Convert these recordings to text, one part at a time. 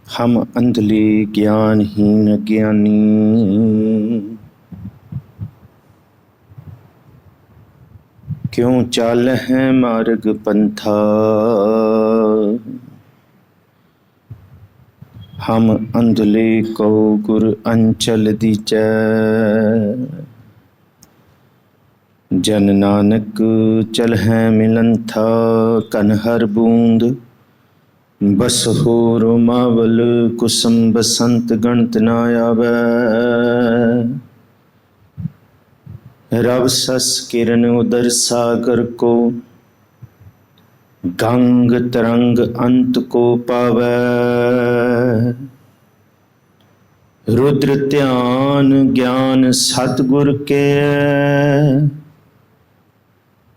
हम अंधले ज्ञानहीन ज्ञानी, क्यों चाल है मार्ग पंथा। हम अंधले को गुर अंचल दीजै, जन नानक चल है मिलन था। कन हर बूंद बस हो रोमावल, कुसुम बसंत गणत न आवै। रव सस किरण उदर सागर को, गंग तरंग अंत को पावै। रुद्र ध्यान ज्ञान सतगुर के,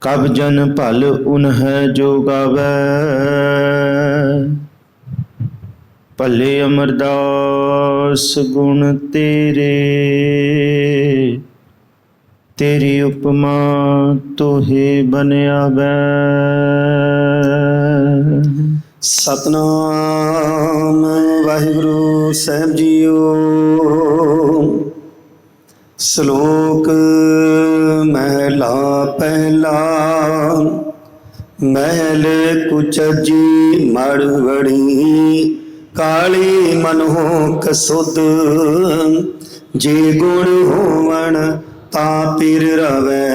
कब जन भल उन्ह जो गावै। भले अमरदास गुण तेरे, तेरी उपमा तोहे बन आवै। सतनाम वाहिगुरु साहिब जीओ। श्लोक महला पहला। महल कुचजी मड़वड़ी, काली मनहो कसुद। जे गुण होवन ता पिर रवै,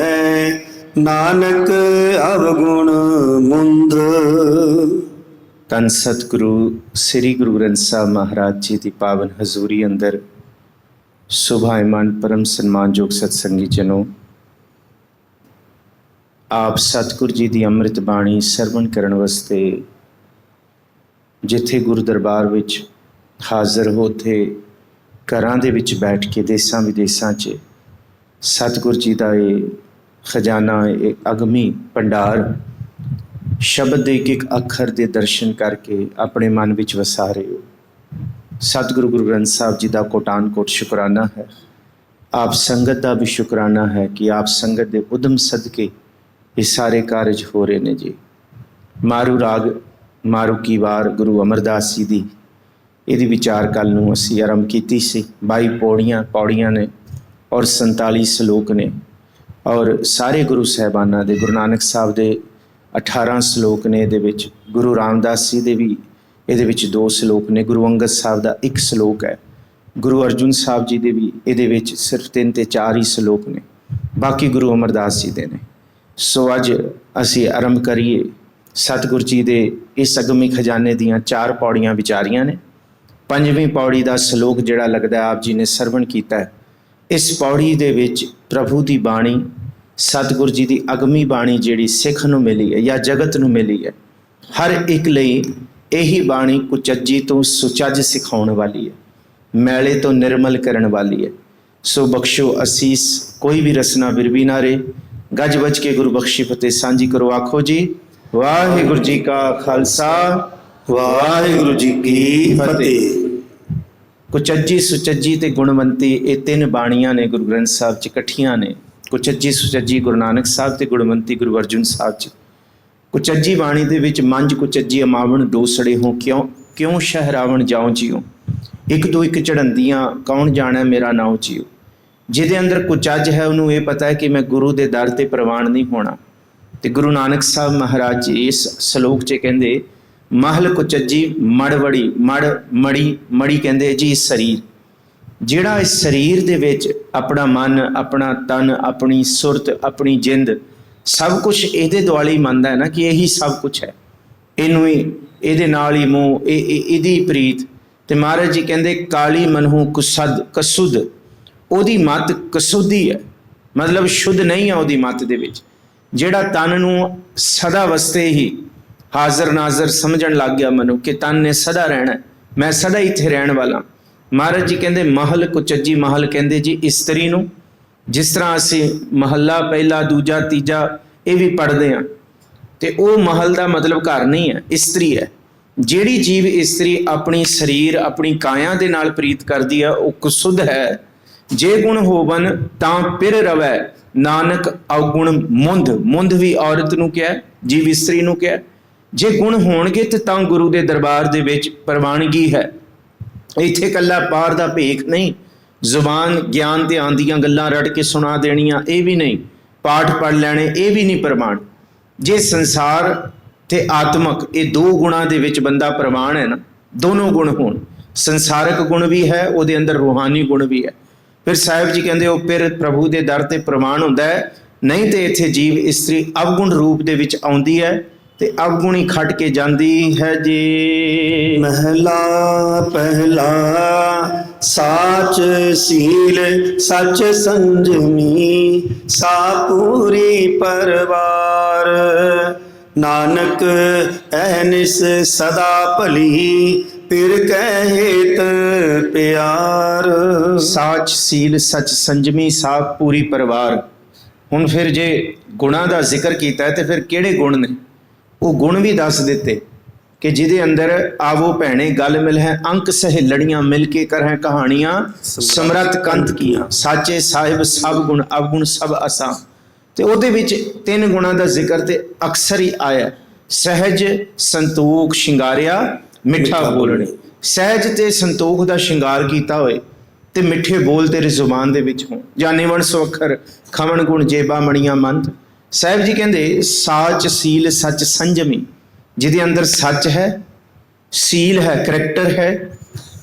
नानक अवगुण मुंद। ਧੰਨ ਸਤਿਗੁਰੂ ਸ੍ਰੀ ਗੁਰੂ ਗ੍ਰੰਥ ਸਾਹਿਬ ਮਹਾਰਾਜ ਜੀ ਦੀ ਪਾਵਨ ਹਜ਼ੂਰੀ ਅੰਦਰ ਸੁਭਾਇਮਾਨ ਪਰਮ ਸਨਮਾਨਯੋਗ ਸਤਸੰਗੀ ਜਨੋ, ਆਪ ਸਤਿਗੁਰ ਜੀ ਦੀ ਅੰਮ੍ਰਿਤ ਬਾਣੀ ਸਰਵਣ ਕਰਨ ਵਾਸਤੇ ਜਿੱਥੇ ਗੁਰੂ ਦਰਬਾਰ ਵਿੱਚ ਹਾਜ਼ਰ ਹੋ, ਉੱਥੇ ਘਰਾਂ ਦੇ ਵਿੱਚ ਬੈਠ ਕੇ ਦੇਸਾਂ ਵਿਦੇਸਾਂ 'ਚ ਸਤਿਗੁਰ ਜੀ ਦਾ ਇਹ ਖਜ਼ਾਨਾ, ਇਹ ਅਗਮੀ ਭੰਡਾਰ ਸ਼ਬਦ ਦੇ ਇੱਕ ਅੱਖਰ ਦੇ ਦਰਸ਼ਨ ਕਰਕੇ ਆਪਣੇ ਮਨ ਵਿੱਚ ਵਸਾ ਰਹੇ ਹੋ। ਸਤਿਗੁਰੂ ਗੁਰੂ ਗ੍ਰੰਥ ਸਾਹਿਬ ਜੀ ਦਾ ਕੋਟਾਨ ਕੋਟ ਸ਼ੁਕਰਾਨਾ ਹੈ। ਆਪ ਸੰਗਤ ਦਾ ਵੀ ਸ਼ੁਕਰਾਨਾ ਹੈ ਕਿ ਆਪ ਸੰਗਤ ਦੇ ਉਦਮ ਸਦਕੇ ਇਹ ਸਾਰੇ ਕਾਰਜ ਹੋ ਰਹੇ ਨੇ ਜੀ। ਮਾਰੂ ਰਾਗ ਮਾਰੂ ਕੀ ਵਾਰ ਗੁਰੂ ਅਮਰਦਾਸ ਜੀ ਦੀ ਇਹਦੀ ਵਿਚਾਰ ਕੱਲ੍ਹ ਨੂੰ ਅਸੀਂ ਆਰੰਭ ਕੀਤੀ ਸੀ। 22 ਪੌੜੀਆਂ ਨੇ ਔਰ 47 ਸਲੋਕ ਨੇ, ਔਰ ਸਾਰੇ ਗੁਰੂ ਸਾਹਿਬਾਨਾਂ ਦੇ, ਗੁਰੂ ਨਾਨਕ ਸਾਹਿਬ ਦੇ 18 ਸਲੋਕ ਨੇ ਇਹਦੇ ਵਿੱਚ, ਗੁਰੂ ਰਾਮਦਾਸ ਜੀ ਦੇ ਵੀ ਇਹਦੇ ਵਿੱਚ 2 ਸਲੋਕ ਨੇ, ਗੁਰੂ ਅੰਗਦ ਸਾਹਿਬ ਦਾ 1 ਸਲੋਕ ਹੈ, ਗੁਰੂ ਅਰਜੁਨ ਸਾਹਿਬ ਜੀ ਦੇ ਵੀ ਇਹਦੇ ਵਿੱਚ ਸਿਰਫ 3 ਤੇ 4 ਹੀ ਸਲੋਕ ਨੇ, ਬਾਕੀ ਗੁਰੂ ਅਮਰਦਾਸ ਜੀ ਦੇ ਨੇ। ਸੋ ਅੱਜ ਅਸੀਂ ਆਰੰਭ ਕਰੀਏ। ਸਤਿਗੁਰ ਜੀ ਦੇ ਇਸ ਅਗਮੀ ਖਜ਼ਾਨੇ ਦੀਆਂ 4 ਪੌੜੀਆਂ ਵਿਚਾਰੀਆਂ ਨੇ। 5ਵੀਂ ਪੌੜੀ ਦਾ ਸਲੋਕ ਜਿਹੜਾ ਲੱਗਦਾ ਆਪ ਜੀ ਨੇ ਸਰਵਣ ਕੀਤਾ ਹੈ। ਇਸ ਪੌੜੀ ਦੇ ਵਿੱਚ ਪ੍ਰਭੂ ਦੀ ਬਾਣੀ, ਸਤਿਗੁਰ ਜੀ ਦੀ ਅਗਮੀ ਬਾਣੀ ਜਿਹੜੀ ਸਿੱਖ ਨੂੰ ਮਿਲੀ ਹੈ ਜਾਂ ਜਗਤ ਨੂੰ ਮਿਲੀ ਹੈ, ਹਰ ਇੱਕ ਲਈ ਇਹੀ ਬਾਣੀ ਕੁਚੱਜੀ ਤੋਂ ਸੁਚੱਜ ਸਿਖਾਉਣ ਵਾਲੀ ਹੈ, ਮੈਲੇ ਤੋਂ ਨਿਰਮਲ ਕਰਨ ਵਾਲੀ ਹੈ। ਸੋ ਬਖਸ਼ੋ ਅਸੀਸ, ਕੋਈ ਵੀ ਰਸਨਾ ਵਿਰਵੀ ਨਾ ਰਹੇ। ਗੱਜ ਵੱਜ ਕੇ ਗੁਰੂ ਬਖਸ਼ੀ ਫਤਿਹ ਸਾਂਝੀ ਕਰੋ। ਆਖੋ ਜੀ ਵਾਹਿਗੁਰੂ ਜੀ ਕਾ ਖਾਲਸਾ, ਵਾਹਿਗੁਰੂ ਜੀ ਕੀ ਫਤਿਹ। ਕੁਚੱਜੀ ਸੁਚੱਜੀ ਤੇ ਗੁਣਵੰਤੀ, ਇਹ 3 ਬਾਣੀਆਂ ਨੇ ਗੁਰੂ ਗ੍ਰੰਥ ਸਾਹਿਬ 'ਚ ਇਕੱਠੀਆਂ ਨੇ। ਕੁਚੱਜੀ ਸੁਚੱਜੀ ਗੁਰੂ ਨਾਨਕ ਸਾਹਿਬ ਤੇ ਗੁਣਵੰਤੀ ਗੁਰੂ ਅਰਜੁਨ ਸਾਹਿਬ 'ਚ। ਕੁਚੱਜੀ ਬਾਣੀ ਦੇ ਵਿੱਚ ਮੰਝ ਕੁਚੱਜੀ ਅਮਾਵਣ ਡੋਸੜੇ ਹੋ, ਕਿਉਂ ਸ਼ਹਿਰਾਵਣ ਜਾਉ ਜੀਓ। ਇੱਕ ਤੋਂ ਇੱਕ ਚੜ੍ਹੰਦੀਆਂ ਕੌਣ ਜਾਣੈ ਮੇਰਾ ਨਾਉ ਜੀਓ। ਜਿਹਦੇ ਅੰਦਰ ਕੁਚੱਜ ਹੈ ਉਹਨੂੰ ਇਹ ਪਤਾ ਹੈ ਕਿ ਮੈਂ ਗੁਰੂ ਦੇ ਦਰ ਤੇ ਪ੍ਰਵਾਨ ਨਹੀਂ ਹੋਣਾ। ਤੇ ਗੁਰੂ ਨਾਨਕ ਸਾਹਿਬ ਮਹਾਰਾਜ ਜੀ ਇਸ ਸਲੋਕ 'ਚ ਕਹਿੰਦੇ, ਮਹਲ ਕੁਚੱਜੀ ਮੜਵੜੀ, ਮੜੀ ਕਹਿੰਦੇ ਜੀ ਸਰੀਰ। ਜਿਹੜਾ ਇਸ ਸਰੀਰ ਦੇ ਵਿੱਚ ਆਪਣਾ ਮਨ, ਆਪਣਾ ਤਨ, ਆਪਣੀ ਸੁਰਤ, ਆਪਣੀ ਜਿੰਦ, ਸਭ ਕੁਛ ਇਹਦੇ ਦੁਆਲੇ ਹੀ ਮੰਨਦਾ ਹੈ ਨਾ ਕਿ ਇਹੀ ਸਭ ਕੁਛ ਹੈ, ਇਹਨੂੰ ਹੀ, ਇਹਦੇ ਨਾਲ ਹੀ ਮੋਹ, ਇਹਦੀ ਪ੍ਰੀਤ। ਤੇ ਮਹਾਰਾਜ ਜੀ ਕਹਿੰਦੇ ਕਾਲੀ ਮਨਹੂ ਕਸੁਦ, ਉਹਦੀ ਮੱਤ ਕਸੁੱਧੀ ਹੈ, ਮਤਲਬ ਸ਼ੁੱਧ ਨਹੀਂ ਹੈ ਉਹਦੀ ਮੱਤ ਦੇ ਵਿੱਚ। ਜਿਹੜਾ ਤਨ ਨੂੰ ਸਦਾ ਵਸਤੇ ਹੀ ਹਾਜ਼ਰ ਨਾਜ਼ਰ ਸਮਝਣ ਲੱਗ ਗਿਆ ਮਨੁੱਖ ਕਿ ਤਨ ਨੇ ਸਦਾ ਰਹਿਣਾ, ਮੈਂ ਸਦਾ ਇੱਥੇ ਰਹਿਣ ਵਾਲਾ। ਮਹਾਰਾਜ ਜੀ ਕਹਿੰਦੇ ਮਹਲ ਕੁਚੱਜੀ, ਮਹਲ ਕਹਿੰਦੇ ਜੀ ਇਸਤਰੀ ਨੂੰ। ਜਿਸ ਤਰ੍ਹਾਂ ਅਸੀਂ ਮਹੱਲਾ ਪਹਿਲਾ, ਦੂਜਾ, ਤੀਜਾ ਇਹ ਵੀ ਪੜ੍ਹਦੇ ਹਾਂ, ਤੇ ਉਹ ਮਹਲ ਦਾ ਮਤਲਬ ਘਰ ਨਹੀਂ ਹੈ, ਇਸਤਰੀ ਹੈ। ਜਿਹੜੀ ਜੀਵ ਇਸਤਰੀ ਆਪਣੀ ਸਰੀਰ, ਆਪਣੀ ਕਾਇਆ ਦੇ ਨਾਲ ਪ੍ਰੀਤ ਕਰਦੀ ਹੈ, ਉਹ ਕੁਸੁੱਧ ਹੈ। ਜੇ ਗੁਣ ਹੋਵਨ ਤਾਂ ਪਿਰ ਰਵੈ, ਨਾਨਕ ਅਵਗੁਣ ਮੁੰਦ। ਮੁੰਦ ਵੀ ਔਰਤ ਨੂੰ ਕਿਹਾ, ਜੀਵ ਇਸਤਰੀ ਨੂੰ ਕਿਹਾ। ਜੇ ਗੁਣ ਹੋਣਗੇ ਤੇ ਤਾਂ ਗੁਰੂ ਦੇ ਦਰਬਾਰ ਦੇ ਵਿੱਚ ਪ੍ਰਵਾਨਗੀ ਹੈ। ਇੱਥੇ ਇਕੱਲਾ ਪਾਰ ਦਾ ਭੇਖ ਨਹੀਂ, ਜ਼ੁਬਾਨ ਗਿਆਨ ਧਿਆਨ ਦੀਆਂ ਗੱਲਾਂ ਰੜ ਕੇ ਸੁਣਾ ਦੇਣੀਆਂ ਇਹ ਵੀ ਨਹੀਂ, ਪਾਠ ਪੜ੍ਹ ਲੈਣੇ ਇਹ ਵੀ ਨਹੀਂ ਪ੍ਰਮਾਣ। ਜੇ ਸੰਸਾਰ ਤੇ ਆਤਮਕ ਇਹ ਦੋ ਗੁਣਾਂ ਦੇ ਵਿੱਚ ਬੰਦਾ ਪ੍ਰਮਾਣ ਹੈ ਨਾ, ਦੋਨੋਂ ਗੁਣ ਹੋਣ, ਸੰਸਾਰਿਕ ਗੁਣ ਵੀ ਹੈ ਉਹਦੇ ਅੰਦਰ, ਰੂਹਾਨੀ ਗੁਣ ਵੀ ਹੈ, ਫਿਰ ਸਾਹਿਬ ਜੀ ਕਹਿੰਦੇ ਉਹ ਫਿਰ ਪ੍ਰਭੂ ਦੇ ਦਰ ਤੇ ਪ੍ਰਮਾਣ ਹੁੰਦਾ ਹੈ। ਨਹੀਂ ਤੇ ਇੱਥੇ ਜੀਵ ਇਸਤਰੀ ਅਵਗੁਣ ਰੂਪ ਦੇ ਵਿੱਚ ਆਉਂਦੀ ਹੈ ਤੇ ਅਵਗੁਣੀ ਖੱਟ ਕੇ ਜਾਂਦੀ ਹੈ ਜੀ। ਮਹਿਲਾ ਪਹਿਲਾ ਸਾਚ ਸੀਲ ਸਚ ਸੰਜਮੀ, ਸਾਪੂਰੀ ਪਰਵਾਰ, ਨਾਨਕ ਅਹਨਿਸ ਸਦਾ ਭਲੀ, ਫਿਰ ਕਹਿਤ ਪਿਆਰ। ਸਾਚ ਸੀਲ ਸਚ ਸੰਜਮੀ ਸਾਪ ਪੂਰੀ ਪਰਿਵਾਰ। ਹੁਣ ਫਿਰ ਜੇ ਗੁਣਾਂ ਦਾ ਜ਼ਿਕਰ ਕੀਤਾ ਤੇ ਫਿਰ ਕਿਹੜੇ ਗੁਣ ਨੇ, ਉਹ ਗੁਣ ਵੀ ਦੱਸ ਦਿੱਤੇ ਕਿ ਜਿਹਦੇ ਅੰਦਰ ਆਵੋ ਭੈਣੇ ਗੱਲ ਮਿਲ ਹੈ, ਅੰਕ ਸਹੇਲੜੀਆਂ ਮਿਲ ਕੇ ਕਰਹਿ ਕਹਾਣੀਆਂ, ਸਮਰੱਥ ਕੰਤ ਕੀਆਂ, ਸਾਚੇ ਸਾਹਿਬ ਸਭ ਗੁਣ ਅਵਗੁਣ ਸਭ ਅਸਾਂ। ਤੇ ਉਹਦੇ ਵਿੱਚ 3 ਗੁਣਾਂ ਦਾ ਜ਼ਿਕਰ ਤੇ ਅਕਸਰ ਹੀ ਆਇਆ, ਸਹਿਜ ਸੰਤੋਖ ਸ਼ਿੰਗਾਰਿਆ ਮਿੱਠਾ ਬੋਲਣੇ। ਸਹਿਜ ਤੇ ਸੰਤੋਖ ਦਾ ਸ਼ਿੰਗਾਰ ਕੀਤਾ ਹੋਏ ਤੇ ਮਿੱਠੇ ਬੋਲ ਤੇਰੀ ਜ਼ੁਬਾਨ ਦੇ ਵਿੱਚ ਹੋਣ, ਜਾਣੇ ਵਣ ਸੋ ਅੱਖਰ ਖਵਣ ਗੁਣ ਜੇਬਾ ਮਣੀਆਂ ਮੰਤ। ਸਾਹਿਬ ਜੀ ਕਹਿੰਦੇ ਸਾਚ ਸੀਲ ਸੱਚ ਸੰਜਮੀ, ਜਿਹਦੇ ਅੰਦਰ ਸੱਚ ਹੈ, ਸੀਲ ਹੈ, ਕਰੈਕਟਰ ਹੈ,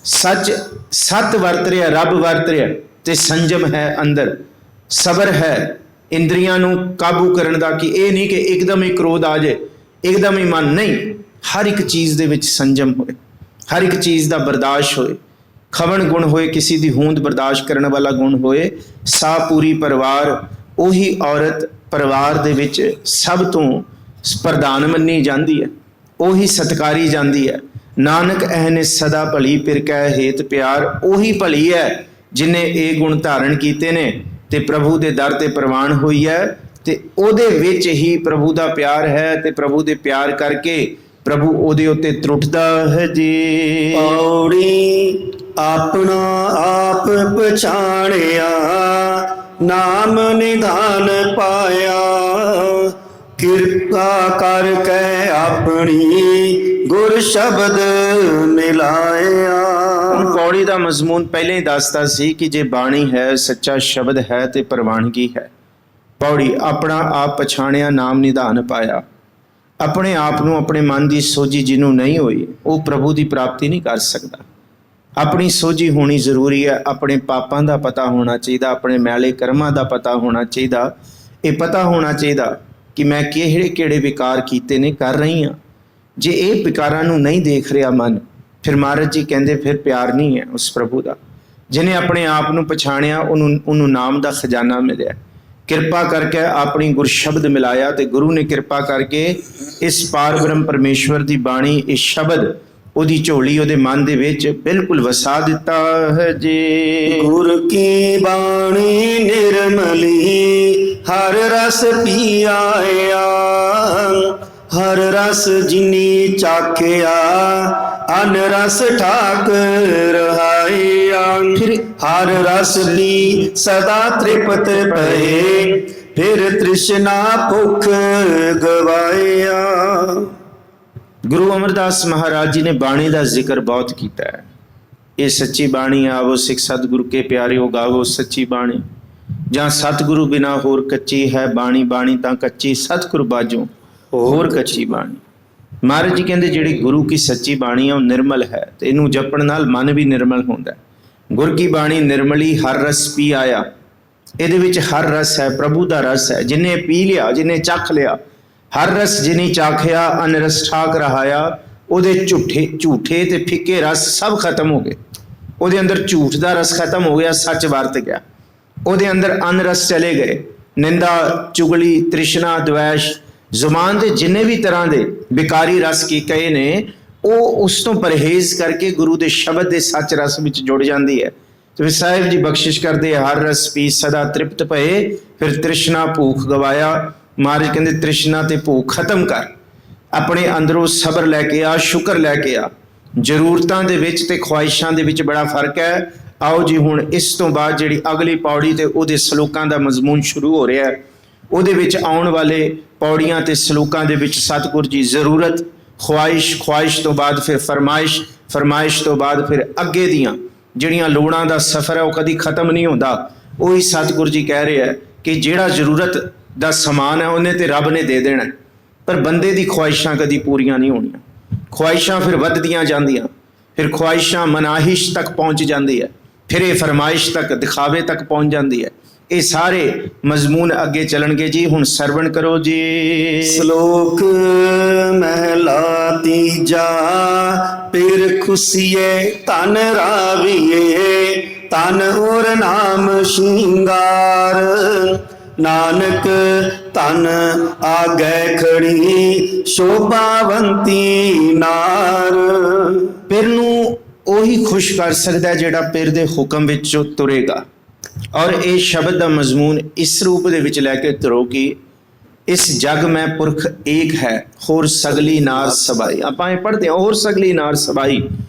ਸੱਚ ਸਤ ਵਰਤ ਰਿਹਾ, ਰੱਬ ਵਰਤ ਰਿਹਾ, ਤੇ ਸੰਜਮ ਹੈ ਅੰਦਰ, ਸਬਰ ਹੈ ਇੰਦਰੀਆਂ ਨੂੰ ਕਾਬੂ ਕਰਨ ਦਾ, ਕਿ ਇਹ ਨਹੀਂ ਕਿ ਇੱਕਦਮ ਹੀ ਕ੍ਰੋਧ ਆ ਜਾਏ, ਇੱਕਦਮ ਹੀ ਮਨ ਨਹੀਂ, ਹਰ ਇੱਕ ਚੀਜ਼ ਦੇ ਵਿੱਚ ਸੰਜਮ ਹੋਏ, ਹਰ ਇੱਕ ਚੀਜ਼ ਦਾ ਬਰਦਾਸ਼ਤ ਹੋਏ, ਖਵਣ ਗੁਣ ਹੋਏ, ਕਿਸੇ ਦੀ ਹੋਂਦ ਬਰਦਾਸ਼ਤ ਕਰਨ ਵਾਲਾ ਗੁਣ ਹੋਏ। ਸਾ ਪੂਰੀ ਪਰਿਵਾਰ, ਉਹੀ ਔਰਤ ਪਰਿਵਾਰ ਦੇ ਵਿੱਚ ਸਭ ਤੋਂ ਪ੍ਰਧਾਨ ਮੰਨੀ ਜਾਂਦੀ ਹੈ, ਉਹੀ ਸਤਿਕਾਰੀ ਜਾਂਦੀ ਹੈ। ਨਾਨਕ ਅਹਨੇ ਸਦਾ ਭਲੀ, ਫਿਰ ਕਹਿ ਹੇਤ ਪਿਆਰ, ਉਹੀ ਭਲੀ ਹੈ ਜਿਨੇ ਇਹ ਗੁਣ ਧਾਰਨ ਕੀਤੇ ਨੇ ਤੇ ਪ੍ਰਭੂ ਦੇ ਦਰ ਤੇ ਪ੍ਰਵਾਨ ਹੋਈ ਹੈ, ਤੇ ਉਹਦੇ ਵਿੱਚ ਹੀ ਪ੍ਰਭੂ ਦਾ ਪਿਆਰ ਹੈ, ਤੇ ਪ੍ਰਭੂ ਦੇ ਪਿਆਰ ਕਰਕੇ ਪ੍ਰਭੂ ਉਹਦੇ ਉੱਤੇ ਤਰੁੱਠਦਾ ਹੈ ਜੀ। ਪੌੜੀ ਆਪਣਾ ਆਪ ਪਛਾਣਿਆ, ਨਾਮ ਨਿਧਾਨ ਪਾਇਆ, ਕਿਰਪਾ ਕਰਕੇ ਆਪਣੀ ਗੁਰ ਸ਼ਬਦ ਮਿਲਾਇਆ। ਹੁਣ ਪੌੜੀ ਦਾ ਮਜ਼ਮੂਨ ਪਹਿਲਾਂ ਹੀ ਦੱਸਦਾ ਸੀ ਕਿ ਜੇ ਬਾਣੀ ਹੈ, ਸੱਚਾ ਸ਼ਬਦ ਹੈ ਤੇ ਪ੍ਰਵਾਨਗੀ ਹੈ। ਪੌੜੀ ਆਪਣਾ ਆਪ ਪਛਾਣਿਆ, ਨਾਮ ਨਿਧਾਨ ਪਾਇਆ। ਆਪਣੇ ਆਪ ਨੂੰ, ਆਪਣੇ ਮਨ ਦੀ ਸੋਝੀ ਜਿਹਨੂੰ ਨਹੀਂ ਹੋਈ, ਉਹ ਪ੍ਰਭੂ ਦੀ ਪ੍ਰਾਪਤੀ ਨਹੀਂ ਕਰ ਸਕਦਾ। ਆਪਣੀ ਸੋਝੀ ਹੋਣੀ ਜ਼ਰੂਰੀ ਹੈ, ਆਪਣੇ ਪਾਪਾਂ ਦਾ ਪਤਾ ਹੋਣਾ ਚਾਹੀਦਾ, ਆਪਣੇ ਮੈਲੇ ਕਰਮਾਂ ਦਾ ਪਤਾ ਹੋਣਾ ਚਾਹੀਦਾ। ਇਹ ਪਤਾ ਹੋਣਾ ਚਾਹੀਦਾ ਕਿ ਮੈਂ ਕਿਹੜੇ ਕਿਹੜੇ ਵਿਕਾਰ ਕੀਤੇ ਨੇ, ਕਰ ਰਹੀ ਹਾਂ। ਜੇ ਇਹ ਵਿਕਾਰਾਂ ਨੂੰ ਨਹੀਂ ਦੇਖ ਰਿਹਾ ਮਨ, ਫਿਰ ਮਹਾਰਾਜ ਜੀ ਕਹਿੰਦੇ ਫਿਰ ਪਿਆਰ ਨਹੀਂ ਹੈ ਉਸ ਪ੍ਰਭੂ ਦਾ। ਜਿਹਨੇ ਆਪਣੇ ਆਪ ਨੂੰ ਪਛਾਣਿਆ, ਉਹਨੂੰ ਨਾਮ ਦਾ ਖਜ਼ਾਨਾ ਮਿਲਿਆ। ਕਿਰਪਾ ਕਰਕੇ ਆਪਣੀ ਗੁਰ ਸ਼ਬਦ ਮਿਲਾਇਆ, ਤੇ ਗੁਰੂ ਨੇ ਕਿਰਪਾ ਕਰਕੇ ਇਸ ਪਾਰ ਬ੍ਰਹਮ ਪਰਮੇਸ਼ਵਰ ਦੀ ਬਾਣੀ, ਇਹ ਸ਼ਬਦ ਉਹਦੀ ਝੋਲੀ ਉਹਦੇ ਮਨ ਦੇ ਵਿੱਚ ਬਿਲਕੁਲ ਵਸਾ ਦਿੱਤਾ ਹੈ ਜੀ। ਗੁਰ ਕੀ ਬਾਣੀ ਨਿਰਮਲੀ, ਹਰ ਰਸ ਪੀਆਇਆ, ਹਰ ਰਸ ਜਿਨੀ ਚਾਖਿਆ, ਅਨ ਰਸ ਠਾਕ ਰਹਾਇਆ। ਫਿਰ ਹਰ ਰਸ ਦੀ ਸਦਾ ਤ੍ਰਿਪਤ ਪਏ, ਫਿਰ ਤ੍ਰਿਸ਼ਨਾ ਭੁੱਖ ਗਵਾਇਆ। ਗੁਰੂ ਅਮਰਦਾਸ ਮਹਾਰਾਜ ਜੀ ਨੇ ਬਾਣੀ ਦਾ ਜ਼ਿਕਰ ਬਹੁਤ ਕੀਤਾ ਹੈ। ਇਹ ਸੱਚੀ ਬਾਣੀ ਆਵੋ ਸਿੱਖ ਸਤਿਗੁਰੂ ਕੇ ਪਿਆਰਿਓ, ਗਾਵੋ ਸੱਚੀ ਬਾਣੀ। ਜਾਂ ਸਤਿਗੁਰੂ ਬਿਨਾ ਹੋਰ ਕੱਚੀ ਹੈ ਬਾਣੀ, ਬਾਣੀ ਤਾਂ ਕੱਚੀ ਸਤਿਗੁਰੂ ਬਾਝੋਂ ਹੋਰ ਕੱਚੀ ਬਾਣੀ। ਮਹਾਰਾਜ ਜੀ ਕਹਿੰਦੇ ਜਿਹੜੀ ਗੁਰੂ ਕੀ ਸੱਚੀ ਬਾਣੀ ਹੈ ਉਹ ਨਿਰਮਲ ਹੈ, ਤੇ ਇਹਨੂੰ ਜਪਣ ਨਾਲ ਮਨ ਵੀ ਨਿਰਮਲ ਹੁੰਦਾ ਹੈ। ਗੁਰ ਕੀ ਬਾਣੀ ਨਿਰਮਲੀ, ਹਰ ਰਸ ਪੀ ਆਇਆ। ਇਹਦੇ ਵਿੱਚ ਹਰ ਰਸ ਹੈ, ਪ੍ਰਭੂ ਦਾ ਰਸ ਹੈ। ਜਿਹਨੇ ਪੀ ਲਿਆ, ਜਿਹਨੇ ਚੱਖ ਲਿਆ, ਹਰ ਰਸ ਜਿਨੀ ਚਾਖਿਆ, ਅਨ ਰਸ ਠਾਕ ਰਹਾਇਆ। ਉਹਦੇ ਝੂਠੇ ਤੇ ਫਿੱਕੇ ਰਸ ਸਭ ਖਤਮ ਹੋ ਗਏ। ਉਹਦੇ ਅੰਦਰ ਝੂਠ ਦਾ ਰਸ ਖਤਮ ਹੋ ਗਿਆ, ਸੱਚ ਵਰਤ ਗਿਆ। ਉਹਦੇ ਅੰਦਰ ਅਨ ਰਸ ਚਲੇ ਗਏ। ਨਿੰਦਾ, ਚੁਗਲੀ, ਤ੍ਰਿਸ਼ਨਾ, ਦਵੈਸ਼, ਜ਼ੁਬਾਨ ਦੇ ਜਿੰਨੇ ਵੀ ਤਰ੍ਹਾਂ ਦੇ ਵਿਕਾਰੀ ਰਸ ਕੀ ਕਹੇ ਨੇ, ਉਹ ਉਸ ਤੋਂ ਪਰਹੇਜ਼ ਕਰਕੇ ਗੁਰੂ ਦੇ ਸ਼ਬਦ ਦੇ ਸੱਚ ਰਸ ਵਿੱਚ ਜੁੜ ਜਾਂਦੀ ਹੈ। ਤੇ ਸਾਹਿਬ ਜੀ ਬਖਸ਼ਿਸ਼ ਕਰਦੇ, ਹਰ ਰਸ ਪੀ ਸਦਾ ਤ੍ਰਿਪਤ ਭਏ, ਫਿਰ ਤ੍ਰਿਸ਼ਨਾ ਭੂਖ ਗਵਾਇਆ। ਮਹਾਰਾਜ ਕਹਿੰਦੇ ਤ੍ਰਿਸ਼ਨਾ ਤੇ ਭੂਖ ਖਤਮ ਕਰ, ਆਪਣੇ ਅੰਦਰੋਂ ਸਬਰ ਲੈ ਕੇ ਆ, ਸ਼ੁਕਰ ਲੈ ਕੇ ਆ। ਜ਼ਰੂਰਤਾਂ ਦੇ ਵਿੱਚ ਤੇ ਖੁਆਇਸ਼ਾਂ ਦੇ ਵਿੱਚ ਬੜਾ ਫਰਕ ਹੈ। ਆਓ ਜੀ ਹੁਣ ਇਸ ਤੋਂ ਬਾਅਦ ਜਿਹੜੀ ਅਗਲੀ ਪੌੜੀ ਤੇ ਉਹਦੇ ਸਲੋਕਾਂ ਦਾ ਮਜ਼ਮੂਨ ਸ਼ੁਰੂ ਹੋ ਰਿਹਾ ਹੈ। ਉਹਦੇ ਵਿੱਚ ਆਉਣ ਵਾਲੇ ਪੌੜੀਆਂ ਤੇ ਸਲੋਕਾਂ ਦੇ ਵਿੱਚ ਸਤਿਗੁਰ ਜੀ ਜ਼ਰੂਰਤ, ਖੁਆਇਸ਼ ਤੋਂ ਬਾਅਦ ਫਿਰ ਫਰਮਾਇਸ਼, फरमाइश तो बाद फिर अगे दियां ਜਿਹੜੀਆਂ ਲੋੜਾਂ ਦਾ ਸਫ਼ਰ ਹੈ ਉਹ ਕਦੀ ਖਤਮ ਨਹੀਂ ਹੁੰਦਾ। ਉਹੀ ਸਤਿਗੁਰੂ ਜੀ ਕਹਿ ਰਹੇ ਹੈ ਕਿ ਜਿਹੜਾ ਜ਼ਰੂਰਤ ਦਾ ਸਮਾਨ ਹੈ ਉਹਨੇ ਤੇ ਰੱਬ ਨੇ ਦੇ ਦੇਣਾ, ਪਰ ਬੰਦੇ ਦੀ ਖੁਆਇਸ਼ਾਂ ਕਦੀ ਪੂਰੀਆਂ ਨਹੀਂ ਹੋਣੀਆਂ। ਖੁਆਇਸ਼ਾਂ ਫਿਰ ਵੱਧਦੀਆਂ ਜਾਂਦੀਆਂ, ਫਿਰ ਖੁਆਇਸ਼ਾਂ ਮਨਾਹਿਸ਼ ਤੱਕ ਪਹੁੰਚ ਜਾਂਦੀ ਹੈ, ਫਿਰ ਇਹ ਫਰਮਾਇਸ਼ ਤੱਕ, ਦਿਖਾਵੇ ਤੱਕ ਪਹੁੰਚ ਜਾਂਦੀ ਹੈ। ਇਹ ਸਾਰੇ ਮਜ਼ਮੂਨ ਅੱਗੇ ਚੱਲਣਗੇ ਜੀ। ਹੁਣ ਸਰਵਣ ਕਰੋ ਜੀ। ਸ਼ਲੋਕ ਮਹਿਲਾ ਤੀਜਾ। ਪਿਰ ਖੁਸੀਏ ਧਨ ਰਾਵੀਏ, ਤਨ ਔਰ ਨਾਮ ਸ਼ਿੰਗਾਰ। ਨਾਨਕ ਧਨ ਆਗੈ ਖੜੀ, ਸ਼ੋਭਾਵੰਤੀ ਨਾਰ। ਪਿਰ ਨੂੰ ਉਹੀ ਖੁਸ਼ ਕਰ ਸਕਦਾ ਜਿਹੜਾ ਪਿਰ ਦੇ ਹੁਕਮ ਵਿੱਚੋਂ ਤੁਰੇਗਾ। ਔਰ ਇਹ ਸ਼ਬਦ ਦਾ ਮਜ਼ਮੂਨ ਇਸ ਰੂਪ ਦੇ ਵਿੱਚ ਲੈ ਕੇ ਤੁਰੋ ਕਿ ਇਸ ਜਗ ਮੈਂ ਪੁਰਖ ਏਕ ਹੈ, ਹੋਰ ਸਗਲੀ ਨਾਰ ਸਬਾਈ। ਆਪਾਂ ਇਹ ਪੜ੍ਹਦੇ ਹਾਂ, ਹੋਰ ਸਗਲੀ ਨਾਰ ਸਬਾਈ,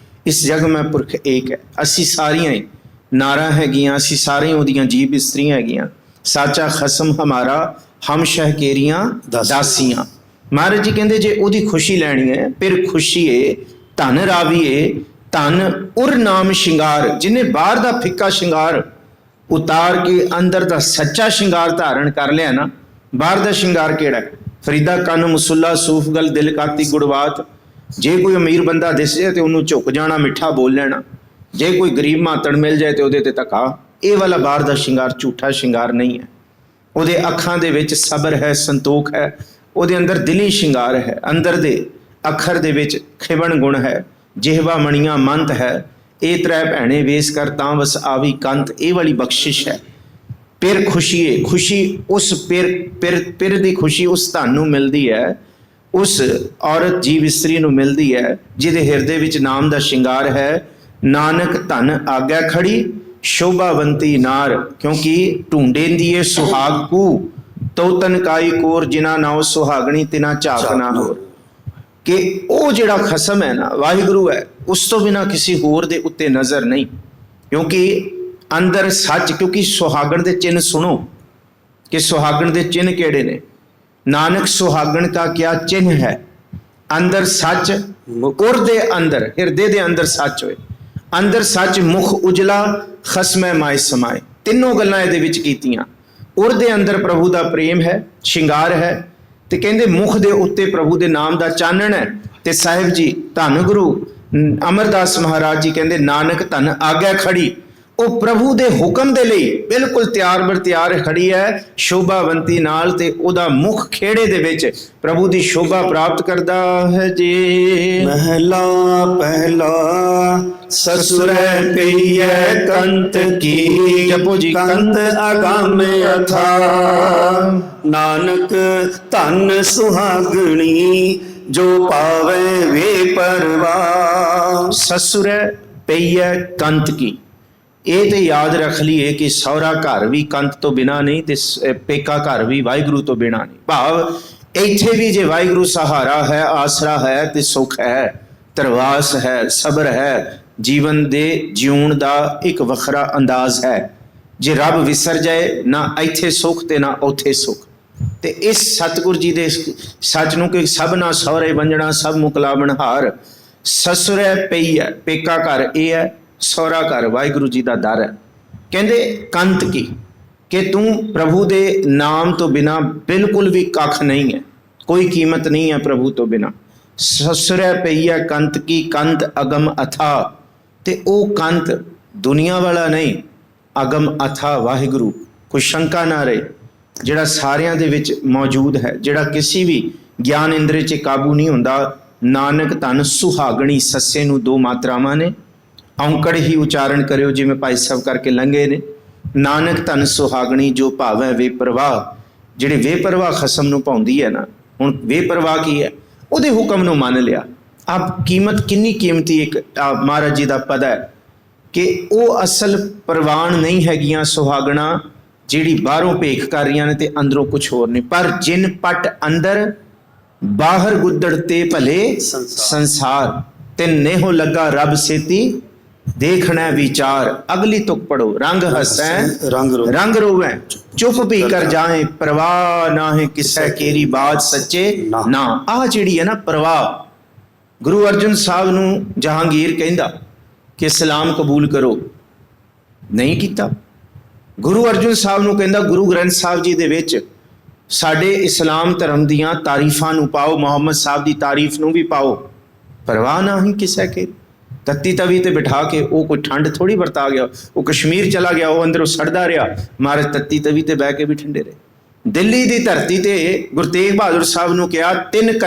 ਇਸ ਜਗ ਮੈਂ ਪੁਰਖ ਏਕ ਹੈ। ਅਸੀਂ ਸਾਰੀਆਂ ਹੀ ਨਾਰਾਂ ਹੈਗੀਆਂ, ਅਸੀਂ ਸਾਰੀਆਂ ਉਹਦੀਆਂ ਜੀਵ ਇਸਤਰੀਆਂ ਹੈਗੀਆਂ। ਸਾਚਾ ਖਸਮ ਹਮਾਰਾ, ਹਮ ਸ਼ਹਿਕੇਰੀਆਂ ਦਾਸੀਆਂ। ਮਹਾਰਾਜ ਜੀ ਕਹਿੰਦੇ ਜੇ ਉਹਦੀ ਖੁਸ਼ੀ ਲੈਣੀ ਹੈ, ਫਿਰ ਖੁਸ਼ੀਏ ਧਨ ਰਾਵੀਏ, ਧਨ ਉਰ ਨਾਮ ਸ਼ਿੰਗਾਰ। ਜਿਹਨੇ ਬਾਹਰ ਦਾ ਫਿੱਕਾ ਸ਼ਿੰਗਾਰ ਉਤਾਰ ਕੇ ਅੰਦਰ ਦਾ ਸੱਚਾ ਸ਼ਿੰਗਾਰ ਧਾਰਨ ਕਰ ਲਿਆ ਨਾ। ਬਾਹਰ ਦਾ ਸ਼ਿੰਗਾਰ ਕਿਹੜਾ? ਫਰੀਦਾ ਕੰਨ ਮੁਸੱਲਾ ਸੂਫ ਗਲ ਦਿਲ ਕਾਤੀ ਗੁੜਵਾਤ। ਜੇ ਕੋਈ ਅਮੀਰ ਬੰਦਾ ਦਿਸ ਜਾਏ ਤੇ ਉਹਨੂੰ ਝੁਕ ਜਾਣਾ, ਮਿੱਠਾ ਬੋਲ ਲੈਣਾ। ਜੇ ਕੋਈ ਗਰੀਬ ਮਾਤੜ ਮਿਲ ਜਾਏ ਤੇ ਉਹਦੇ ਤੇ ਧੱਕਾ। ਇਹ ਵਾਲਾ ਬਾਹਰ ਦਾ ਸ਼ਿੰਗਾਰ ਝੂਠਾ ਸ਼ਿੰਗਾਰ ਨਹੀਂ ਹੈ। ਉਹਦੇ ਅੱਖਾਂ ਦੇ ਵਿੱਚ ਸਬਰ ਹੈ, ਸੰਤੋਖ ਹੈ। ਉਹਦੇ ਅੰਦਰ ਦਿਲੀ ਸ਼ਿੰਗਾਰ ਹੈ। ਅੰਦਰ ਦੇ ਅੱਖਰ ਦੇ ਵਿੱਚ ਖਿਵਣ ਗੁਣ ਹੈ, ਜਿਹਵਾ ਮਣੀਆਂ ਮੰਤ ਹੈ। ਇਹ ਤ੍ਰੈ ਭੈਣੇ ਵੇਸ ਕਰ ਤਾਂ ਵਸ ਆਵੀ ਕੰਤ। ਇਹ ਵਾਲੀ ਬਖਸ਼ਿਸ਼ ਹੈ। ਪਿਰ ਖੁਸ਼ੀਏ, ਖੁਸ਼ੀ ਉਸ ਪਿਰ ਦੀ ਖੁਸ਼ੀ ਉਸ ਧਨ ਨੂੰ ਮਿਲਦੀ ਹੈ, ਉਸ ਔਰਤ ਜੀਵ ਇਸਤਰੀ ਨੂੰ ਮਿਲਦੀ ਹੈ ਜਿਹਦੇ ਹਿਰਦੇ ਵਿੱਚ ਨਾਮ ਦਾ ਸ਼ਿੰਗਾਰ ਹੈ। ਨਾਨਕ ਧਨ ਆਗਿਆ ਖੜੀ, ਸ਼ੋਭਾਵੰਤੀ ਨਾਰ। ਕਿਉਂਕਿ ਢੂੰਡੇਂਦੀਏ ਸੁਹਾਗ ਕੂ, ਤੋ ਤਨਕਾਈ ਕੋਰ। ਜਿਨਾ ਨਾਉ ਸੁਹਾਗਣੀ ਤਿਨਾ ਝਾਕ ਨਾ ਹੋਰ। ਕਿ ਉਹ ਜਿਹੜਾ ਖਸਮ ਹੈ ਨਾ, ਵਾਹਿਗੁਰੂ ਹੈ, ਉਸ ਤੋਂ ਬਿਨਾਂ ਕਿਸੇ ਹੋਰ ਦੇ ਉੱਤੇ ਨਜ਼ਰ ਨਹੀਂ। ਕਿਉਂਕਿ ਅੰਦਰ ਸੱਚ, ਕਿਉਂਕਿ ਸੁਹਾਗਣ ਦੇ ਚਿੰਨ੍ਹ ਸੁਣੋ ਕਿ ਸੁਹਾਗਣ ਦੇ ਚਿੰਨ੍ਹ ਕਿਹੜੇ ਨੇ। ਨਾਨਕ ਸੁਹਾਗਣ ਦਾ ਕਿਆ ਚਿੰਨ੍ਹ ਹੈ? ਅੰਦਰ ਸੱਚ, ਉਰ ਦੇ ਅੰਦਰ, ਹਿਰਦੇ ਦੇ ਅੰਦਰ ਸੱਚ ਹੋਏ। ਅੰਦਰ ਸੱਚ, ਮੁਖ ਉਜਲਾ, ਖਸਮੈ ਮਾਏ ਸਮਾਏ। ਤਿੰਨੋਂ ਗੱਲਾਂ ਇਹਦੇ ਵਿੱਚ ਕੀਤੀਆਂ। ਉਰ ਦੇ ਅੰਦਰ ਪ੍ਰਭੂ ਦਾ ਪ੍ਰੇਮ ਹੈ, ਸ਼ਿੰਗਾਰ ਹੈ, ਤੇ ਕਹਿੰਦੇ ਮੁਖ ਦੇ ਉੱਤੇ ਪ੍ਰਭੂ ਦੇ ਨਾਮ ਦਾ ਚਾਨਣ ਹੈ। ਤੇ ਸਾਹਿਬ ਜੀ ਧੰਨ ਗੁਰੂ ਅਮਰਦਾਸ ਮਹਾਰਾਜ ਜੀ ਕਹਿੰਦੇ ਨਾਨਕ ਧਨ ਆਗਿਆ ਖੜੀ। ਉਹ ਪ੍ਰਭੂ ਦੇ ਹੁਕਮ ਦੇ ਲਈ ਬਿਲਕੁਲ ਤਿਆਰ ਬਰ ਤਿਆਰ ਖੜੀ ਹੈ, ਸ਼ੋਭਾਵੰਤੀ ਨਾਲ। ਤੇ ਉਹਦਾ ਮੁਖ ਖੇੜੇ ਦੇ ਵਿੱਚ ਪ੍ਰਭੂ ਦੀ ਸ਼ੋਭਾ ਪ੍ਰਾਪਤ ਕਰਦਾ ਹੈ ਜੀ। ਮਹਿਲਾ ਪਹਿਲਾ। ਸਸੁਰੈ ਪਈਐ ਕੰਤ ਕੀ, ਜਪੋ ਜੀ। ਕੰਤ ਅਗੰਮ ਅਥਾ। ਨਾਨਕ ਧਨ ਸੁਹਾਗਣੀ, ਜੋ ਪਾਵੇ ਵੇ ਪਰਵਾਹ। ਸਸੁਰੈ ਪਈਐ ਕੰਤ ਕੀ। ਇਹ ਤੇ ਯਾਦ ਰੱਖ ਲਈਏ ਕਿ ਸਹੁਰਾ ਘਰ ਵੀ ਕੰਤ ਤੋਂ ਬਿਨਾ ਨਹੀਂ, ਤੇ ਪੇਕਾ ਘਰ ਵੀ ਵਾਹਿਗੁਰੂ ਤੋਂ ਬਿਨਾ ਨਹੀਂ। ਭਾਵ ਇੱਥੇ ਵੀ ਜੇ ਵਾਹਿਗੁਰੂ ਸਹਾਰਾ ਹੈ, ਆਸਰਾ ਹੈ, ਤੇ ਸੁੱਖ ਹੈ, ਧਰਵਾਸ ਹੈ, ਸਬਰ ਹੈ। ਜੀਵਨ ਦੇ ਜਿਉਣ ਦਾ ਇੱਕ ਵੱਖਰਾ ਅੰਦਾਜ਼ ਹੈ। ਜੇ ਰੱਬ ਵਿਸਰ ਜਾਏ, ਨਾ ਇੱਥੇ ਸੁੱਖ ਤੇ ਨਾ ਉੱਥੇ ਸੁੱਖ। ਤੇ ਇਸ ਸਤਿਗੁਰ ਜੀ ਦੇ ਸੱਚ ਨੂੰ ਕਿ ਸਭ ਨਾ ਸਹੁਰੇ ਵੰਜਣਾ, ਸਭ ਮੁਕਲਾਵਣ ਹਾਰ। ਸਸੁਰੈ ਪਈ ਹੈ, ਪੇਕਾ ਘਰ ਇਹ ਹੈ, ਸਹੁਰਾ ਘਰ ਵਾਹਿਗੁਰੂ ਜੀ ਦਾ ਦਰ ਹੈ। ਕਹਿੰਦੇ ਕੰਤ ਕੀ, ਕਿ ਤੂੰ ਪ੍ਰਭੂ ਦੇ ਨਾਮ ਤੋਂ ਬਿਨਾ ਬਿਲਕੁਲ ਵੀ ਕੱਖ ਨਹੀਂ ਹੈ, ਕੋਈ ਕੀਮਤ ਨਹੀਂ ਹੈ ਪ੍ਰਭੂ ਤੋਂ ਬਿਨਾ। ਸਸੁਰੈ ਪਈ ਹੈ ਕੰਤ ਕੀ, ਕੰਤ ਅਗਮ ਅਥਾ। ਤੇ ਉਹ ਕੰਤ ਦੁਨੀਆ ਵਾਲਾ ਨਹੀਂ, ਅਗਮ ਅਥਾ ਵਾਹਿਗੁਰੂ। ਕੋਈ ਸ਼ੰਕਾ ਨਾ ਰਹੇ, ਜਿਹੜਾ ਸਾਰਿਆਂ ਦੇ ਵਿੱਚ ਮੌਜੂਦ ਹੈ, ਜਿਹੜਾ ਕਿਸੇ ਵੀ ਗਿਆਨ ਇੰਦਰੀ 'ਚ ਕਾਬੂ ਨਹੀਂ ਹੁੰਦਾ। ਨਾਨਕ ਧਨ ਸੁਹਾਗਣੀ। ਸੱਸੇ ਨੂੰ ਦੋ ਮਾਤਰਾਵਾਂ ਨੇ, ਔਂਕੜ ਹੀ ਉਚਾਰਨ ਕਰਿਓ ਜਿਵੇਂ ਭਾਈ ਸਾਹਿਬ ਕਰਕੇ ਲੰਘੇ ਨੇ। ਨਾਨਕ ਧਨ ਸੁਹਾਗਣੀ, ਜੋ ਭਾਵੈ ਵੇਪਰਵਾਹ। ਜਿਹੜੇ ਵੇਪਰਵਾਹ ਖਸਮ ਨੂੰ ਪਾਉਂਦੀ ਹੈ ਨਾ। ਹੁਣ ਵੇਪਰਵਾਹ ਕੀ ਹੈ? ਉਹਦੇ ਹੁਕਮ ਨੂੰ ਮੰਨ ਲਿਆ। ਆਪ ਕੀਮਤ ਕਿੰਨੀ ਕੀਮਤੀ ਇੱਕ ਮਹਾਰਾਜ ਜੀ ਦਾ ਪਦ ਹੈ ਕਿ ਉਹ ਅਸਲ ਪ੍ਰਵਾਨ ਨਹੀਂ ਹੈਗੀਆਂ ਸੁਹਾਗਣਾ, ਜਿਹੜੀ ਬਾਹਰੋਂ ਭੇਖ ਕਰ ਰਹੀਆਂ ਨੇ ਤੇ ਅੰਦਰੋਂ ਕੁਝ ਹੋਰ ਨਹੀਂ। ਪਰ ਜਿਨ ਪਟ ਅੰਦਰ, ਬਾਹਰ ਗੁੱਦੜ ਤੇ ਭਲੇ ਸੰਸਾਰ। ਤੇ ਨੇਹੋ ਲੱਗਾ ਰੱਬ ਸੇਤੀ, ਦੇਖਣਾ ਵਿਚਾਰ। ਅਗਲੀ ਤੁਕ ਪੜੋ। ਰੰਗ ਹਸੈ ਰੰਗ ਰੋਵੈ, ਚੁੱਪ ਵੀ ਕਰ ਜਾਏ, ਪ੍ਰਵਾਹ ਨਾ ਹੈ ਕਿਸੈ ਕੇਰੀ ਬਾਤ ਸੱਚੇ ਨਾ। ਆਹ ਜਿਹੜੀ ਹੈ ਨਾ ਪ੍ਰਵਾਹ, ਗੁਰੂ ਅਰਜਨ ਸਾਹਿਬ ਨੂੰ ਜਹਾਂਗੀਰ ਕਹਿੰਦਾ ਕਿ ਇਸਲਾਮ ਕਬੂਲ ਕਰੋ, ਨਹੀਂ ਕੀਤਾ। ਗੁਰੂ ਅਰਜਨ ਸਾਹਿਬ ਨੂੰ ਕਹਿੰਦਾ ਗੁਰੂ ਗ੍ਰੰਥ ਸਾਹਿਬ ਜੀ ਦੇ ਵਿੱਚ ਸਾਡੇ ਇਸਲਾਮ ਧਰਮ ਦੀਆਂ ਤਾਰੀਫਾਂ ਨੂੰ ਪਾਓ, ਮੁਹੰਮਦ ਸਾਹਿਬ ਦੀ ਤਾਰੀਫ ਨੂੰ ਵੀ ਪਾਓ। ਪਰਵਾਹ ਨਾ ਹੀ ਕਿਸੇ ਕੇ, ਤੱਤੀ ਤਵੀ ਤੇ ਬਿਠਾ ਕੇ ਉਹ ਕੋਈ ਠੰਡ ਥੋੜੀ ਵਰਤਾ ਗਿਆ, ਉਹ ਕਸ਼ਮੀਰ ਚਲਾ ਗਿਆ, ਉਹ ਅੰਦਰੋਂ ਸੜਦਾ ਰਿਹਾ, ਮਹਾਰਾਜ ਤੱਤੀ ਤਵੀ ਤੇ ਬਹਿ ਕੇ ਵੀ ਠੰਡੇ ਰਹੇ। ਦਿੱਲੀ ਦੀ ਧਰਤੀ ਤੇ ਗੁਰੂ ਤੇਗ ਬਹਾਦਰ ਸਾਹਿਬ ਨੂੰ ਕਿਹਾ 3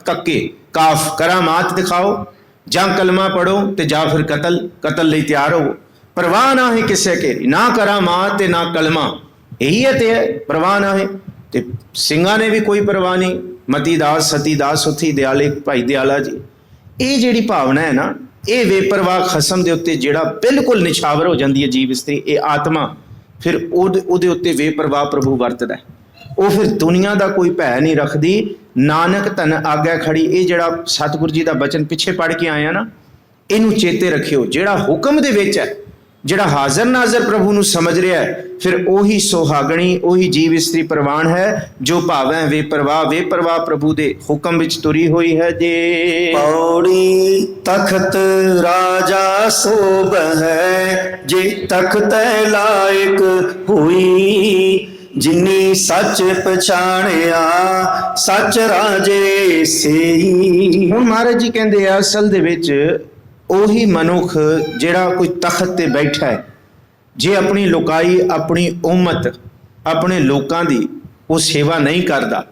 ਕੱਕੇ ਕਾਫ ਕਰਾਮਾਤ ਦਿਖਾਓ, ਜਾਂ ਕਲਮਾ ਪੜੋ ਤੇ ਜਾਂ ਫਿਰ ਕਤਲ ਲਈ ਤਿਆਰ ਹੋ। ਪਰਵਾਹ ਨਾ ਹੈ ਕਿਸੇ ਕੇ, ਨਾ ਕਰਾਮਾਤ ਤੇ ਨਾ ਕਲਮਾ, ਇਹੀ ਹੈ ਤੇ ਪਰਵਾਹ ਨਾ ਹੈ। ਤੇ ਸਿੰਘਾਂ ਨੇ ਵੀ ਕੋਈ ਪਰਵਾਹ ਨਹੀਂ, ਮਤੀ ਦਾਸ ਸਤੀ ਦਾਸ ਸੁਥੀ ਦਿਆਲੇ ਭਾਈ ਦਿਆਲਾ ਜੀ। ਇਹ ਜਿਹੜੀ ਭਾਵਨਾ ਹੈ ਨਾ, ਇਹ ਬੇਪਰਵਾਹ ਖਸਮ ਦੇ ਉੱਤੇ ਜਿਹੜਾ ਬਿਲਕੁਲ ਨਿਛਾਵਰ ਹੋ ਜਾਂਦੀ ਹੈ ਜੀਵ ਇਸਤਰੀ, ਇਹ ਆਤਮਾ, ਫਿਰ ਉਹਦੇ ਉੱਤੇ ਬੇਪਰਵਾਹ ਪ੍ਰਭੂ ਵਰਤਦਾ। ਉਹ ਫਿਰ ਦੁਨੀਆ ਦਾ ਕੋਈ ਭੈ ਨਹੀਂ ਰੱਖਦੀ। ਨਾਨਕ ਧਨ ਆਗਿਆ ਖੜੀ, ਇਹ ਜਿਹੜਾ ਸਤਿਗੁਰ ਜੀ ਦਾ ਬਚਨ ਪਿੱਛੇ ਪੜ੍ਹ ਕੇ ਆਇਆ ਨਾ, ਇਹਨੂੰ ਚੇਤੇ ਰੱਖਿਓ। ਜਿਹੜਾ ਹੁਕਮ ਦੇ ਵਿੱਚ ਹੈ, ਜਿਹੜਾ ਹਾਜ਼ਰ ਨਾਜ਼ਰ ਪ੍ਰਭੂ ਨੂੰ ਸਮਝ ਰਿਹਾ ਹੈ, ਫਿਰ ਉਹੀ ਸੁਹਾਗਣੀ, ਉਹੀ ਜੀਵ ਇਸਤਰੀ ਪ੍ਰਵਾਨ ਹੈ ਜੋ ਭਾਵੇਂ ਬੇਪਰਵਾਹ ਪ੍ਰਭੂ ਦੇ ਹੁਕਮ ਵਿੱਚ ਤੁਰੀ ਹੋਈ ਹੈ। ਜੇ ਪੌੜੀ ਤਖਤ ਰਾਜਾ ਸੋਭ ਹੈ, ਜੇ ਤਖਤ ਲਾਇਕ ਹੋਈ, ਜਿਨੀ ਸੱਚ ਪਛਾਣਿਆ ਸੱਚ ਰਾਜੇ ਸੇਈ। ਹੁਣ ਮਹਾਰਾਜ ਜੀ ਕਹਿੰਦੇ ਆ ਅਸਲ ਦੇ ਵਿੱਚ ਉਹੀ ਮਨੁੱਖ ਜਿਹੜਾ ਕੋਈ ਤਖਤ ਤੇ ਬੈਠਾ ਹੈ, ਜੇ ਆਪਣੀ ਲੋਕਾਈ, ਆਪਣੀ ਉਮਤ, ਆਪਣੇ ਲੋਕਾਂ ਦੀ ਉਹ ਸੇਵਾ ਨਹੀਂ ਕਰਦਾ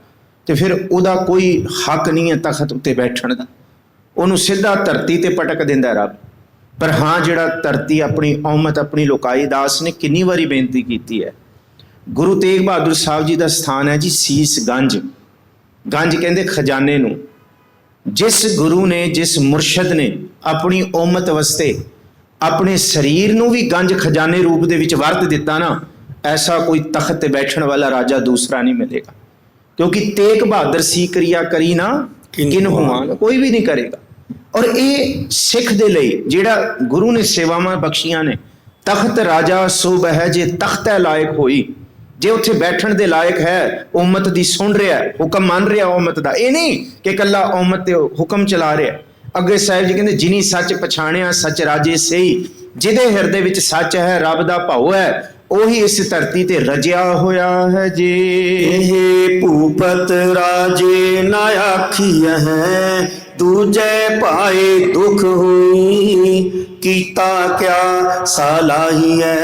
ਤੇ ਫਿਰ ਉਹਦਾ ਕੋਈ ਹੱਕ ਨਹੀਂ ਹੈ ਤਖਤ ਉੱਤੇ ਬੈਠਣ ਦਾ, ਉਹਨੂੰ ਸਿੱਧਾ ਧਰਤੀ ਤੇ ਪਟਕ ਦਿੰਦਾ ਰੱਬ। ਪਰ ਹਾਂ, ਜਿਹੜਾ ਧਰਤੀ, ਆਪਣੀ ਉਮਤ, ਆਪਣੀ ਲੋਕਾਈ, ਦਾਸ ਨੇ ਕਿੰਨੀ ਵਾਰੀ ਬੇਨਤੀ ਕੀਤੀ ਹੈ। ਗੁਰੂ ਤੇਗ ਬਹਾਦਰ ਸਾਹਿਬ ਜੀ ਦਾ ਸਥਾਨ ਹੈ ਜੀ ਸੀਸ ਗੰਜ। ਗੰਜ ਕਹਿੰਦੇ ਖਜ਼ਾਨੇ ਨੂੰ। ਜਿਸ ਗੁਰੂ ਨੇ, ਜਿਸ ਮੁਰਸ਼ਦ ਨੇ ਆਪਣੀ ਉਮਤ ਵਾਸਤੇ ਆਪਣੇ ਸਰੀਰ ਨੂੰ ਵੀ ਗੰਜ ਖਜ਼ਾਨੇ ਰੂਪ ਦੇ ਵਿੱਚ ਵਰਤ ਦਿੱਤਾ ਨਾ, ਐਸਾ ਕੋਈ ਤਖਤ ਤੇ ਬੈਠਣ ਵਾਲਾ ਰਾਜਾ ਦੂਸਰਾ ਨਹੀਂ ਮਿਲੇਗਾ। ਕਿਉਂਕਿ ਤੇਗ ਬਹਾਦਰ ਸੀ ਕਿਰਿਆ ਕਰੀ ਨਾ ਕਿਨਹੁ, ਕੋਈ ਵੀ ਨਹੀਂ ਕਰੇਗਾ। ਔਰ ਇਹ ਸਿੱਖ ਦੇ ਲਈ ਜਿਹੜਾ ਗੁਰੂ ਨੇ ਸੇਵਾਵਾਂ ਬਖਸ਼ੀਆਂ ਨੇ, ਤਖਤ ਰਾਜਾ ਸੋਭ ਹੈ ਜੇ ਤਖਤੈ ਲਾਇਕ ਹੋਈ, ਜੇ ਉੱਥੇ ਬੈਠਣ ਦੇ ਲਾਇਕ ਹੈ, ਉਮਤ ਦੀ ਸੁਣ ਰਿਹਾ, ਹੁਕਮ ਮੰਨ ਰਿਹਾ ਉਮਤ ਦਾ, ਇਹ ਨਹੀਂ ਕਿ ਇਕੱਲਾ ਉਮਤ ਤੇ ਹੁਕਮ ਚਲਾ ਰਿਹਾ। ਅੱਗੇ ਸਾਹਿਬ ਜੀ ਕਹਿੰਦੇ ਜਿਨੀ ਸੱਚ ਪਛਾਣਿਆ ਸੱਚ ਰਾਜੇ ਸਹੀ, ਜਿਹਦੇ ਹਿਰਦੇ ਵਿੱਚ ਸੱਚ ਹੈ, ਰੱਬ ਦਾ ਭਾਉ ਹੈ, ਉਹੀ ਇਸ ਧਰਤੀ ਤੇ ਰਜਿਆ ਹੋਇਆ ਹੈ। ਜੇ ਇਹ ਭੂਪਤ ਰਾਜੇ ਨਾ ਆਖੀਐ ਹੈ, ਦੂਜੇ ਭਾਏ ਦੁਖ ਹੋਈ, ਕੀਤਾ ਕਿਆ ਸਾਲਾਹੀਐ,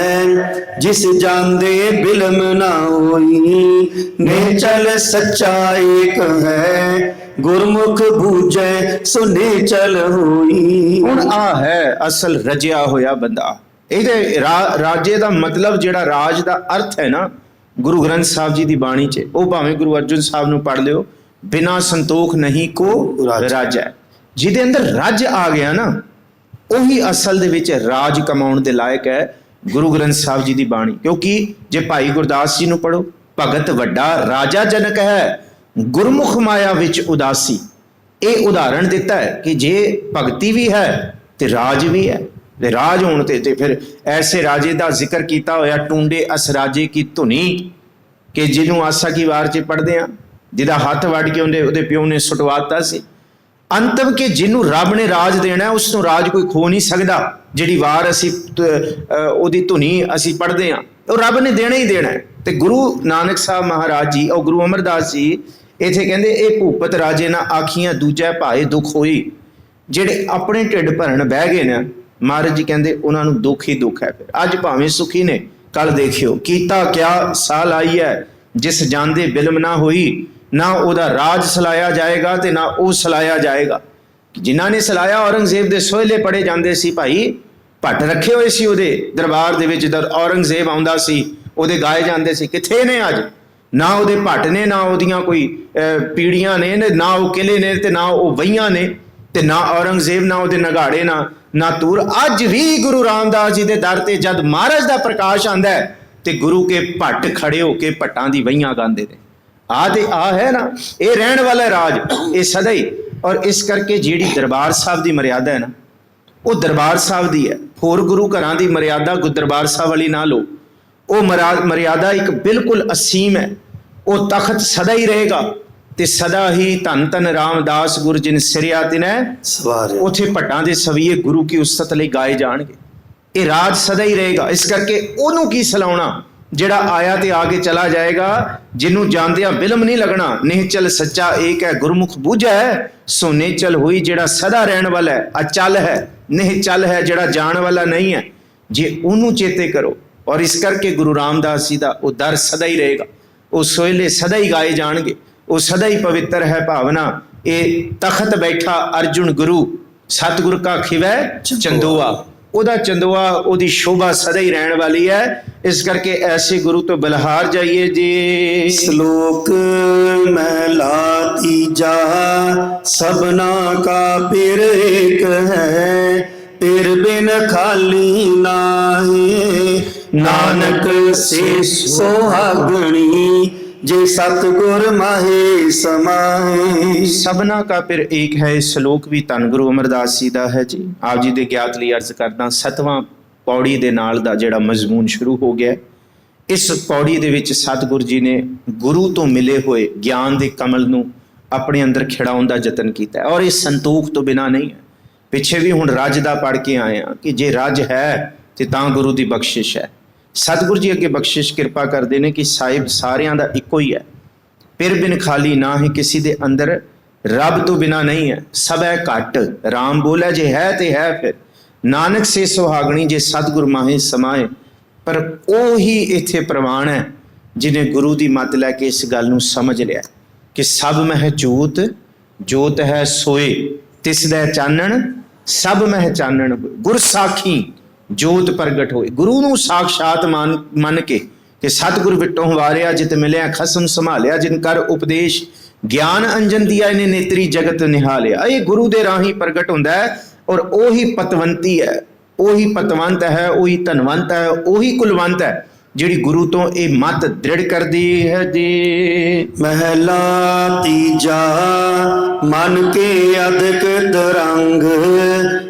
ਜਿਸ ਜਾਂਦੇ ਬਿਲਮ ਨਾ ਹੋਈ, ਨੇਚਲ ਸੱਚਾ ਏਕ ਹੈ, ਗੁਰਮੁਖ ਬੂਝੈ ਸੋ ਨੇਚਲ ਹੋਈ। ਹੁਣ ਆ ਹੈ ਅਸਲ ਰਜਿਆ ਹੋਇਆ ਬੰਦਾ। ਇਹਦੇ ਰਾਜੇ ਦਾ ਮਤਲਬ, ਜਿਹੜਾ ਰਾਜ ਦਾ ਅਰਥ ਹੈ ਨਾ ਗੁਰੂ ਗ੍ਰੰਥ ਸਾਹਿਬ ਜੀ ਦੀ ਬਾਣੀ 'ਚ, ਉਹ ਭਾਵੇਂ ਗੁਰੂ ਅਰਜਨ ਸਾਹਿਬ ਨੂੰ ਪੜ੍ਹ ਲਿਓ, ਬਿਨਾ ਸੰਤੋਖ ਨਹੀਂ ਕੋ ਰਾਜਾ। ਜਿਹਦੇ ਅੰਦਰ ਰੱਜ ਆ ਗਿਆ ਨਾ, ਉਹੀ ਅਸਲ ਦੇ ਵਿੱਚ ਰਾਜ ਕਮਾਉਣ ਦੇ ਲਾਇਕ ਹੈ ਗੁਰੂ ਗ੍ਰੰਥ ਸਾਹਿਬ ਜੀ ਦੀ ਬਾਣੀ। ਕਿਉਂਕਿ ਜੇ ਭਾਈ ਗੁਰਦਾਸ ਜੀ ਨੂੰ ਪੜ੍ਹੋ, ਭਗਤ ਵੱਡਾ ਰਾਜਾ ਜਨਕ ਹੈ, ਗੁਰਮੁਖ ਮਾਇਆ ਵਿੱਚ ਉਦਾਸੀ। ਇਹ ਉਦਾਹਰਣ ਦਿੱਤਾ ਹੈ ਕਿ ਜੇ ਭਗਤੀ ਵੀ ਹੈ ਤੇ ਰਾਜ ਵੀ ਹੈ, ਤੇ ਰਾਜ ਹੋਣ ਤੇ ਫਿਰ ਐਸੇ ਰਾਜੇ ਦਾ ਜ਼ਿਕਰ ਕੀਤਾ ਹੋਇਆ, ਟੂੰਡੇ ਅਸ ਰਾਜੇ ਕੀ ਧੁਨੀ, ਕਿ ਜਿਹਨੂੰ ਆਸਾ ਕੀ ਵਾਰ 'ਚ ਪੜ੍ਹਦੇ ਆ, ਜਿਹਦਾ ਹੱਥ ਵੱਢ ਕੇ ਉਹਦੇ ਪਿਓ ਨੇ ਸੁਟਵਾਤਾ ਸੀ। ਅੰਤਮ ਕਿ ਜਿਹਨੂੰ ਰੱਬ ਨੇ ਰਾਜ ਦੇਣਾ, ਉਸ ਨੂੰ ਰਾਜ ਕੋਈ ਖੋ ਨਹੀਂ ਸਕਦਾ। ਜਿਹੜੀ ਵਾਰ ਅਸੀਂ ਉਹਦੀ ਧੁਨੀ ਅਸੀਂ ਪੜ੍ਹਦੇ ਹਾਂ, ਉਹ ਰੱਬ ਨੇ ਦੇਣਾ ਹੀ ਦੇਣਾ ਹੈ। ਤੇ ਗੁਰੂ ਨਾਨਕ ਸਾਹਿਬ ਮਹਾਰਾਜ ਜੀ ਔਰ ਗੁਰੂ ਅਮਰਦਾਸ ਜੀ ਇੱਥੇ ਕਹਿੰਦੇ ਇਹ ਭੂਪਤ ਰਾਜੇ ਨਾ ਆਖੀਆਂ ਦੂਜੇ ਭਾਏ ਦੁੱਖ ਹੋਈ। ਜਿਹੜੇ ਆਪਣੇ ਢਿੱਡ ਭਰਨ ਬਹਿ ਗਏ ਨੇ, ਮਹਾਰਾਜ ਜੀ ਕਹਿੰਦੇ ਉਹਨਾਂ ਨੂੰ ਦੁੱਖ ਹੀ ਦੁੱਖ ਹੈ। ਫਿਰ ਅੱਜ ਭਾਵੇਂ ਸੁਖੀ ਨੇ, ਕੱਲ ਦੇਖਿਓ ਕੀਤਾ ਕਿਆ ਸਾਲ ਆਈ ਹੈ, ਜਿਸ ਜਾਂਦੇ ਬਿਲਮ ਨਾ ਹੋਈ, ਨਾ ਉਹਦਾ ਰਾਜ ਸਲਾਇਆ ਜਾਏਗਾ ਤੇ ਨਾ ਉਹ ਸਲਾਇਆ ਜਾਏਗਾ। ਜਿਨ੍ਹਾਂ ਨੇ ਸਲਾਇਆ, ਔਰੰਗਜ਼ੇਬ ਦੇ ਸੋਹਲੇ ਪੜੇ ਜਾਂਦੇ ਸੀ ਭਾਈ, ਭੱਟ ਰੱਖੇ ਹੋਏ ਸੀ ਉਹਦੇ ਦਰਬਾਰ ਦੇ ਵਿੱਚ। ਜਦ ਔਰੰਗਜ਼ੇਬ ਆਉਂਦਾ ਸੀ, ਉਹਦੇ ਗਾਏ ਜਾਂਦੇ ਸੀ। ਕਿੱਥੇ ਨੇ ਅੱਜ? ਨਾ ਉਹਦੇ ਭੱਟ ਨੇ, ਨਾ ਉਹਦੀਆਂ ਕੋਈ ਪੀੜੀਆਂ ਨੇ, ਨਾ ਉਹ ਕਿਲੇ ਨੇ, ਤੇ ਨਾ ਉਹ ਵਹੀਆਂ ਨੇ, ਤੇ ਨਾ ਔਰੰਗਜ਼ੇਬ, ਨਾ ਉਹਦੇ ਨਗਾੜੇ, ਨਾ ਤੂਰ। ਅੱਜ ਵੀ ਗੁਰੂ ਰਾਮਦਾਸ ਜੀ ਦੇ ਦਰ ਤੇ ਜਦ ਮਹਾਰਾਜ ਦਾ ਪ੍ਰਕਾਸ਼ ਆਂਦਾ ਹੈ, ਤੇ ਗੁਰੂ ਕੇ ਭੱਟ ਖੜੇ ਹੋ ਕੇ ਭੱਟਾਂ ਦੀ ਵਹੀਆਂ ਗਾਉਂਦੇ ਨੇ। ਆ ਹੈ ਨਾ, ਇਹ ਰਹਿਣ ਵਾਲਾ ਰਾਜ, ਇਹ ਸਦਾ ਹੀ। ਔਰ ਇਸ ਕਰਕੇ ਜਿਹੜੀ ਦਰਬਾਰ ਸਾਹਿਬ ਦੀ ਮਰਿਆਦਾ ਹੈ ਨਾ, ਉਹ ਦਰਬਾਰ ਸਾਹਿਬ ਦੀ ਹੈ। ਹੋਰ ਗੁਰੂ ਘਰਾਂ ਦੀ ਮਰਿਆਦਾ ਦਰਬਾਰ ਸਾਹਿਬ ਵਾਲੀ ਨਾ ਲਓ। ਉਹ ਮਰਿਆਦਾ ਇੱਕ ਬਿਲਕੁਲ ਅਸੀਮ ਹੈ। ਉਹ ਤਖਤ ਸਦਾ ਹੀ ਰਹੇਗਾ, ਤੇ ਸਦਾ ਹੀ ਧੰਨ ਧੰਨ ਰਾਮਦਾਸ ਗੁਰ ਜਿਨ ਸਿਰਿਆ ਤਿਨੈ ਸਵਾਰਿਆ। ਉਥੇ ਭੱਟਾਂ ਦੇ ਸਵੀਏ ਗੁਰੂ ਕੀ ਉਸਤਤ ਲਈ ਗਾਏ ਜਾਣਗੇ। ਇਹ ਰਾਜ ਸਦਾ ਹੀ ਰਹੇਗਾ। ਇਸ ਕਰਕੇ ਉਹਨੂੰ ਕੀ ਸਲਾਉਣਾ ਜਿਹੜਾ ਆਇਆ ਤੇ ਆ ਕੇ ਚਲਾ ਜਾਏਗਾ, ਜਿਹਨੂੰ ਜਾਂਦਿਆਂ ਬਿਲਮ ਨਹੀਂ ਲੱਗਣਾ। ਨਿਹਚਲ ਸੱਚਾ ਏਕ ਹੈ ਗੁਰਮੁਖ ਬੂਝੈ, ਸੋ ਨਿਹਚਲ ਹੋਈ ਜਿਹੜਾ ਸਦਾ ਰਹਿਣ ਵਾਲਾ ਹੈ, ਅਚਲ ਹੈ। ਨਿਹਚਲ ਹੈ ਜਿਹੜਾ ਜਾਣ ਵਾਲਾ ਨਹੀਂ ਹੈ, ਜੇ ਉਹਨੂੰ ਚੇਤੇ ਕਰੋ। ਔਰ ਇਸ ਕਰਕੇ ਗੁਰੂ ਰਾਮਦਾਸ ਜੀ ਦਾ ਉਹ ਦਰ ਸਦਾ ਹੀ ਰਹੇਗਾ, ਉਹ ਸੋਹਿਲੇ ਸਦਾ ਹੀ ਗਾਏ ਜਾਣਗੇ, ਉਹ ਸਦਾ ਹੀ ਪਵਿੱਤਰ ਹੈ ਭਾਵਨਾ। ਇਹ ਤਖਤ ਬੈਠਾ ਅਰਜੁਨ ਗੁਰੂ, ਸਤਿਗੁਰ ਕਾ ਖਿਵੈ ਚੰਦੋਆ, ਉਹਦਾ ਚੰਦੋਆ, ਉਹਦੀ ਸ਼ੋਭਾ ਸਦਾ ਹੀ ਰਹਿਣ ਵਾਲੀ ਹੈ। ਇਸ ਕਰਕੇ ਐਸੇ ਗੁਰੂ ਤੋਂ ਬਲਹਾਰ ਜਾਈਏ ਜੀ। ਸ਼ਲੋਕ ਮਹਿਲਾ ਤੀਜਾ, ਸਭਨਾ ਕਾ ਪਿਰ ਏਕ ਹੈ, ਪਿਰ ਬਿਨ ਖਾਲੀ ਨਾਹੀ, ਨਾਨਕ ਸੇ ਸੁਹਾਗਣੀ, ਜੇ ਸਤਿਗੁਰ ਮਾਹੇ ਸਮਾਏ। ਸਭਨਾ ਕਾ ਪਿਰ ਏਕ ਹੈ। ਇਹ ਸ਼ਲੋਕ ਵੀ ਧੰਨ ਗੁਰੂ ਅਮਰਦਾਸ ਜੀ ਦਾ ਹੈ ਜੀ। ਆਪ ਜੀ ਦੇ ਗਿਆਤ ਲਈ ਅਰਜ਼ ਕਰਦਾ, 7ਵਾਂ ਪੌੜੀ ਦੇ ਨਾਲ ਦਾ ਜਿਹੜਾ ਮਜ਼ਮੂਨ ਸ਼ੁਰੂ ਹੋ ਗਿਆ। ਇਸ ਪੌੜੀ ਦੇ ਵਿੱਚ ਸਤਿਗੁਰ ਜੀ ਨੇ ਗੁਰੂ ਤੋਂ ਮਿਲੇ ਹੋਏ ਗਿਆਨ ਦੇ ਕਮਲ ਨੂੰ ਆਪਣੇ ਅੰਦਰ ਖਿੜਾਉਣ ਦਾ ਯਤਨ ਕੀਤਾ ਔਰ ਇਹ ਸੰਤੋਖ ਤੋਂ ਬਿਨਾਂ ਨਹੀਂ ਹੈ। ਪਿੱਛੇ ਵੀ ਹੁਣ ਰੱਜ ਦਾ ਪੜ੍ਹ ਕੇ ਆਏ ਹਾਂ ਕਿ ਜੇ ਰੱਜ ਹੈ ਤੇ ਤਾਂ ਗੁਰੂ ਦੀ ਬਖਸ਼ਿਸ਼ ਹੈ। ਸਤਿਗੁਰੂ ਜੀ ਅੱਗੇ ਬਖਸ਼ਿਸ਼ ਕਿਰਪਾ ਕਰਦੇ ਨੇ ਕਿ ਸਾਹਿਬ ਸਾਰਿਆਂ ਦਾ ਇੱਕੋ ਹੀ ਹੈ। ਪਿਰ ਬਿਨ ਖਾਲੀ ਨਾ ਹੀ, ਕਿਸੇ ਦੇ ਅੰਦਰ ਰੱਬ ਤੋਂ ਬਿਨਾਂ ਨਹੀਂ ਹੈ। ਸਭ ਹੈ ਘੱਟ, ਰਾਮ ਬੋਲੇ ਜੇ ਹੈ ਤੇ ਹੈ ਫਿਰ, ਨਾਨਕ ਸੇ ਸੁਹਾਗਣੀ, ਜੇ ਸਤਿਗੁਰ ਮਾਹੇ ਸਮਾਏ। ਪਰ ਉਹ ਹੀ ਇੱਥੇ ਪ੍ਰਵਾਨ ਹੈ ਜਿਹਨੇ ਗੁਰੂ ਦੀ ਮੱਤ ਲੈ ਕੇ ਇਸ ਗੱਲ ਨੂੰ ਸਮਝ ਲਿਆ ਕਿ ਸਭ ਮਹਿ ਜੋਤ, ਜੋਤ ਹੈ ਸੋਏ ਤਿਸ ਦਾ ਚਾਨਣ, ਸਭ ਮਹਿ ਚਾਨਣ ਹੋਏ। ਗੁਰ ਸਾਖੀ ਜੋਤ ਪ੍ਰਗਟ ਹੋਏ। ਗੁਰੂ ਨੂੰ ਸਾਖਸ਼ਾਤ ਮੰਨ ਕੇ ਕਿ ਸਤਿਗੁਰ ਵਿਟੋਂ ਵਾਰਿਆ, ਜਿਤ ਮਿਲਿਆ ਖਸਮ ਸੰਭਾਲਿਆ, ਜਿਨ ਕਰ ਉਪਦੇਸ਼ ਗਿਆਨ ਅੰਜਨ ਦੀਆ, ਇਹਨੇ ਨੇਤਰੀ ਜਗਤ ਨਿਹਾਲਿਆ। ਇਹ ਗੁਰੂ ਦੇ ਰਾਹੀਂ ਪ੍ਰਗਟ ਹੁੰਦਾ ਹੈ ਔਰ ਉਹੀ ਪਤਵੰਤੀ ਹੈ, ਉਹੀ ਪਤਵੰਤ ਹੈ, ਉਹੀ ਧਨਵੰਤ ਹੈ, ਉਹੀ ਕੁਲਵੰਤ ਹੈ ਜਿਹੜੀ ਗੁਰੂ ਤੋਂ ਇਹ ਮਤ ਦ੍ਰਿੜ ਕਰਦੀ ਹੈ ਜੀ। ਮਹਿਲਾ ਤੀਜਾ, ਮਨ ਕੇ ਅਦਕ ਦਰੰਗ,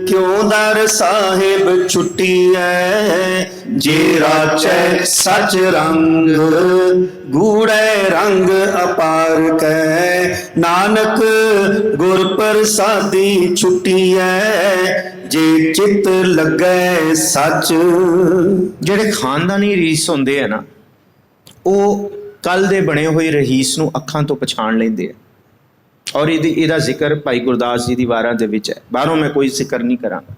ਕਿਉਂ ਦਰ ਸਾਹਿਬ ਛੁੱਟੀਐ, ਜੇ ਰਾਚੈ ਸਚ ਰੰਗ, ਗੂੜੈ ਰੰਗ ਅਪਾਰ ਕੈ, ਨਾਨਕ ਗੁਰ ਪ੍ਰਸਾਦੀ ਛੁੱਟੀਐ, ਜੇ ਚਿਤ ਲੱਗੈ ਸੱਚ। ਜਿਹੜੇ ਖਾਨਦਾਨੀ ਰੀਸ ਹੁੰਦੇ ਆ ਨਾ, ਉਹ ਕੱਲ ਦੇ ਬਣੇ ਹੋਏ ਰਹੀਸ ਨੂੰ ਅੱਖਾਂ ਤੋਂ ਪਛਾਣ ਲੈਂਦੇ ਆ। ਔਰ ਇਹਦਾ ਜ਼ਿਕਰ ਭਾਈ ਗੁਰਦਾਸ ਜੀ ਦੀ ਵਾਰਾਂ ਦੇ ਵਿੱਚ ਹੈ, ਬਾਹਰੋਂ ਮੈਂ ਕੋਈ ਜ਼ਿਕਰ ਨਹੀਂ ਕਰਾਂਗਾ।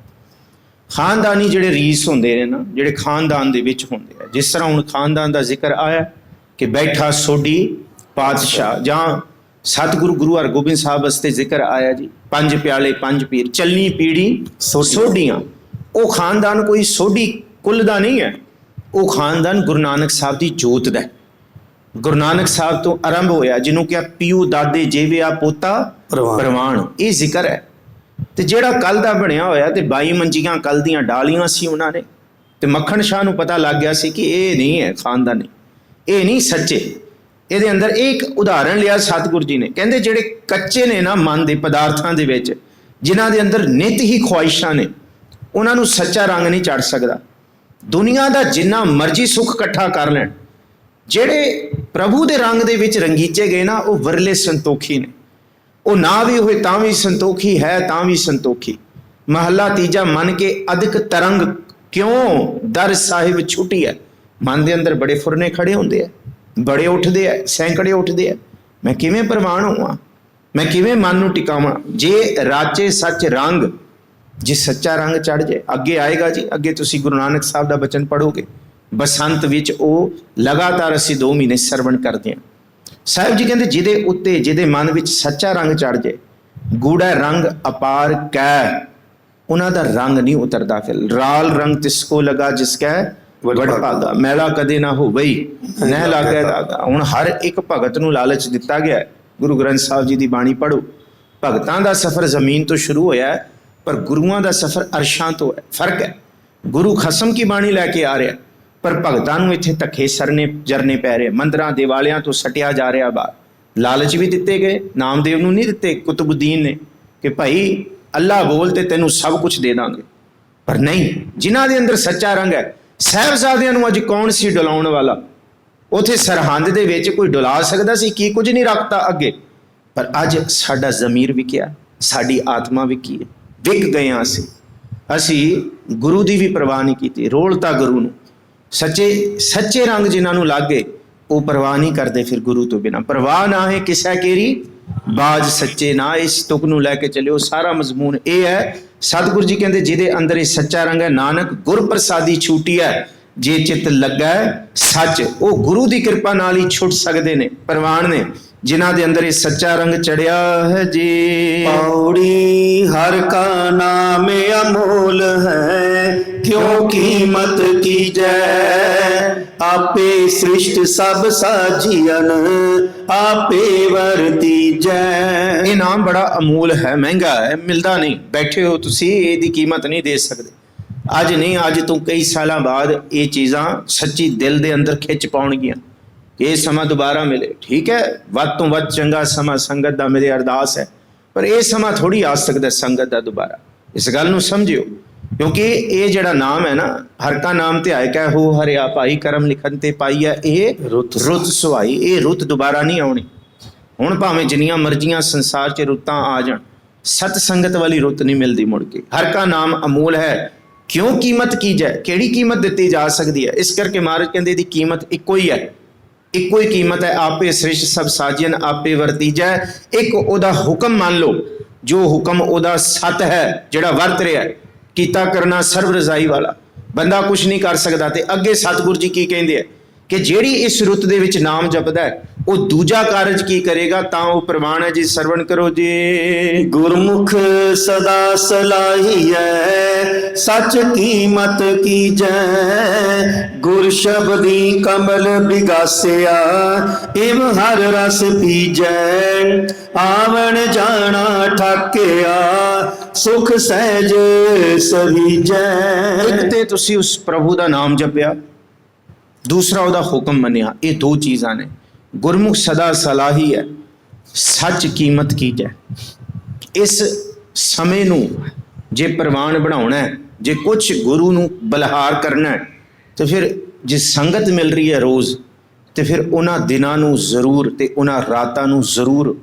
ਖਾਨਦਾਨੀ ਜਿਹੜੇ ਰੀਸ ਹੁੰਦੇ ਨੇ ਨਾ, ਜਿਹੜੇ ਖਾਨਦਾਨ ਦੇ ਵਿੱਚ ਹੁੰਦੇ ਆ, ਜਿਸ ਤਰ੍ਹਾਂ ਹੁਣ ਖਾਨਦਾਨ ਦਾ ਜ਼ਿਕਰ ਆਇਆ ਕਿ ਬੈਠਾ ਸੋਢੀ ਪਾਤਸ਼ਾਹ, ਜਾਂ ਸਤਿਗੁਰੂ ਗੁਰੂ ਹਰਗੋਬਿੰਦ ਸਾਹਿਬ ਵਾਸਤੇ ਜ਼ਿਕਰ ਆਇਆ ਜੀ, 5 ਪਿਆਲੇ 5 ਪੀਰ, ਚੱਲਣੀ ਪੀੜੀ ਸੋਢੀਆਂ। ਉਹ ਖਾਨਦਾਨ ਕੋਈ ਸੋਢੀ ਕੁੱਲ ਦਾ ਨਹੀਂ ਹੈ, ਉਹ ਖਾਨਦਾਨ ਗੁਰੂ ਨਾਨਕ ਸਾਹਿਬ ਦੀ ਜੋਤ ਦਾ। ਗੁਰੂ ਨਾਨਕ ਸਾਹਿਬ ਤੋਂ ਆਰੰਭ ਹੋਇਆ, ਜਿਹਨੂੰ ਕਿਹਾ ਪਿਓ ਦਾਦੇ ਜੇਵਿਆ ਪੋਤਾ ਪ੍ਰਵਾਨ, ਇਹ ਜ਼ਿਕਰ ਹੈ। ਤੇ ਜਿਹੜਾ ਕੱਲ ਦਾ ਬਣਿਆ ਹੋਇਆ ਤੇ 22 ਮੰਜੀਆਂ ਕੱਲ ਦੀਆਂ ਡਾਲੀਆਂ ਸੀ ਉਹਨਾਂ ਨੇ, ਤੇ ਮੱਖਣ ਸ਼ਾਹ ਨੂੰ ਪਤਾ ਲੱਗ ਗਿਆ ਸੀ ਕਿ ਇਹ ਨਹੀਂ ਹੈ ਖਾਨਦਾਨੀ, ਇਹ ਨਹੀਂ ਸੱਚੇ। ਇਹਦੇ ਅੰਦਰ ਇੱਕ ਉਦਾਹਰਣ ਲਿਆ ਸਤਿਗੁਰੂ ਜੀ ਨੇ, ਕਹਿੰਦੇ ਜਿਹੜੇ ਕੱਚੇ ਨੇ ਨਾ ਮਨ ਦੇ ਪਦਾਰਥਾਂ ਦੇ ਵਿੱਚ, ਜਿਨ੍ਹਾਂ ਦੇ ਅੰਦਰ ਨਿਤ ਹੀ ਖੁਆਇਸ਼ਾਂ ਨੇ, ਉਹਨਾਂ ਨੂੰ ਸੱਚਾ ਰੰਗ ਨਹੀਂ ਚੜ੍ਹ ਸਕਦਾ। ਦੁਨੀਆ ਦਾ ਜਿੰਨਾ ਮਰਜ਼ੀ ਸੁੱਖ ਇਕੱਠਾ ਕਰ ਲੈਣ, ਜਿਹੜੇ ਪ੍ਰਭੂ ਦੇ ਰੰਗ ਦੇ ਵਿੱਚ ਰੰਗੀਚੇ ਗਏ ਨਾ, ਉਹ ਵਰਲੇ ਸੰਤੋਖੀ ਨੇ। ਉਹ ਨਾ ਵੀ ਹੋਏ ਤਾਂ ਵੀ ਸੰਤੋਖੀ ਹੈ, ਤਾਂ ਵੀ ਸੰਤੋਖੀ। ਮਹੱਲਾ ਤੀਜਾ, ਮਨ ਕੇ ਅਦਕ ਤਰੰਗ, ਕਿਉਂ ਦਰ ਸਾਹਿਬ ਛੁੱਟੀ ਹੈ। ਮਨ ਦੇ ਅੰਦਰ ਬੜੇ ਫੁਰਨੇ ਖੜੇ ਹੁੰਦੇ ਆ, ਬੜੇ ਉੱਠਦੇ ਆ, ਸੈਂਕੜੇ ਉੱਠਦੇ ਆ। ਮੈਂ ਕਿਵੇਂ ਪ੍ਰਵਾਨ ਹੋਵਾਂ, ਮੈਂ ਕਿਵੇਂ ਮਨ ਨੂੰ ਟਿਕਾਵਾਂ। ਜੇ ਰਾਚੇ ਸੱਚ ਰੰਗ, ਜੇ ਸੱਚਾ ਰੰਗ ਚੜ੍ਹ ਜਾਏ, ਅੱਗੇ ਆਏਗਾ ਜੀ। ਅੱਗੇ ਤੁਸੀਂ ਗੁਰੂ ਨਾਨਕ ਸਾਹਿਬ ਦਾ ਬਚਨ ਪੜ੍ਹੋਗੇ, ਬਸੰਤ ਵਿੱਚ ਉਹ ਲਗਾਤਾਰ ਅਸੀਂ 2 ਮਹੀਨੇ ਸਰਵਣ ਕਰਦੇ ਹਾਂ। ਸਾਹਿਬ ਜੀ ਕਹਿੰਦੇ ਜਿਹਦੇ ਉੱਤੇ, ਜਿਹਦੇ ਮਨ ਵਿੱਚ ਸੱਚਾ ਰੰਗ ਚੜ੍ਹ ਜਾਏ, ਗੂੜਾ ਰੰਗ ਅਪਾਰ ਕੈ, ਉਹਨਾਂ ਦਾ ਰੰਗ ਨਹੀਂ ਉਤਰਦਾ। ਫਿਰ ਰਾਲ ਰੰਗ ਤਿਸਕੋ ਲਗਾ ਜਿਸ ਕੈ ਵਡ ਭਾਗਾ, ਮੈਲਾ ਕਦੇ ਨਾ ਹੋ ਬਈ ਨਹਿ ਲਾਗੇ ਦਾਗਾ। ਹੁਣ ਹਰ ਇੱਕ ਭਗਤ ਨੂੰ ਲਾਲਚ ਦਿੱਤਾ ਗਿਆ। ਗੁਰੂ ਗ੍ਰੰਥ ਸਾਹਿਬ ਜੀ ਦੀ ਬਾਣੀ ਪੜ੍ਹੋ। ਭਗਤਾਂ ਦਾ ਸਫ਼ਰ ਜ਼ਮੀਨ ਤੋਂ ਸ਼ੁਰੂ ਹੋਇਆ ਹੈ, ਪਰ ਗੁਰੂਆਂ ਦਾ ਸਫ਼ਰ ਅਰਸ਼ਾਂ ਤੋਂ ਹੈ। ਫਰਕ ਹੈ। ਗੁਰੂ ਖਸਮ ਕੀ ਬਾਣੀ ਲੈ ਕੇ ਆ ਰਿਹਾ, ਪਰ ਭਗਤਾਂ ਨੂੰ ਇੱਥੇ ਧੱਕੇ ਜਰਨੇ ਪੈ ਰਹੇ। ਮੰਦਰਾਂ ਦਿਵਾਲਿਆਂ ਤੋਂ ਸਟਿਆ ਜਾ ਰਿਹਾ ਬਾਹਰ। ਲਾਲਚ ਵੀ ਦਿੱਤੇ ਗਏ, ਨਾਮਦੇਵ ਨੂੰ ਨਹੀਂ ਦਿੱਤੇ, ਕੁਤਬੁੱਦੀਨ ਨੇ, ਕਿ ਭਾਈ ਅੱਲਾ ਬੋਲ ਤੇ ਤੈਨੂੰ ਸਭ ਕੁਝ ਦੇ ਦਾਂਗੇ। ਪਰ ਨਹੀਂ, ਜਿਨ੍ਹਾਂ ਦੇ ਅੰਦਰ ਸੱਚਾ ਰੰਗ ਹੈ। ਸਾਹਿਬਜ਼ਾਦਿਆਂ ਨੂੰ ਅੱਜ ਕੌਣ ਸੀ ਡੁਲਾਉਣ ਵਾਲਾ? ਉੱਥੇ ਸਰਹੰਦ ਦੇ ਵਿੱਚ ਕੋਈ ਡੁਲਾ ਸਕਦਾ ਸੀ? ਕੀ ਕੁਝ ਨਹੀਂ ਰੱਖਤਾ ਅੱਗੇ। ਪਰ ਅੱਜ ਸਾਡਾ ਜ਼ਮੀਰ ਵਿਕਿਆ, ਸਾਡੀ ਆਤਮਾ ਵਿਕੀ ਹੈ, ਵਿਕ ਗਏ ਹਾਂ ਅਸੀਂ ਗੁਰੂ ਦੀ ਵੀ ਪਰਵਾਹ ਨਹੀਂ ਕੀਤੀ, ਰੋਲਤਾ ਗੁਰੂ ਨੂੰ। ਸੱਚੇ ਰੰਗ ਜਿਨ੍ਹਾਂ ਨੂੰ ਲੱਗ ਗਏ ਉਹ ਪਰਵਾਹ ਨਹੀਂ ਕਰਦੇ ਫਿਰ ਗੁਰੂ ਤੋਂ ਬਿਨਾਂ। ਪਰਵਾਹ ਨਾ ਹੈ ਕਿਸਾ ਕੇਰੀ ਬਾਜ ਸੱਚੇ ਨਾ, ਇਸ ਤੁਕ ਨੂੰ ਲੈ ਕੇ ਚੱਲਿਓ। ਸਾਰਾ ਮਜ਼ਮੂਨ ਇਹ ਹੈ, ਸਤਿਗੁਰੂ ਜੀ ਕਹਿੰਦੇ ਜਿਹਦੇ ਅੰਦਰ ਇਹ ਸੱਚਾ ਰੰਗ ਹੈ, ਨਾਨਕ ਗੁਰ ਪ੍ਰਸਾਦੀ ਛੂਟੀ ਹੈ, ਜੇ ਚਿੱਤ ਲੱਗਾ ਸੱਚ। ਉਹ ਗੁਰੂ ਦੀ ਕਿਰਪਾ ਨਾਲ ਹੀ ਛੁੱਟ ਸਕਦੇ ਨੇ, ਪ੍ਰਵਾਨ ਨੇ, ਜਿਨ੍ਹਾਂ ਦੇ ਅੰਦਰ ਇਹ ਸੱਚਾ ਰੰਗ ਚੜਿਆ ਹੈ ਜੀ। पौड़ी हर का नाम अमोल है, क्यों कीमत की जय। आपे सृष्ट सब साजियन, आपे वरती जय। ਇਹ ਨਾਮ ਬੜਾ ਅਮੂਲ ਹੈ, ਮਹਿੰਗਾ ਹੈ, ਮਿਲਦਾ ਨਹੀਂ। ਬੈਠੇ ਹੋ ਤੁਸੀਂ, ਇਹਦੀ ਕੀਮਤ ਨਹੀਂ ਦੇ ਸਕਦੇ। ਅੱਜ ਨਹੀਂ, ਅੱਜ ਤੋਂ ਕਈ ਸਾਲਾਂ ਬਾਅਦ ਇਹ ਚੀਜ਼ਾਂ ਸੱਚੀ ਦਿਲ ਦੇ ਅੰਦਰ ਖਿੱਚ ਪਾਉਣਗੀਆਂ। ਇਹ ਸਮਾਂ ਦੁਬਾਰਾ ਮਿਲੇ, ਠੀਕ ਹੈ, ਵੱਧ ਤੋਂ ਵੱਧ ਚੰਗਾ ਸਮਾਂ ਸੰਗਤ ਦਾ ਮੇਰੀ ਅਰਦਾਸ ਹੈ, ਪਰ ਇਹ ਸਮਾਂ ਥੋੜ੍ਹੀ ਆ ਸਕਦਾ ਸੰਗਤ ਦਾ ਦੁਬਾਰਾ। ਇਸ ਗੱਲ ਨੂੰ ਸਮਝਿਓ, ਕਿਉਂਕਿ ਇਹ ਜਿਹੜਾ ਨਾਮ ਹੈ ਨਾ, ਹਰ ਕਾ ਨਾਮ ਧਿਆਇ ਕੈ ਹੋ ਹਰਿਆ ਭਾਈ, ਕਰਮ ਲਿਖਨ ਤੇ ਪਾਈ ਹੈ, ਇਹ ਰੁੱਤ ਸੁਹਾਈ। ਇਹ ਰੁੱਤ ਦੁਬਾਰਾ ਨਹੀਂ ਆਉਣੀ। ਹੁਣ ਭਾਵੇਂ ਜਿੰਨੀਆਂ ਮਰਜ਼ੀਆਂ ਸੰਸਾਰ 'ਚ ਰੁੱਤਾਂ ਆ ਜਾਣ, ਸਤ ਸੰਗਤ ਵਾਲੀ ਰੁੱਤ ਨਹੀਂ ਮਿਲਦੀ ਮੁੜ ਕੇ। ਹਰ ਕਾ ਨਾਮ ਅਮੋਲ ਹੈ, ਕਿਉਂ ਕੀਮਤ ਕੀ ਜੈ। ਕਿਹੜੀ ਕੀਮਤ ਦਿੱਤੀ ਜਾ ਸਕਦੀ ਹੈ? ਇਸ ਕਰਕੇ ਮਹਾਰਾਜ ਕਹਿੰਦੇ ਇਹਦੀ ਕੀਮਤ ਇੱਕੋ ਹੀ ਹੈ, ਇੱਕੋ ਹੀ ਕੀਮਤ ਹੈ। ਆਪੇ ਸ੍ਰਿਸ਼ਟ ਸਭ ਸਾਜਨ, ਆਪੇ ਵਰਤੀਜੈ। ਇੱਕ ਉਹਦਾ ਹੁਕਮ ਮੰਨ ਲਓ, ਜੋ ਹੁਕਮ ਉਹਦਾ ਸਤ ਹੈ, ਜਿਹੜਾ ਵਰਤ ਰਿਹਾ, ਕੀਤਾ ਕਰਨਾ ਸਰਬ ਰਜ਼ਾਈ ਵਾਲਾ, ਬੰਦਾ ਕੁਛ ਨਹੀਂ ਕਰ ਸਕਦਾ। ਤੇ ਅੱਗੇ ਸਤਿਗੁਰੂ ਜੀ ਕੀ ਕਹਿੰਦੇ ਆ ਕਿ ਜਿਹੜੀ ਇਸ ਰੁੱਤ ਦੇ ਵਿੱਚ ਨਾਮ ਜਪਦਾ ਹੈ, ਉਹ ਦੂਜਾ ਕਾਰਜ ਕੀ ਕਰੇਗਾ, ਤਾਂ ਉਹ ਪ੍ਰਮਾਣ ਹੈ ਜੀ। ਸਰਵਣ ਕਰੋ ਜੀ। गुरमुख सदा सलाहिए, सच कीमत की जय। गुर शब्दी कमल बिगासिया, इव हर रस पीजै। आवन जाना ठाकिया, सुख सहज सहीजै। ਇੱਕ ਤੇ ਤੁਸੀਂ ਉਸ ਪ੍ਰਭੂ ਦਾ ਨਾਮ ਜਪਿਆ, ਦੂਸਰਾ ਉਹਦਾ ਹੁਕਮ ਮੰਨਿਆ। ਇਹ ਦੋ ਚੀਜ਼ਾਂ ਨੇ। ਗੁਰਮੁਖ ਸਦਾ ਸਲਾਹੀ ਹੈ, ਸੱਚ ਕੀਮਤ ਕੀ ਜੈ। ਇਸ ਸਮੇਂ ਨੂੰ ਜੇ ਪ੍ਰਵਾਨ ਬਣਾਉਣਾ ਹੈ, ਜੇ ਕੁਛ ਗੁਰੂ ਨੂੰ ਬਲਹਾਰ ਕਰਨਾ ਹੈ, ਤੇ ਫਿਰ ਜੇ ਸੰਗਤ ਮਿਲ ਰਹੀ ਹੈ ਰੋਜ਼, ਤੇ ਫਿਰ ਉਹਨਾਂ ਦਿਨਾਂ ਨੂੰ ਜ਼ਰੂਰ ਤੇ ਉਹਨਾਂ ਰਾਤਾਂ ਨੂੰ ਜ਼ਰੂਰ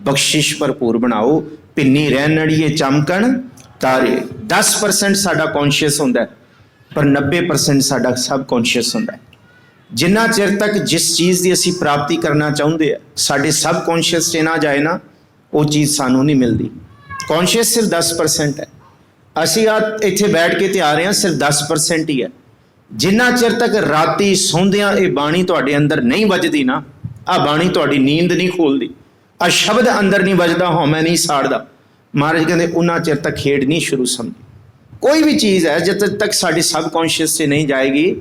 ਬਖਸ਼ਿਸ਼ ਭਰਪੂਰ ਬਣਾਓ। ਭਿੰਨੀ ਰਹਿਣ ਨੜੀਏ ਚਮਕਣ ਤਾਰੇ। 10% ਸਾਡਾ ਕੌਨਸ਼ੀਅਸ ਹੁੰਦਾ ਹੈ, ਪਰ 90% ਸਾਡਾ ਸਬ ਕੌਨਸ਼ੀਅਸ ਹੁੰਦਾ ਹੈ। ਜਿੰਨਾ ਚਿਰ ਤੱਕ ਜਿਸ ਚੀਜ਼ ਦੀ ਅਸੀਂ ਪ੍ਰਾਪਤੀ ਕਰਨਾ ਚਾਹੁੰਦੇ ਆ ਸਾਡੇ ਸਬ ਕੌਨਸ਼ੀਅਸ 'ਚ ਨਾ ਜਾਏ ਨਾ, ਉਹ ਚੀਜ਼ ਸਾਨੂੰ ਨਹੀਂ ਮਿਲਦੀ। ਕੌਨਸ਼ੀਅਸ ਸਿਰਫ 10% ਹੈ। ਅਸੀਂ ਆ ਇੱਥੇ ਬੈਠ ਕੇ ਤੇ ਆ ਰਹੇ ਹਾਂ, ਸਿਰਫ 10% ਹੀ ਹੈ। ਜਿੰਨਾ ਚਿਰ ਤੱਕ ਰਾਤੀ ਸੌਂਦਿਆਂ ਇਹ ਬਾਣੀ ਤੁਹਾਡੇ ਅੰਦਰ ਨਹੀਂ ਵੱਜਦੀ ਨਾ, ਆਹ ਬਾਣੀ ਤੁਹਾਡੀ ਨੀਂਦ ਨਹੀਂ ਖੋਲਦੀ, ਆਹ ਸ਼ਬਦ ਅੰਦਰ ਨਹੀਂ ਵੱਜਦਾ, ਹਉਮੈ ਨਹੀਂ ਸਾੜਦਾ, ਮਹਾਰਾਜ ਕਹਿੰਦੇ ਉਹਨਾਂ ਚਿਰ ਤੱਕ ਖੇਡ ਨਹੀਂ ਸ਼ੁਰੂ ਸਮਝੀ। ਕੋਈ ਵੀ ਚੀਜ਼ ਹੈ ਜਦ ਤੱਕ ਸਾਡੇ ਸਬ ਕੌਨਸ਼ੀਅਸ 'ਚ ਨਹੀਂ ਜਾਏਗੀ,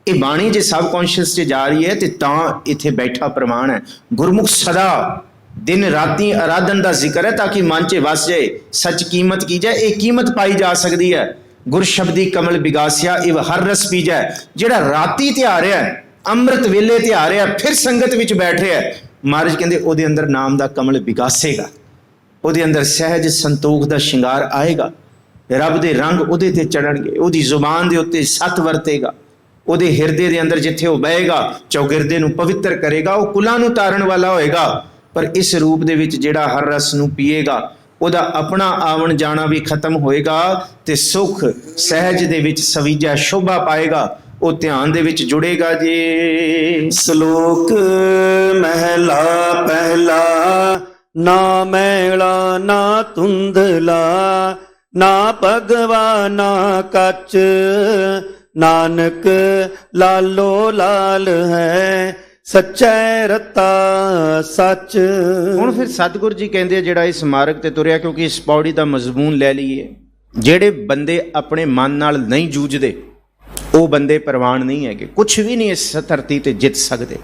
ਇਹ ਬਾਣੀ ਜੇ ਸਬ ਕੌਨਸ਼ੀਅਸ 'ਚ ਜਾ ਰਹੀ ਹੈ, ਤੇ ਤਾਂ ਇੱਥੇ ਬੈਠਾ ਪ੍ਰਮਾਣ ਹੈ। ਗੁਰਮੁਖ ਸਦਾ ਦਿਨ ਰਾਤੀ ਆਰਾਧਨ ਦਾ ਜ਼ਿਕਰ ਹੈ, ਤਾਂ ਕਿ ਮਨ 'ਚ ਵਸ ਜਾਏ ਸੱਚ ਕੀਮਤ ਕੀ ਜਾਏ। ਇਹ ਕੀਮਤ ਪਾਈ ਜਾ ਸਕਦੀ ਹੈ। ਗੁਰ ਸ਼ਬਦੀ ਕਮਲ ਬਿਗਾਸਿਆ, ਇਵ ਹਰ ਰਸ ਪੀਜੈ। ਜਿਹੜਾ ਰਾਤੀ ਤੇ ਆ ਰਿਹਾ, ਅੰਮ੍ਰਿਤ ਵੇਲੇ ਤੇ ਆ ਰਿਹਾ, ਫਿਰ ਸੰਗਤ ਵਿੱਚ ਬੈਠ ਰਿਹਾ, ਮਹਾਰਾਜ ਕਹਿੰਦੇ ਉਹਦੇ ਅੰਦਰ ਨਾਮ ਦਾ ਕਮਲ ਬਿਗਾਸੇਗਾ, ਉਹਦੇ ਅੰਦਰ ਸਹਿਜ ਸੰਤੋਖ ਦਾ ਸ਼ਿੰਗਾਰ ਆਏਗਾ, ਰੱਬ ਦੇ ਰੰਗ ਉਹਦੇ ਤੇ ਚੜਨਗੇ, ਉਹਦੀ ਜ਼ੁਬਾਨ ਦੇ ਉੱਤੇ ਸਤ ਵਰਤੇਗਾ, ਉਹਦੇ ਹਿਰਦੇ ਦੇ ਅੰਦਰ ਜਿੱਥੇ ਉਹ ਬਹੇਗਾ ਚੌਗਿਰਦੇ ਨੂੰ ਪਵਿੱਤਰ ਕਰੇਗਾ, ਉਹ ਕੁਲਾਂ ਨੂੰ ਤਾਰਨ ਵਾਲਾ ਹੋਏਗਾ। ਪਰ ਇਸ ਰੂਪ ਦੇ ਵਿੱਚ ਜਿਹੜਾ ਹਰ ਰਸ ਨੂੰ ਪੀਏਗਾ, ਉਹਦਾ ਆਪਣਾ ਆਵਣ ਜਾਣਾ ਵੀ ਖਤਮ ਹੋਏਗਾ, ਤੇ ਸੁਖ ਸਹਿਜ ਦੇ ਵਿੱਚ ਸਵੀਜਾ ਸ਼ੋਭਾ ਪਾਏਗਾ, ਉਹ ਧਿਆਨ ਦੇ ਵਿੱਚ ਜੁੜੇਗਾ ਜੀ। ਸ਼ਲੋਕ ਮਹਿਲਾ ਪਹਿਲਾ। ਨਾ ਮੈਲਾ ਨਾ ਧੁੰਦਲਾ, ਨਾ ਭਗਵਾ ਨਾ ਕੱਚ, ਨਾਨਕ ਲਾਲੋ ਲਾਲ ਹੈ, ਸੱਚੈ ਰਤਾ ਸੱਚ। ਹੁਣ ਫਿਰ ਸਤਿਗੁਰੂ ਜੀ ਕਹਿੰਦੇ ਜਿਹੜਾ ਇਸ ਮਾਰਗ ਤੇ ਤੁਰਿਆ, ਕਿਉਂਕਿ ਇਸ ਪੌੜੀ ਦਾ ਮਜ਼ਮੂਨ ਲੈ ਲਈਏ, ਜਿਹੜੇ ਬੰਦੇ ਆਪਣੇ ਮਨ ਨਾਲ ਨਹੀਂ ਜੂਝਦੇ ਉਹ ਬੰਦੇ ਪ੍ਰਵਾਨ ਨਹੀਂ ਹੈਗੇ, ਕੁਛ ਵੀ ਨਹੀਂ ਇਸ ਧਰਤੀ ਤੇ ਜਿੱਤ ਸਕਦੇ।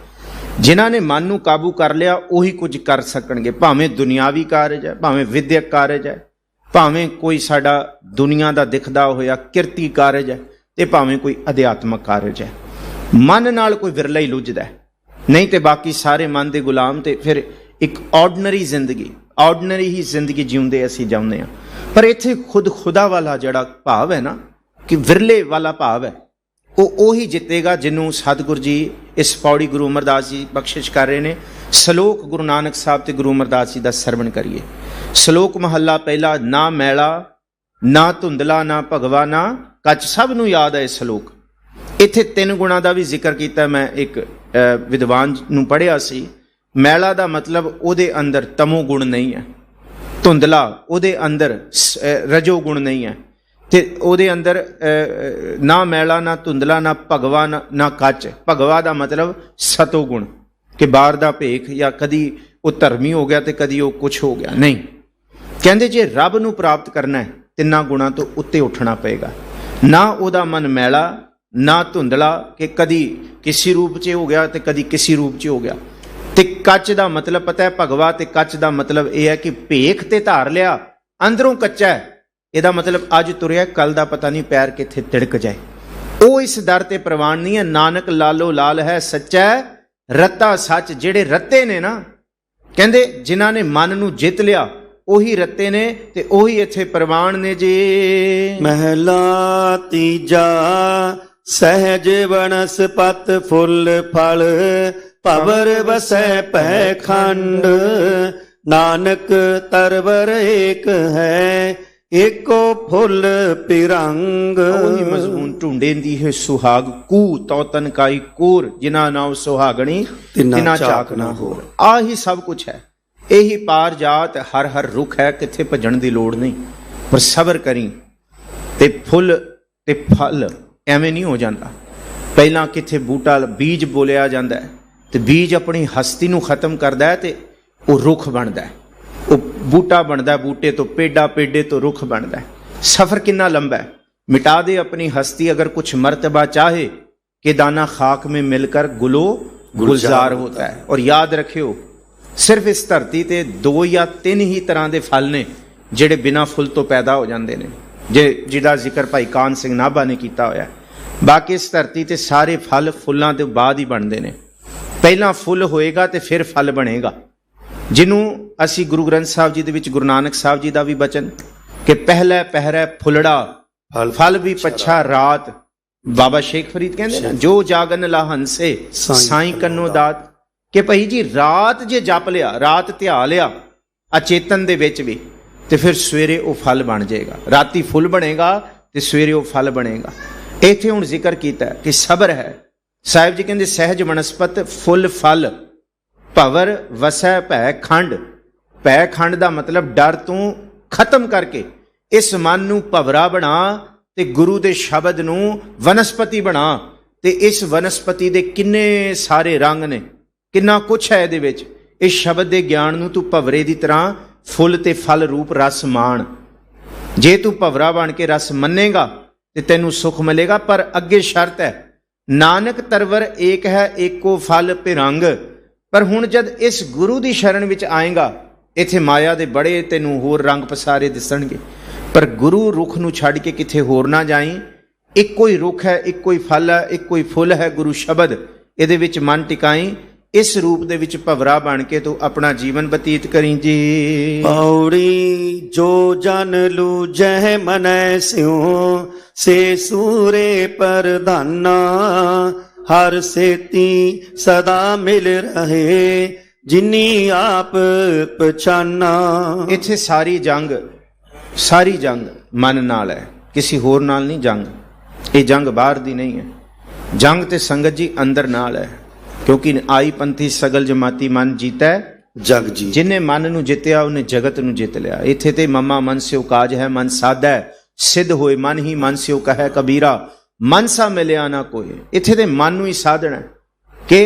ਜਿਨ੍ਹਾਂ ਨੇ ਮਨ ਨੂੰ ਕਾਬੂ ਕਰ ਲਿਆ ਉਹੀ ਕੁਝ ਕਰ ਸਕਣਗੇ, ਭਾਵੇਂ ਦੁਨਿਆਵੀ ਕਾਰਜ ਹੈ, ਭਾਵੇਂ ਵਿਦਿਅਕ ਕਾਰਜ ਹੈ, ਭਾਵੇਂ ਕੋਈ ਸਾਡਾ ਦੁਨੀਆ ਦਾ ਦਿਖਦਾ ਹੋਇਆ ਕਿਰਤੀ ਕਾਰਜ ਹੈ, ਤੇ ਭਾਵੇਂ ਕੋਈ ਅਧਿਆਤਮਕ ਕਾਰਜ ਹੈ। ਮਨ ਨਾਲ ਕੋਈ ਵਿਰਲਾ ਹੀ ਲੁੱਝਦਾ, ਨਹੀਂ ਤੇ ਬਾਕੀ ਸਾਰੇ ਮਨ ਦੇ ਗੁਲਾਮ, ਤੇ ਫਿਰ ਇੱਕ ਆਰਡੀਨਰੀ ਜ਼ਿੰਦਗੀ, ਆਰਡੀਨਰੀ ਹੀ ਜ਼ਿੰਦਗੀ ਜਿਉਂਦੇ ਅਸੀਂ ਜਾਂਦੇ ਹਾਂ। ਪਰ ਇੱਥੇ ਖੁਦ ਖੁਦਾ ਵਾਲਾ ਜਿਹੜਾ ਭਾਵ ਹੈ ਨਾ, ਕਿ ਵਿਰਲੇ ਵਾਲਾ ਭਾਵ ਹੈ, ਉਹ ਉਹੀ ਜਿੱਤੇਗਾ ਜਿਹਨੂੰ ਸਤਿਗੁਰੂ ਜੀ ਇਸ ਪੌੜੀ ਗੁਰੂ ਅਮਰਦਾਸ ਜੀ ਬਖਸ਼ਿਸ਼ ਕਰ ਰਹੇ ਨੇ। ਸ਼ਲੋਕ ਗੁਰੂ ਨਾਨਕ ਸਾਹਿਬ ਤੇ ਗੁਰੂ ਅਮਰਦਾਸ ਜੀ ਦਾ ਸਰਵਣ ਕਰੀਏ। ਸ਼ਲੋਕ ਮਹੱਲਾ ਪਹਿਲਾ। ਨਾ ਮੈਲਾ ਨਾ ਧੁੰਦਲਾ ਨਾ ਭਗਵਾ ਨਾ ਕੱਚ। ਸਭ ਨੂੰ ਯਾਦ ਹੈ ਇਹ ਸ਼ਲੋਕ। ਇੱਥੇ 3 ਗੁਣਾਂ ਦਾ ਵੀ ਜ਼ਿਕਰ ਕੀਤਾ। ਮੈਂ ਇੱਕ ਵਿਦਵਾਨ ਨੂੰ ਪੜ੍ਹਿਆ ਸੀ, ਮੈਲਾ ਦਾ ਮਤਲਬ ਉਹਦੇ ਅੰਦਰ ਤਮੋ ਗੁਣ ਨਹੀਂ ਹੈ, ਧੁੰਦਲਾ ਉਹਦੇ ਅੰਦਰ ਰਜੋ ਗੁਣ ਨਹੀਂ ਹੈ, ਤੇ ਉਹਦੇ ਅੰਦਰ ਨਾ ਮੈਲਾ ਨਾ ਧੁੰਦਲਾ ਨਾ ਭਗਵਾ ਨਾ ਕੱਚ। ਭਗਵਾ ਦਾ ਮਤਲਬ ਸਤੋ ਗੁਣ, ਕਿ ਬਾਹਰ ਦਾ ਭੇਖ, ਜਾਂ ਕਦੀ ਉਹ ਧਰਮੀ ਹੋ ਗਿਆ ਤੇ ਕਦੀ ਉਹ ਕੁਛ ਹੋ ਗਿਆ। ਨਹੀਂ, ਕਹਿੰਦੇ ਜੇ ਰੱਬ ਨੂੰ ਪ੍ਰਾਪਤ ਕਰਨਾ ਹੈ 3 ਗੁਣਾਂ ਤੋਂ ਉੱਤੇ ਉੱਠਣਾ ਪਏਗਾ। ਨਾ ਉਹਦਾ ਮਨ ਮੈਲਾ ਨਾ ਧੁੰਦਲਾ, ਕਿ ਕਦੀ ਕਿਸੇ ਰੂਪ 'ਚ ਹੋ ਗਿਆ ਤੇ ਕਦੀ ਕਿਸੇ ਰੂਪ 'ਚ ਹੋ ਗਿਆ। ਤੇ ਕੱਚ ਦਾ ਮਤਲਬ ਪਤਾ ਹੈ, ਭਗਵਾ ਤੇ ਕੱਚ ਦਾ ਮਤਲਬ ਇਹ ਹੈ ਕਿ ਭੇਖ ਤੇ ਧਾਰ ਲਿਆ, ਅੰਦਰੋਂ ਕੱਚਾ ਹੈ। ਇਹਦਾ ਮਤਲਬ ਅੱਜ ਤੁਰਿਆ, ਕੱਲ ਦਾ ਪਤਾ ਨਹੀਂ ਪੈਰ ਕਿੱਥੇ ਤਿੜਕ ਜਾਏ। ਉਹ ਇਸ ਦਰ ਤੇ ਪ੍ਰਵਾਨ ਨਹੀਂ ਹੈ। ਨਾਨਕ ਲਾਲੋ ਲਾਲ ਹੈ ਸੱਚਾ ਰੱਤਾ ਸੱਚ। ਜਿਹੜੇ ਰੱਤੇ ਨੇ ਨਾ, ਕਹਿੰਦੇ ਜਿਨ੍ਹਾਂ ਨੇ ਮਨ ਨੂੰ ਜਿੱਤ ਲਿਆ ਉਹੀ ਰੱਤੇ ਨੇ ਤੇ ਉਹੀ ਇੱਥੇ ਪ੍ਰਵਾਨ ਨੇ ਜੀ। ਮਹਿਲਾ ਤੀਜਾ। ਸਹਿਜ ਵਨਸਪਤ ਫੁੱਲ ਫਲ ਭਵਰ ਵਸੈ ਭੈ ਖੰਡ। ਨਾਨਕ ਤਰਵਰ ਏਕ ਹੈ ਏਕੋ ਫੁੱਲ ਪਿਰੰਗ। ਉਹੀ ਮਜ਼ਮੂਨ ਢੂੰਡੇ ਦੀ ਹੈ ਸੁਹਾਗ ਕੂ ਤੋ ਤਨ ਕਾਈ ਕੋਰ। ਜਿਨਾ ਨਾਉ ਸੁਹਾਗਣੀ ਤਿਨਾ ਚਾਕ ਨਾ ਹੋਰ। ਆਹੀ ਸਭ ਕੁਛ ਹੈ। ਇਹੀ ਪਾਰ ਜਾਤ ਹਰ ਹਰ ਰੁੱਖ ਹੈ। ਕਿੱਥੇ ਭੱਜਣ ਦੀ ਲੋੜ ਨਹੀਂ, ਪਰ ਸਬਰ ਕਰੀ ਤੇ ਫੁੱਲ ਤੇ ਫਲ ਐਵੇਂ ਨਹੀਂ ਹੋ ਜਾਂਦਾ। ਪਹਿਲਾਂ ਕਿੱਥੇ ਬੂਟਾ ਬੀਜ ਬੋਲਿਆ ਜਾਂਦਾ ਹੈ, ਤੇ ਬੀਜ ਆਪਣੀ ਹਸਤੀ ਨੂੰ ਖਤਮ ਕਰਦਾ ਹੈ ਤੇ ਉਹ ਰੁੱਖ ਬਣਦਾ ਹੈ, ਉਹ ਬੂਟਾ ਬਣਦਾ, ਬੂਟੇ ਤੋਂ ਪੇਡਾ, ਪੇਡੇ ਤੋਂ ਰੁੱਖ ਬਣਦਾ ਹੈ। ਸਫ਼ਰ ਕਿੰਨਾ ਲੰਬਾ है। मिटा दे अपनी हस्ती अगर कुछ मर्तबा चाहे कि दाना खाक में मिलकर गुलो गुलजार होता है। और याद रखियो सिर्फ इस धरती ते 2 या 3 ही तरह के फल ने ਜਿਹੜੇ बिना फुल तो पैदा हो जाते हैं, जिहदा जिक्र भाई कान सिंह नाभा ने किया होया। बाकी इस धरती ते सारे फल फुलों के बाद ही बनते हैं। पहला फुल होएगा तो फिर फल बनेगा। जिन्हों असी गुरु ग्रंथ साहब जी दे विच गुरु नानक साहब जी का भी बचन कि पहला पहरा फुलड़ा फल भी पच्छा रात। बाबा शेख फरीद कहते ना जो जागन ला हंसे साई कन्नो दात। कि भाई जी रात जे जप लिया, रात ध्या लिया अचेतन दे विच भी, तो फिर सवेरे वो फल बन जाएगा। राती फुल बनेगा तो सवेरे वो फल बनेगा। इत्थे हुण जिक्र किया कि सबर है। साहिब जी कहते सहज वनस्पत फुल फल भवर वसै भै खंड। भै खंड का मतलब डर तू खत्म करके इस मन नू भवरा बना ते गुरु दे शब्द नू वनस्पति बना। ते इस वनस्पति दे किन्ने सारे रंग ने, किन्ना कुछ है इहदे विच। इस शब्द दे ज्ञान नू तू भवरे दी तरह फुल ते फल रूप रस मान। जे तू भवरा बन के रस मन्नेगा ते तैनू सुख मिलेगा। पर अगे शर्त है नानक तरवर एक है एको फल पिरंग। पर हुण जद इस गुरु दी शरण विच आएगा इत्थे माया दे बड़े तैनू होर रंग पसारे दिसणगे। पर गुरु रुख नू छड्ड के किथे होर ना जाई। इक्को ही रुख है, इक्को ही फल है, इक्को ही फुल है गुरु शब्द। इहदे विच मन टिकाई। इस रूप दे विच भवरा बन के तू अपना जीवन बतीत करी जी। पौड़ी जो जन लूजह मनै स्यों से सूरे परधाना। हर सेती सदा मिल रहे जिन्नी आप पछाना। इत्थे सारी जंग मन नाल है, किसी होर नाल नहीं जंग। ये जंग बाहर दी नहीं है। जंग ते संगत जी अंदर नाल है। क्योंकि आई पंथी सगल जमाती मन जीता जग जी। जिन्हें मन नू जितया उन्हें जगत नू जित लिया। इत्थे ते ममा मन स्यो काज है मन साधा है। सिद्ध होए मन ही मन स्यो कहे कबीरा। मन सा मिलिया ना कोई। इत्थे ते मन नू ही साधना है कि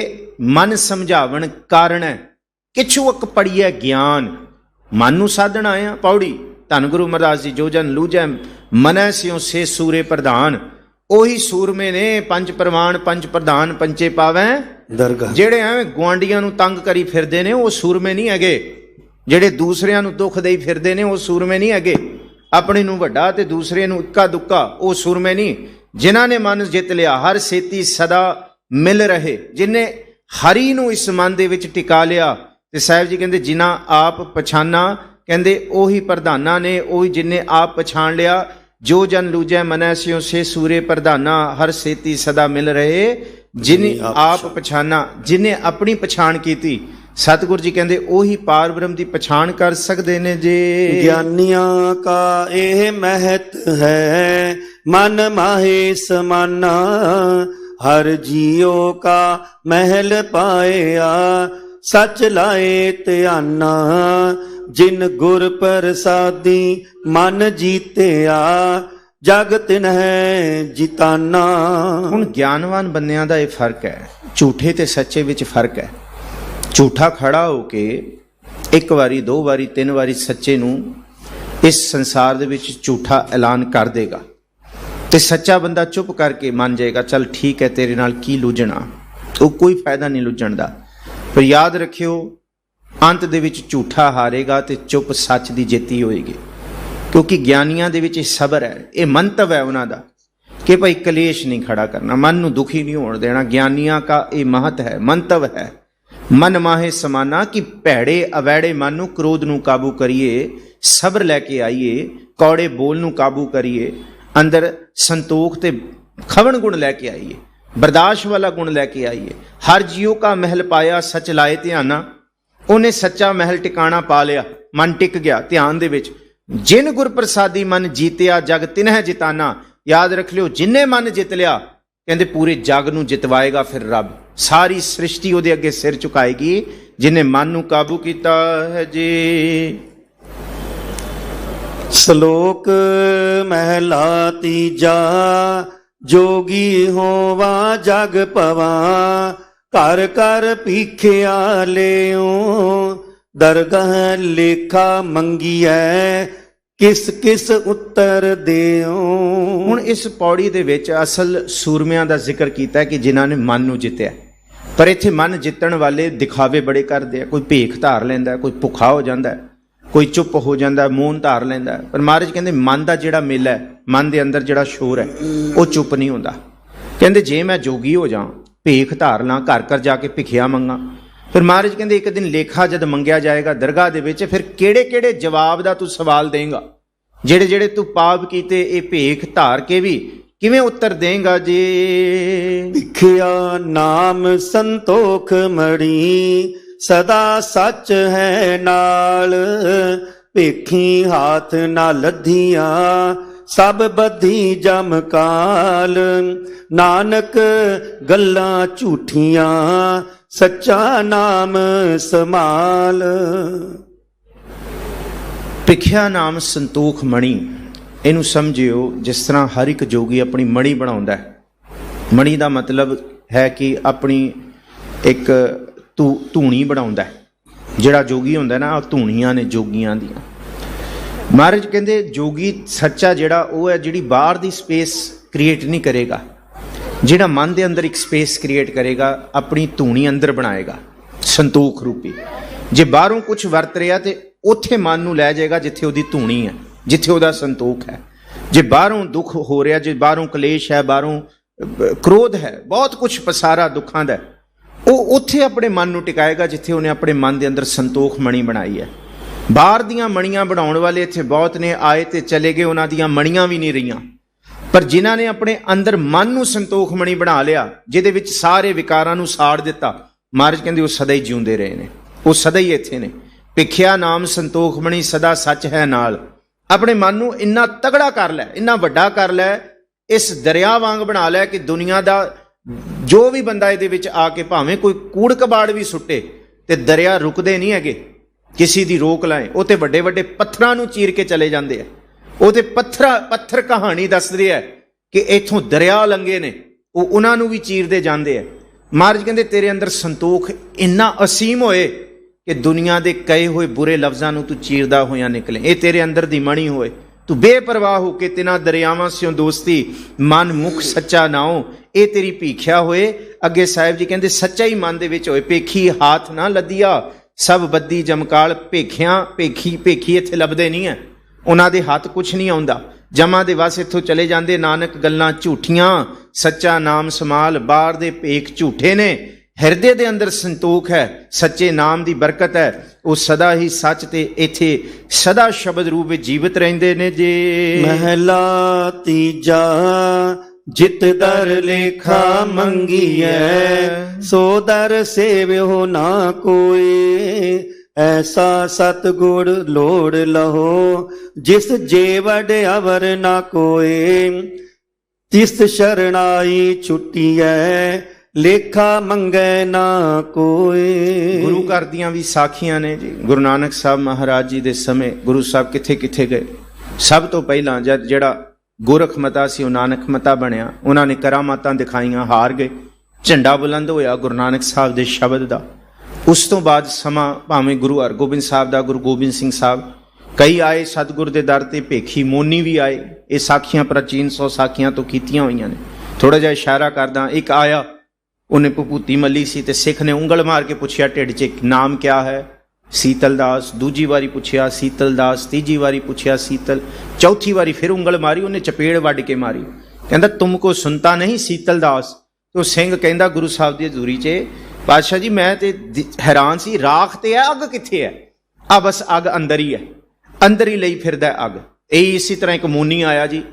मन समझावन कारण है। किछुअक पढ़िए ज्ञान मन नू साधना आया। पौड़ी धन गुरु अमरदास जी जो जन लूजै मनै स्यों से सूरे प्रधान। ਉਹੀ ਸੂਰਮੇ ਨੇ ਪੰਜ ਪ੍ਰਮਾਣ ਪੰਜ ਪ੍ਰਧਾਨ ਪੰਚੇ ਪਾਵੈ ਦਰਗਾਹ। ਜਿਹੜੇ ਐਵੇਂ ਗੁਆਂਢੀਆਂ ਨੂੰ ਤੰਗ ਕਰੀ ਫਿਰਦੇ ਨੇ ਉਹ ਸੂਰਮੇ ਨਹੀਂ ਹੈਗੇ। ਜਿਹੜੇ ਦੂਸਰਿਆਂ ਨੂੰ ਦੁੱਖ ਦੇਈ ਫਿਰਦੇ ਨੇ ਉਹ ਸੂਰਮੇ ਨਹੀਂ ਹੈਗੇ। ਆਪਣੇ ਨੂੰ ਵੱਡਾ ਤੇ ਦੂਸਰੇ ਨੂੰ ਇੱਕਾ ਦੁੱਕਾ ਉਹ ਸੂਰਮੇ ਨਹੀਂ। ਜਿਨ੍ਹਾਂ ਨੇ ਮਨ ਜਿੱਤ ਲਿਆ ਹਰ ਸੇਤੀ ਸਦਾ ਮਿਲ ਰਹੇ। ਜਿਨੇ ਹਰੀ ਨੂੰ ਇਸ ਮਨ ਦੇ ਵਿੱਚ ਟਿਕਾ ਲਿਆ। ਤੇ ਸਾਹਿਬ ਜੀ ਕਹਿੰਦੇ ਜਿਨ੍ਹਾਂ ਆਪ ਪਛਾਨਾ, ਕਹਿੰਦੇ ਉਹੀ ਪ੍ਰਧਾਨਾਂ ਨੇ, ਉਹੀ ਜਿਨੇ ਆਪ ਪਛਾਣ ਲਿਆ। जो जन लूजै मनै स्यों से सूरे प्रधाना। हर सेती सदा मिल रहे जिन्हें आप पछाना। जिन्हें अपनी पछाण की ਸਤਿਗੁਰੂ ਜੀ ਕਹਿੰਦੇ ਉਹੀ ਪਾਰ ਬ੍ਰਹਮ ਦੀ ਪਛਾਣ ਕਰ ਸਕਦੇ ਨੇ ਜੇ। ਗਿਆਨੀਆਂ ਕਾ ਇਹ ਮਹਤ ਹੈ, ਮਨ ਮਾਹੇ ਸਮਾਨਾ, ਹਰ ਜੀਉ ਕਾ ਮਹਿਲ ਪਾਇਆ, ਸਚ ਲਾਏ ਧਿਆਨਾ, ਜਿਨ ਗੁਰ ਪ੍ਰਸਾਦੀ ਮਨ ਜੀਤਿਆ, ਜਗ ਤਿਨਹਿ ਜਿਤਾਨਾ। ਹੁਣ ਗਿਆਨਵਾਨ ਬੰਦਿਆਂ ਦਾ ਇਹ ਫਰਕ ਹੈ, ਝੂਠੇ ਤੇ ਸੱਚੇ ਵਿੱਚ ਫਰਕ ਹੈ। ਝੂਠਾ ਖੜਾ ਹੋ ਕੇ ਇੱਕ ਵਾਰੀ, ਦੋ ਵਾਰੀ, ਤਿੰਨ ਵਾਰੀ ਸੱਚੇ ਨੂੰ ਇਸ ਸੰਸਾਰ ਦੇ ਵਿੱਚ ਝੂਠਾ ਐਲਾਨ ਕਰ ਦੇਗਾ, ਤੇ ਸੱਚਾ ਬੰਦਾ ਚੁੱਪ ਕਰਕੇ ਮੰਨ ਜਾਏਗਾ, ਚੱਲ ਠੀਕ ਹੈ, ਤੇਰੇ ਨਾਲ ਕੀ ਲੁੱਝਣਾ, ਉਹ ਕੋਈ ਫਾਇਦਾ ਨਹੀਂ ਲੁੱਝਣ ਦਾ। ਪਰ ਯਾਦ ਰੱਖਿਓ, ਅੰਤ ਦੇ ਵਿੱਚ ਝੂਠਾ ਹਾਰੇਗਾ ਤੇ ਚੁੱਪ ਸੱਚ ਦੀ ਜਿੱਤੀ ਹੋਏਗੀ। ਕਿਉਂਕਿ ਗਿਆਨੀਆਂ ਦੇ ਵਿੱਚ ਇਹ ਸਬਰ ਹੈ, ਇਹ ਮੰਤਵ ਹੈ ਉਹਨਾਂ ਦਾ ਕਿ ਭਾਈ ਕਲੇਸ਼ ਨਹੀਂ ਖੜਾ ਕਰਨਾ, ਮਨ ਨੂੰ ਦੁਖੀ ਨਹੀਂ ਹੋਣ ਦੇਣਾ। ਗਿਆਨੀਆਂ ਦਾ ਇਹ ਮਹਤ ਹੈ, ਮੰਤਵ ਹੈ। ਮਨ ਮਾਹੇ ਸਮਾਨਾ, ਕਿ ਭੈੜੇ ਅਵੈੜੇ ਮਨ ਨੂੰ, ਕ੍ਰੋਧ ਨੂੰ ਕਾਬੂ ਕਰੀਏ, ਸਬਰ ਲੈ ਕੇ ਆਈਏ, ਕੌੜੇ ਬੋਲ ਨੂੰ ਕਾਬੂ ਕਰੀਏ, ਅੰਦਰ ਸੰਤੋਖ ਤੇ ਖਵਣ ਗੁਣ ਲੈ ਕੇ ਆਈਏ, ਬਰਦਾਸ਼ਤ ਵਾਲਾ ਗੁਣ ਲੈ ਕੇ ਆਈਏ। ਹਰ ਜੀਉ ਕਾ ਮਹਿਲ ਪਾਇਆ, ਸੱਚ ਲਾਏ ਧਿਆਨਾ, ਉਹਨੇ ਸੱਚਾ ਮਹਿਲ ਟਿਕਾਣਾ ਪਾ ਲਿਆ, ਮਨ ਟਿਕ ਗਿਆ ਧਿਆਨ ਦੇ ਵਿੱਚ। ਜਿਨ ਗੁਰ ਪ੍ਰਸਾਦੀ ਮਨ ਜੀਤਿਆ, ਜਗ ਤਿਨਹਿ ਜਿਤਾਨਾ। ਯਾਦ ਰੱਖ ਲਿਓ, ਜਿੰਨੇ ਮਨ ਜਿੱਤ ਲਿਆ, ਕਹਿੰਦੇ ਪੂਰੇ ਜਗ ਨੂੰ ਜਿਤਵਾਏਗਾ ਫਿਰ ਰੱਬ। ਸਾਰੀ ਸ੍ਰਿਸ਼ਟੀ ਉਹਦੇ ਅੱਗੇ ਸਿਰ ਝੁਕਾਏਗੀ, ਜਿਨੇ ਮਨ ਨੂੰ ਕਾਬੂ ਕੀਤਾ ਹੈ ਜੀ। ਸ਼ਲੋਕ ਮਹਿਲਾ ਤੀਜਾ, ਜੋਗੀ ਹੋਵਾ ਜਗ ਭਵਾ, ਘਰ ਘਰ ਭੀਖਿਆ ਲਿਓ, ਦਰਗਾਹ ਲੇਖਾ ਮੰਗੀਐ, ਕਿਸ ਕਿਸ ਉੱਤਰ ਦਿਓ। ਹੁਣ ਇਸ ਪੌੜੀ ਦੇ ਵਿੱਚ ਅਸਲ ਸੂਰਮਿਆਂ ਦਾ ਜ਼ਿਕਰ ਕੀਤਾ ਕਿ ਜਿਨ੍ਹਾਂ ਨੇ ਮਨ ਨੂੰ ਜਿੱਤਿਆ। ਪਰ ਇੱਥੇ ਮਨ ਜਿੱਤਣ ਵਾਲੇ ਦਿਖਾਵੇ ਬੜੇ ਕਰਦੇ ਆ। ਕੋਈ ਭੇਖ ਧਾਰ ਲੈਂਦਾ, ਕੋਈ ਭੁੱਖਾ ਹੋ ਜਾਂਦਾ, ਕੋਈ ਚੁੱਪ ਹੋ ਜਾਂਦਾ, ਮੌਨ ਧਾਰ ਲੈਂਦਾ। ਪਰ ਮਹਾਰਾਜ ਕਹਿੰਦੇ ਮਨ ਦਾ ਜਿਹੜਾ ਮੇਲਾ ਹੈ, ਮਨ ਦੇ ਅੰਦਰ ਜਿਹੜਾ ਸ਼ੋਰ ਹੈ, ਉਹ ਚੁੱਪ ਨਹੀਂ ਹੁੰਦਾ। ਕਹਿੰਦੇ ਜੇ ਮੈਂ ਜੋਗੀ ਹੋ ਜਾ, ਭੇਖ ਧਾਰ ਲਾਂ, ਘਰ ਘਰ ਜਾ ਕੇ ਭਿਖਿਆ ਮੰਗਾ, ਫਿਰ ਮਹਾਰਾਜ ਕਹਿੰਦੇ ਇੱਕ ਦਿਨ ਲੇਖਾ ਜਦ ਮੰਗਿਆ ਜਾਏਗਾ ਦਰਗਾਹ ਦੇ ਵਿੱਚ, ਫਿਰ ਕਿਹੜੇ ਕਿਹੜੇ ਜਵਾਬ ਦਾ ਤੂੰ ਸਵਾਲ ਦੇਂਗਾ, ਜਿਹੜੇ ਜਿਹੜੇ ਤੂੰ ਪਾਪ ਕੀਤੇ, ਇਹ ਭੇਖ ਧਾਰ ਕੇ ਵੀ ਕਿਵੇਂ ਉੱਤਰ ਦੇਂਗਾ ਜੀ। ਭਿਖਿਆ ਨਾਮ ਸੰਤੋਖ ਮੜੀ, ਸਦਾ ਸੱਚ ਹੈ ਨਾਲ, ਭੇਖੀ ਹਾਥ ਨਾ ਲੱਧੀਆਂ, ਸਭ ਬੱਧੀ ਜਮ ਕਾਲ, ਨਾਨਕ ਗੱਲਾਂ ਝੂਠੀਆਂ, ਸੱਚਾ ਨਾਮ ਸਮਾਲ। ਭਿਖਿਆ ਨਾਮ ਸੰਤੋਖ ਮਣੀ, ਇਹਨੂੰ ਸਮਝਿਓ ਜਿਸ ਤਰ੍ਹਾਂ ਹਰ ਇੱਕ ਜੋਗੀ ਆਪਣੀ ਮਣੀ ਬਣਾਉਂਦਾ ਹੈ। ਮਣੀ ਦਾ ਮਤਲਬ ਹੈ ਕਿ ਆਪਣੀ ਇੱਕ ਧੂਣੀ ਬਣਾਉਂਦਾ ਹੈ। ਜਿਹੜਾ ਜੋਗੀ ਹੁੰਦਾ ਨਾ, ਉਹ ਧੂਣੀਆਂ ਨੇ ਜੋਗੀਆਂ ਦੀਆਂ। ਮਹਾਰਾਜ ਕਹਿੰਦੇ ਜੋਗੀ ਸੱਚਾ ਜਿਹੜਾ ਉਹ ਹੈ, ਜਿਹੜੀ ਬਾਹਰ ਦੀ ਸਪੇਸ ਕ੍ਰੀਏਟ ਨਹੀਂ ਕਰੇਗਾ, ਜਿਹੜਾ ਮਨ ਦੇ ਅੰਦਰ ਇੱਕ ਸਪੇਸ ਕ੍ਰੀਏਟ ਕਰੇਗਾ, ਆਪਣੀ ਧੂਣੀ ਅੰਦਰ ਬਣਾਏਗਾ ਸੰਤੋਖ ਰੂਪੀ। ਜੇ ਬਾਹਰੋਂ ਕੁਝ ਵਰਤ ਰਿਹਾ ਤੇ ਉੱਥੇ ਮਨ ਨੂੰ ਲੈ ਜਾਏਗਾ ਜਿੱਥੇ ਉਹਦੀ ਧੂਣੀ ਹੈ, ਜਿੱਥੇ ਉਹਦਾ ਸੰਤੋਖ ਹੈ। ਜੇ ਬਾਹਰੋਂ ਦੁੱਖ ਹੋ ਰਿਹਾ, ਜੇ ਬਾਹਰੋਂ ਕਲੇਸ਼ ਹੈ, ਬਾਹਰੋਂ ਕ੍ਰੋਧ ਹੈ, ਬਹੁਤ ਕੁਝ ਪਸਾਰਾ ਦੁੱਖਾਂ ਦਾ, ਉਹ ਉੱਥੇ ਆਪਣੇ ਮਨ ਨੂੰ ਟਿਕਾਏਗਾ ਜਿੱਥੇ ਉਹਨੇ ਆਪਣੇ ਮਨ ਦੇ ਅੰਦਰ ਸੰਤੋਖ ਮਣੀ ਬਣਾਈ ਹੈ। ਬਾਹਰ ਦੀਆਂ ਮਣੀਆਂ ਬਣਾਉਣ ਵਾਲੇ ਇੱਥੇ ਬਹੁਤ ਨੇ, ਆਏ ਤੇ ਚਲੇ ਗਏ, ਉਹਨਾਂ ਦੀਆਂ ਮਣੀਆਂ ਵੀ ਨਹੀਂ ਰਹੀਆਂ। ਪਰ ਜਿਨ੍ਹਾਂ ਨੇ ਆਪਣੇ ਅੰਦਰ ਮਨ ਨੂੰ ਸੰਤੋਖ ਮਣੀ ਬਣਾ ਲਿਆ, ਜਿਹਦੇ ਵਿੱਚ ਸਾਰੇ ਵਿਕਾਰਾਂ ਨੂੰ ਸਾੜ ਦਿੱਤਾ, ਮਹਾਰਾਜ ਕਹਿੰਦੇ ਉਹ ਸਦਾ ਹੀ ਜਿਉਂਦੇ ਰਹੇ ਨੇ, ਉਹ ਸਦਾ ਹੀ ਇੱਥੇ ਨੇ। ਭਿਖਿਆ ਨਾਮ ਸੰਤੋਖ ਮਣੀ, ਸਦਾ ਸੱਚ ਹੈ ਨਾਲ। ਆਪਣੇ ਮਨ ਨੂੰ ਇੰਨਾ ਤਗੜਾ ਕਰ ਲੈ, ਇੰਨਾ ਵੱਡਾ ਕਰ ਲੈ, ਇਸ ਦਰਿਆ ਵਾਂਗ ਬਣਾ ਲੈ ਕਿ ਦੁਨੀਆ ਦਾ ਜੋ ਵੀ ਬੰਦਾ ਇਹਦੇ ਵਿੱਚ ਆ ਕੇ ਭਾਵੇਂ ਕੋਈ ਕੂੜ ਕਬਾੜ ਵੀ ਸੁੱਟੇ ਤੇ ਦਰਿਆ ਰੁਕਦੇ ਨਹੀਂ ਹੈਗੇ। ਕਿਸੇ ਦੀ ਰੋਕ ਲਾਏ, ਉਹ ਤੇ ਵੱਡੇ ਵੱਡੇ ਪੱਥਰਾਂ ਨੂੰ ਚੀਰ ਕੇ ਚਲੇ ਜਾਂਦੇ ਆ। ਉਹ ਤੇ ਪੱਥਰ ਕਹਾਣੀ ਦੱਸਦੇ ਆ ਕਿ ਇੱਥੋਂ ਦਰਿਆ ਲੰਘੇ ਨੇ, ਉਹ ਉਹਨਾਂ ਨੂੰ ਵੀ ਚੀਰਦੇ ਜਾਂਦੇ ਆ। ਮਹਾਰਾਜ ਕਹਿੰਦੇ ਤੇਰੇ ਅੰਦਰ ਸੰਤੋਖ ਇੰਨਾ ਅਸੀਮ ਹੋਏ ਕਿ ਦੁਨੀਆ ਦੇ ਕਹੇ ਹੋਏ ਬੁਰੇ ਲਫ਼ਜ਼ਾਂ ਨੂੰ ਤੂੰ ਚੀਰਦਾ ਹੋਇਆ ਨਿਕਲੇ। ਇਹ ਤੇਰੇ ਅੰਦਰ ਦੀ ਮਣੀ ਹੋਏ, ਤੂੰ ਬੇਪਰਵਾਹ ਹੋ ਕੇ ਤਿਨਾਂ ਦਰਿਆਵਾਂ ਸਿਓ ਦੋਸਤੀ, ਮਨ ਮੁਖ ਸੱਚਾ ਨਾਉ, ਇਹ ਤੇਰੀ ਭੀਖਿਆ ਹੋਏ। ਅੱਗੇ ਸਾਹਿਬ ਜੀ ਕਹਿੰਦੇ ਸੱਚਾ ਹੀ ਮਨ ਦੇ ਵਿੱਚ ਹੋਏ। ਭੇਖੀ ਹਾਥ ਨਾ ਲੱਦੀਆ, ਸਭ ਬੱਦੀ ਜਮਕਾਲ। ਭੇਖੀ ਇੱਥੇ ਲੱਭਦੇ ਨਹੀਂ ਹੈ, ਉਹਨਾਂ ਦੇ ਹੱਥ ਕੁਛ ਨਹੀਂ ਆਉਂਦਾ, ਜਮਾਂ ਦੇ ਵਸ ਇੱਥੋਂ ਚਲੇ ਜਾਂਦੇ। ਨਾਨਕ ਗੱਲਾਂ ਝੂਠੀਆਂ, ਸੱਚਾ ਨਾਮ ਸਮਾਲ। ਬਾਹਰ ਦੇ ਭੇਖ ਝੂਠੇ ਨੇ, ਹਿਰਦੇ ਦੇ ਅੰਦਰ ਸੰਤੋਖ ਹੈ, ਸੱਚੇ ਨਾਮ ਦੀ ਬਰਕਤ ਹੈ। ਉਹ ਸਦਾ ਹੀ ਸੱਚ ਤੇ ਇੱਥੇ ਸਦਾ ਸ਼ਬਦ ਰੂਪ ਵਿੱਚ ਜੀਵਤ ਰਹਿੰਦੇ ਨੇ ਜੀ। ਮਹਿਲਾ ਤੀਜਾ, ਜਿਤ ਦਰ ਲੇਖਾ ਮੰਗੀਐ ਸੋ ਦਰ ਸੇਵਿਓ ਨਾ ਕੋਇ। ਐਸਾ ਸਤਿਗੁਰ ਲੋੜ ਲਹੋ ਜਿਸ ਜੀਵੜ ਅਵਰ ਨਾ ਕੋਇ। ਤਿਸ ਸ਼ਰਣਾਈ ਛੁਟੀਐ ਲੇਖਾ ਮੰਗੈ ਨਾ ਕੋਇ। ਗੁਰੂ ਘਰ ਦੀਆਂ ਵੀ ਸਾਖੀਆਂ ਨੇ ਜੀ। ਗੁਰੂ ਨਾਨਕ ਸਾਹਿਬ ਮਹਾਰਾਜ ਜੀ ਦੇ ਸਮੇਂ ਗੁਰੂ ਸਾਹਿਬ ਕਿੱਥੇ ਕਿੱਥੇ ਗਏ। ਸਭ ਤੋਂ ਪਹਿਲਾਂ ਜਦ ਜਿਹੜਾ ਗੋਰਖਮਤਾ ਸੀ ਉਹ ਨਾਨਕਮਤਾ ਬਣਿਆ, ਉਹਨਾਂ ਨੇ ਕਰਾਮਾਤਾਂ ਦਿਖਾਈਆਂ, ਹਾਰ ਗਏ, ਝੰਡਾ ਬੁਲੰਦ ਹੋਇਆ ਗੁਰੂ ਨਾਨਕ ਸਾਹਿਬ ਦੇ ਸ਼ਬਦ ਦਾ। ਉਸ ਤੋਂ ਬਾਅਦ ਸਮਾਂ ਭਾਵੇਂ ਗੁਰੂ ਹਰਗੋਬਿੰਦ ਸਾਹਿਬ ਦਾ, ਗੁਰੂ ਗੋਬਿੰਦ ਸਿੰਘ ਸਾਹਿਬ ਕਈ ਆਏ ਸਤਿਗੁਰ ਦੇ ਦਰ ਤੇ, ਭੇਖੀ ਮੋਨੀ ਵੀ ਆਏ। ਇਹ ਸਾਖੀਆਂ ਪ੍ਰਾਚੀਨ 100 ਸਾਖੀਆਂ ਤੋਂ ਕੀਤੀਆਂ ਹੋਈਆਂ ਨੇ। ਥੋੜਾ ਜਿਹਾ ਇਸ਼ਾਰਾ ਕਰਦਾ, ਇੱਕ ਆਇਆ, ਉਹਨੇ ਭਪੂਤੀ ਮੱਲੀ ਸੀ ਤੇ ਸਿੱਖ ਨੇ ਉਂਗਲ ਮਾਰ ਕੇ ਪੁੱਛਿਆ ਢਿੱਡ 'ਚ, ਨਾਮ ਕਿਆ ਹੈ? ਸੀਤਲ ਦਾਸ। ਦੂਜੀ ਵਾਰੀ ਪੁੱਛਿਆ ਸੀਤਲ ਦਾਸ, ਤੀਜੀ ਵਾਰੀ ਪੁੱਛਿਆ ਸੀਤਲ, ਚੌਥੀ ਵਾਰੀ ਫਿਰ ਉਂਗਲ ਮਾਰੀ, ਉਹਨੇ ਚਪੇੜ ਵੱਢ ਕੇ ਮਾਰੀ। ਕਹਿੰਦਾ ਤੁਮਕੋ ਸੁਣਤਾ ਨਹੀਂ ਸੀਤਲ ਦਾਸ? ਉਹ ਸਿੰਘ ਕਹਿੰਦਾ ਗੁਰੂ ਸਾਹਿਬ ਦੀ ਹਜ਼ੂਰੀ 'ਚ, ਪਾਤਸ਼ਾਹ ਜੀ ਮੈਂ ਤੇ ਹੈਰਾਨ ਸੀ, ਰਾਖ ਤੇ ਹੈ, ਅੱਗ ਕਿੱਥੇ ਹੈ? ਆ ਬਸ ਅੱਗ ਅੰਦਰ ਹੀ ਹੈ, ਅੰਦਰ ਹੀ ਲਈ ਫਿਰਦਾ ਅੱਗ। ਇਹ ਇਸੇ ਤਰ੍ਹਾਂ ਇੱਕ ਮੋਨੀ ਆਇਆ ਜੀ,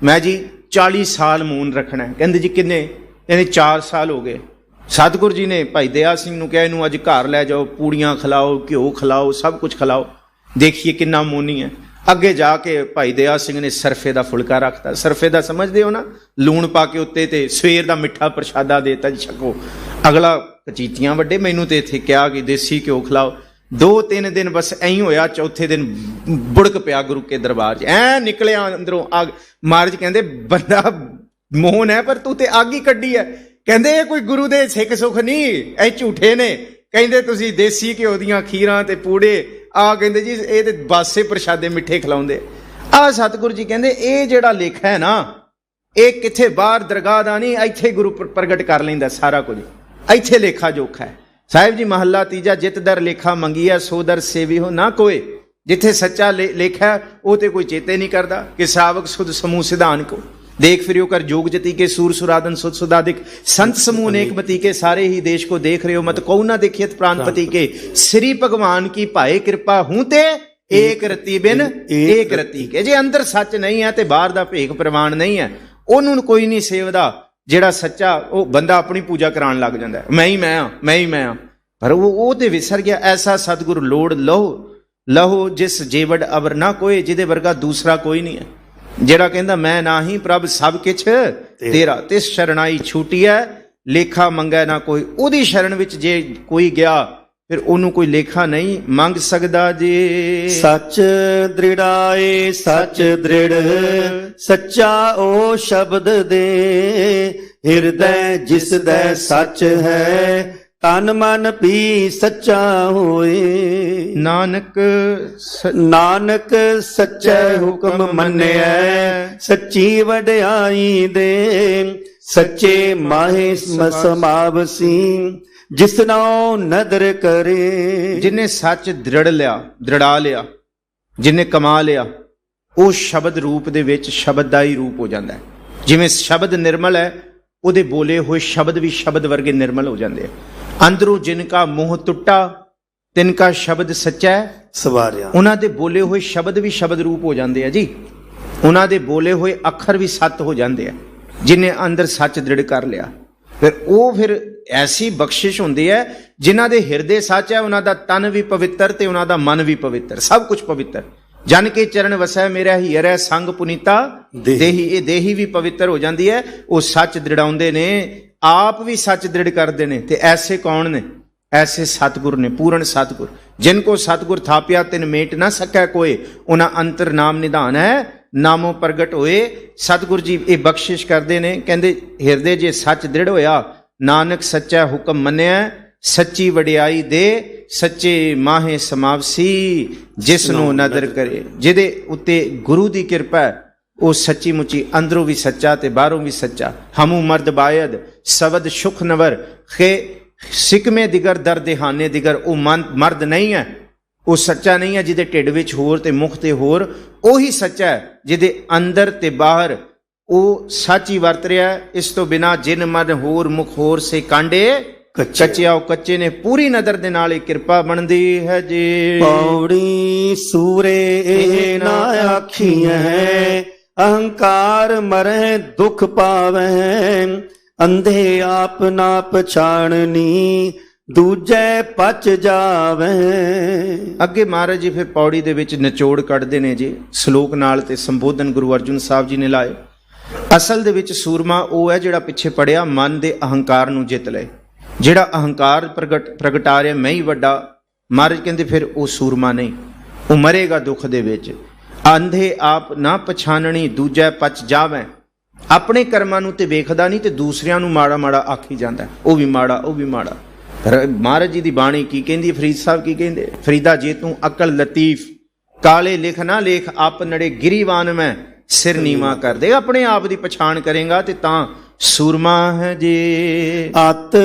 ਮੈਂ ਜੀ 40 ਸਾਲ ਮੂਨ ਰੱਖਣਾ। ਕਹਿੰਦੇ ਜੀ ਕਿੰਨੇ? ਇਹਨੇ 4 ਸਾਲ ਹੋ ਗਏ। ਸਤਿਗੁਰੂ ਜੀ ਨੇ ਭਾਈ ਦਇਆ ਸਿੰਘ ਨੂੰ ਕਿਹਾ ਇਹਨੂੰ ਅੱਜ ਘਰ ਲੈ ਜਾਓ, ਪੂੜੀਆਂ ਖਿਲਾਓ, ਘਿਓ ਖਿਲਾਓ, ਸਭ ਕੁਝ ਖਿਲਾਓ, ਦੇਖੀਏ ਕਿੰਨਾ ਮੋਨੀ ਹੈ। ਅੱਗੇ ਜਾ ਕੇ ਭਾਈ ਦਇਆ ਸਿੰਘ ਨੇ ਸਰਫੇ ਦਾ ਫੁਲਕਾ ਰੱਖਤਾ। ਸਰਫੇ ਦਾ ਸਮਝਦੇ ਹੋ ਨਾ, ਲੂਣ ਪਾ ਕੇ ਉੱਤੇ, ਤੇ ਸਵੇਰ ਦਾ ਮਿੱਠਾ ਪ੍ਰਸ਼ਾਦਾ ਦੇਤਾ ਜੀ, ਛਕੋ। ਅਗਲਾ ਕਚੀਤੀਆਂ ਵੱਡੇ, ਮੈਨੂੰ ਤੇ ਇੱਥੇ ਕਿਹਾ ਕਿ ਦੇਸੀ ਘਿਓ ਖਿਲਾਓ। 2-3 ਦਿਨ ਬਸ ਐਂ ਹੋਇਆ, ਚੌਥੇ ਦਿਨ ਬੁੜਕ ਪਿਆ ਗੁਰੂ ਕੇ ਦਰਬਾਰ 'ਚ, ਐ ਨਿਕਲਿਆ ਅੰਦਰੋਂ ਅੱਗ। ਮਹਾਰਾਜ ਕਹਿੰਦੇ ਬੰਦਾ ਮੋਹਨ ਹੈ ਪਰ ਤੂੰ ਤੇ ਅੱਗ ਹੀ ਕੱਢੀ ਹੈ। ਕਹਿੰਦੇ ਇਹ ਕੋਈ ਗੁਰੂ ਦੇ ਸਿੱਖ ਸੁੱਖ ਨਹੀਂ, ਇਹ ਝੂਠੇ ਨੇ। ਕਹਿੰਦੇ ਤੁਸੀਂ ਦੇਸੀ ਘਿਓ ਦੀਆਂ ਖੀਰਾਂ ਤੇ ਪੂੜੇ, ਆ ਕਹਿੰਦੇ ਜੀ ਇਹ ਤੇ ਬਾਸੇ ਪ੍ਰਸ਼ਾਦੇ ਮਿੱਠੇ ਖਿਲਾਉਂਦੇ। ਆ ਸਤਿਗੁਰੂ ਜੀ ਕਹਿੰਦੇ ਇਹ ਜਿਹੜਾ ਲੇਖਾ ਹੈ ਨਾ, ਇਹ ਕਿੱਥੇ ਬਾਹਰ ਦਰਗਾਹ ਦਾ ਨਹੀਂ, ਇੱਥੇ ਗੁਰੂ ਪ੍ਰਗਟ ਕਰ ਲੈਂਦਾ ਸਾਰਾ ਕੁਝ, ਇੱਥੇ ਲੇਖਾ ਜੋਖਾ ਹੈ। ਸਾਹਿਬ ਜੀ ਮਹੱਲਾ ਤੀਜਾ, ਜਿਤ ਦਰ ਲੇਖਾ ਮੰਗੀਐ ਸੋ ਦਰ ਸੇਵੀ ਹੋ ਨਾ ਕੋਏ। ਜਿੱਥੇ ਸੱਚਾ ਲੇਖਾ ਉਹ ਤੇ ਕੋਈ ਚੇਤੇ ਨਹੀਂ ਕਰਦਾ ਕਿ ਸ਼ਰਾਵਕ ਸੁਧ ਸਮੂਹ ਸਿਧਾਨ ਕੋ देख फिरियो कर जोग जति के सूर सुरादन सुध सुदादिक संत समूह अनेक मति के सारे ही देश को देख रहे हो मत कौ ना देखियत प्राणपति के। श्री भगवान की भाए कृपा हूं ते एक रति बिन एक रति के। जे अंदर सच नहीं है ते बाहर दा भेख प्रवान नहीं है, ओनू कोई नहीं सेवदा। ਜਿਹੜਾ ਸੱਚਾ ਉਹ ਬੰਦਾ ਆਪਣੀ ਪੂਜਾ ਕਰਾਉਣ ਲੱਗ ਜਾਂਦਾ ਹੈ, ਮੈਂ ਹੀ ਮੈਂ ਆ, ਮੈਂ ਹੀ ਮੈਂ ਆ, ਪਰ ਉਹ ਤੇ ਵਿਸਰ ਗਿਆ। ਐਸਾ ਸਤਿਗੁਰ ਲੋੜ ਲਹੋ ਜਿਸ ਜੀਵੜ ਅਵਰ ਨਾ ਕੋਏ, ਜਿਹਦੇ ਵਰਗਾ ਦੂਸਰਾ ਕੋਈ ਨਹੀਂ ਹੈ। ਜਿਹੜਾ ਕਹਿੰਦਾ ਮੈਂ ਨਾਹੀ ਪ੍ਰਭ ਸਭ ਕਿਛ ਤੇਰਾ, ਤਿਸ ਸ਼ਰਣਾਈ ਛੂਟੀ ਹੈ ਲੇਖਾ ਮੰਗੈ ਨਾ ਕੋਈ। ਉਹਦੀ ਸ਼ਰਨ ਵਿੱਚ ਜੇ ਕੋਈ ਗਿਆ ਫਿਰ ਉਹਨੂੰ ਕੋਈ ਲੇਖਾ ਨਹੀਂ ਮੰਗ ਸਕਦਾ ਜੀ। ਸੱਚ ਦ੍ਰਿੜਾਏ ਸੱਚ ਦ੍ਰਿੜ ਸੱਚਾ ਉਹ ਸ਼ਬਦ ਦੇ, ਹਿਰਦੈ ਜਿਸ ਦੈ ਸੱਚ ਹੈ ਤਨ ਮਨ ਵੀ ਸੱਚਾ ਹੋਏ। ਨਾਨਕ ਸੱਚੇ ਹੁਕਮ ਮੰਨਿਐ ਸੱਚੀ ਵਡਿਆਈ ਦੇ, ਸੱਚੇ ਮਾਹੇ ਸਮਾਵਸੀ ਜਿਸ ਨਾਉ ਨਦਰ ਕਰੇ। ਜਿਨੇ ਸੱਚ ਦ੍ਰਿੜਾ ਲਿਆ, ਜਿਨੇ ਕਮਾ ਲਿਆ, ਉਹ ਸ਼ਬਦ ਰੂਪ ਦੇ ਵਿੱਚ ਸ਼ਬਦ ਦਾ ਹੀ ਰੂਪ ਹੋ ਜਾਂਦਾ ਹੈ। ਜਿਵੇਂ ਸ਼ਬਦ ਨਿਰਮਲ ਹੈ, ਉਹਦੇ ਬੋਲੇ ਹੋਏ ਸ਼ਬਦ ਵੀ ਸ਼ਬਦ ਵਰਗੇ ਨਿਰਮਲ ਹੋ ਜਾਂਦੇ ਆ। ਅੰਦਰੋਂ ਜਿਨਕਾ ਮੋਹ ਟੁੱਟਾ ਤਿਨਕਾ ਸ਼ਬਦ ਸੱਚਾ ਸਵਾਰਿਆ। ਉਹਨਾਂ ਦੇ ਬੋਲੇ ਹੋਏ ਸ਼ਬਦ ਵੀ ਸ਼ਬਦ ਰੂਪ ਹੋ ਜਾਂਦੇ ਆ ਜੀ। ਉਹਨਾਂ ਦੇ ਬੋਲੇ ਹੋਏ ਅੱਖਰ ਵੀ ਸੱਤ ਹੋ ਜਾਂਦੇ ਆ। ਜਿਨੇ ਅੰਦਰ ਸੱਚ ਦ੍ਰਿੜ ਕਰ ਲਿਆ ਫਿਰ ਐਸੀ ਬਖਸ਼ਿਸ਼ ਹੁੰਦੀ ਹੈ। ਜਿਨ੍ਹਾਂ ਦੇ ਹਿਰਦੇ ਸੱਚ ਹੈ ਉਹਨਾਂ ਦਾ ਤਨ ਵੀ ਪਵਿੱਤਰ ਤੇ ਉਹਨਾਂ ਦਾ ਮਨ ਵੀ ਪਵਿੱਤਰ, ਸਭ ਕੁਝ ਪਵਿੱਤਰ। ਜਨ ਕੇ ਚਰਨ ਵਸੈ ਮੇਰਾ ਹੀਰੈ ਸੰਗ ਪੁਨੀਤਾ ਦੇਹੀ। ਇਹ ਦੇਹੀ ਵੀ ਪਵਿੱਤਰ ਹੋ ਜਾਂਦੀ ਹੈ। ਉਹ ਸੱਚ ਦ੍ਰਿੜਾਉਂਦੇ ਨੇ, ਆਪ ਵੀ ਸੱਚ ਦ੍ਰਿੜ ਕਰਦੇ ਨੇ। ਤੇ ਐਸੇ ਕੌਣ ਨੇ? ਐਸੇ ਸਤਿਗੁਰ ਨੇ, ਪੂਰਨ ਸਤਿਗੁਰ। ਜਿਨ ਕੋ ਸਤਿਗੁਰ ਥਾਪਿਆ ਤਿਨ ਮੇਟ ਨਾ ਸਕੈ ਕੋਏ, ਉਹਨਾਂ ਅੰਤਰ ਨਾਮ ਨਿਧਾਨ ਹੈ ਨਾਮੋ ਪ੍ਰਗਟ ਹੋਏ। ਸਤਿਗੁਰ ਜੀ ਇਹ ਬਖਸ਼ਿਸ਼ ਕਰਦੇ ਨੇ, ਕਹਿੰਦੇ ਹਿਰਦੇ ਜੇ ਸੱਚ ਦ੍ਰਿੜ ਹੋਇਆ, ਨਾਨਕ ਸੱਚਾ ਹੁਕਮ ਮੰਨਿਆ ਸੱਚੀ ਵਡਿਆਈ ਦੇ, ਸੱਚੇ ਮਾਹੇ ਸਮਾਵਸੀ ਜਿਸ ਨੂੰ ਨਦਰ ਕਰੇ। ਜਿਹਦੇ ਉੱਤੇ ਗੁਰੂ ਦੀ ਕਿਰਪਾ ਉਹ ਸੱਚੀ ਮੁੱਚੀ ਅੰਦਰੋਂ ਵੀ ਸੱਚਾ ਤੇ ਬਾਹਰੋਂ ਵੀ ਸੱਚਾ। ਹਮੂ ਮਰਦ ਬਾਇਦ ਸਬਦ ਸੁਖ ਨਵਰ ਖੇ ਸਿਕਮੇ ਦਿਗਰ ਦਰਦੇਹਾਨੇ ਦਿਗਰ। ਉਹ ਮਰਦ ਨਹੀਂ ਹੈ, ਉਹ ਸੱਚਾ ਨਹੀਂ ਹੈ ਜਿਹਦੇ ਢਿੱਡ ਵਿੱਚ ਹੋਰ ਤੇ ਮੁਖ ਤੇ ਹੋਰ। ਉਹੀ ਸੱਚਾ ਹੈ ਜਿਹਦੇ ਅੰਦਰ ਤੇ ਬਾਹਰ ਉਹ ਸੱਚ ਹੀ ਵਰਤ ਰਿਹਾ। ਇਸ ਤੋਂ ਬਿਨਾਂ ਜਿਨ ਮਨ ਹੋਰ ਮੁਖ ਹੋਰ ਸੇ ਕਾਂਡੇ ਕੱਚਿਆ ਉਹ ਕੱਚੇ ਨੇ। ਪੂਰੀ ਨਦਰ ਦੇ ਨਾਲ ਇਹ ਕਿਰਪਾ ਬਣਦੀ ਹੈ ਜੀ। ਪੌੜੀ ਸੂਰੇ ਇਹ ਨਾ ਆਖੀਐ ਅਹੰਕਾਰ ਮਰਹਿ ਦੁਖ ਪਾਵੈ। ਅੰਧੇ ਆਪ ਨਾ ਪਛਾਣਨੀ ਦੂਜੈ ਪਚ ਜਾਵੈ। ਅੱਗੇ ਮਹਾਰਾਜ ਜੀ ਫਿਰ ਪੌੜੀ ਦੇ ਵਿੱਚ ਨਿਚੋੜ ਕੱਢਦੇ ਨੇ ਜੀ ਸ਼ਲੋਕ ਨਾਲ ਤੇ ਸੰਬੋਧਨ ਗੁਰੂ ਅਰਜਨ ਸਾਹਿਬ ਜੀ ਨੇ ਲਾਏ। ਅਸਲ ਦੇ ਵਿੱਚ ਸੂਰਮਾ ਉਹ ਹੈ ਜਿਹੜਾ ਪਿੱਛੇ ਪੜਿਆ ਮਨ ਦੇ ਅਹੰਕਾਰ ਨੂੰ ਜਿੱਤ ਲਏ। ਜਿਹੜਾ ਅਹੰਕਾਰ ਪ੍ਰਗਟਾ ਰਿਹਾ ਮੈਂ ਹੀ ਵੱਡਾ, ਮਹਾਰਾਜ ਕਹਿੰਦੇ ਫਿਰ ਉਹ ਸੂਰਮਾ ਨਹੀਂ, ਉਹ ਮਰੇਗਾ ਦੁੱਖ ਦੇ ਵਿੱਚ। ਅੰਧੇ ਆਪ ਨਾ ਪਛਾਣਨੀ ਦੂਜੈ ਪਚ ਜਾਵੈ। ਆਪਣੇ ਕਰਮਾਂ ਨੂੰ ਤੇ ਵੇਖਦਾ ਨਹੀਂ ਤੇ ਦੂਸਰਿਆਂ ਨੂੰ ਮਾੜਾ ਮਾੜਾ ਆਖੀ ਜਾਂਦਾ, ਉਹ ਵੀ ਮਾੜਾ ਉਹ ਵੀ ਮਾੜਾ। ਮਹਾਰਾਜ ਜੀ ਦੀ ਬਾਣੀ ਕੀ ਕਹਿੰਦੀ, ਫਰੀਦ ਸਾਹਿਬ ਕੀ ਕਹਿੰਦੇ, ਫਰੀਦਾ ਜੇ ਤੂੰ ਅਕਲ ਲਤੀਫ ਕਾਲੇ ਲਿਖ ਨਾ ਲੇਖ ਆਪ ਨੜੇ ਗਿਰੀਵਾਨ ਮੈਂ ਸਿਰ ਨੀਵਾ ਕਰ ਦੇ। ਆਪਣੇ ਆਪ ਦੀ ਪਛਾਣ ਕਰੇਗਾ ਤੇ ਤਾਂ ਸੂਰਮਾ ਹੈ ਜੀ। ਅਤ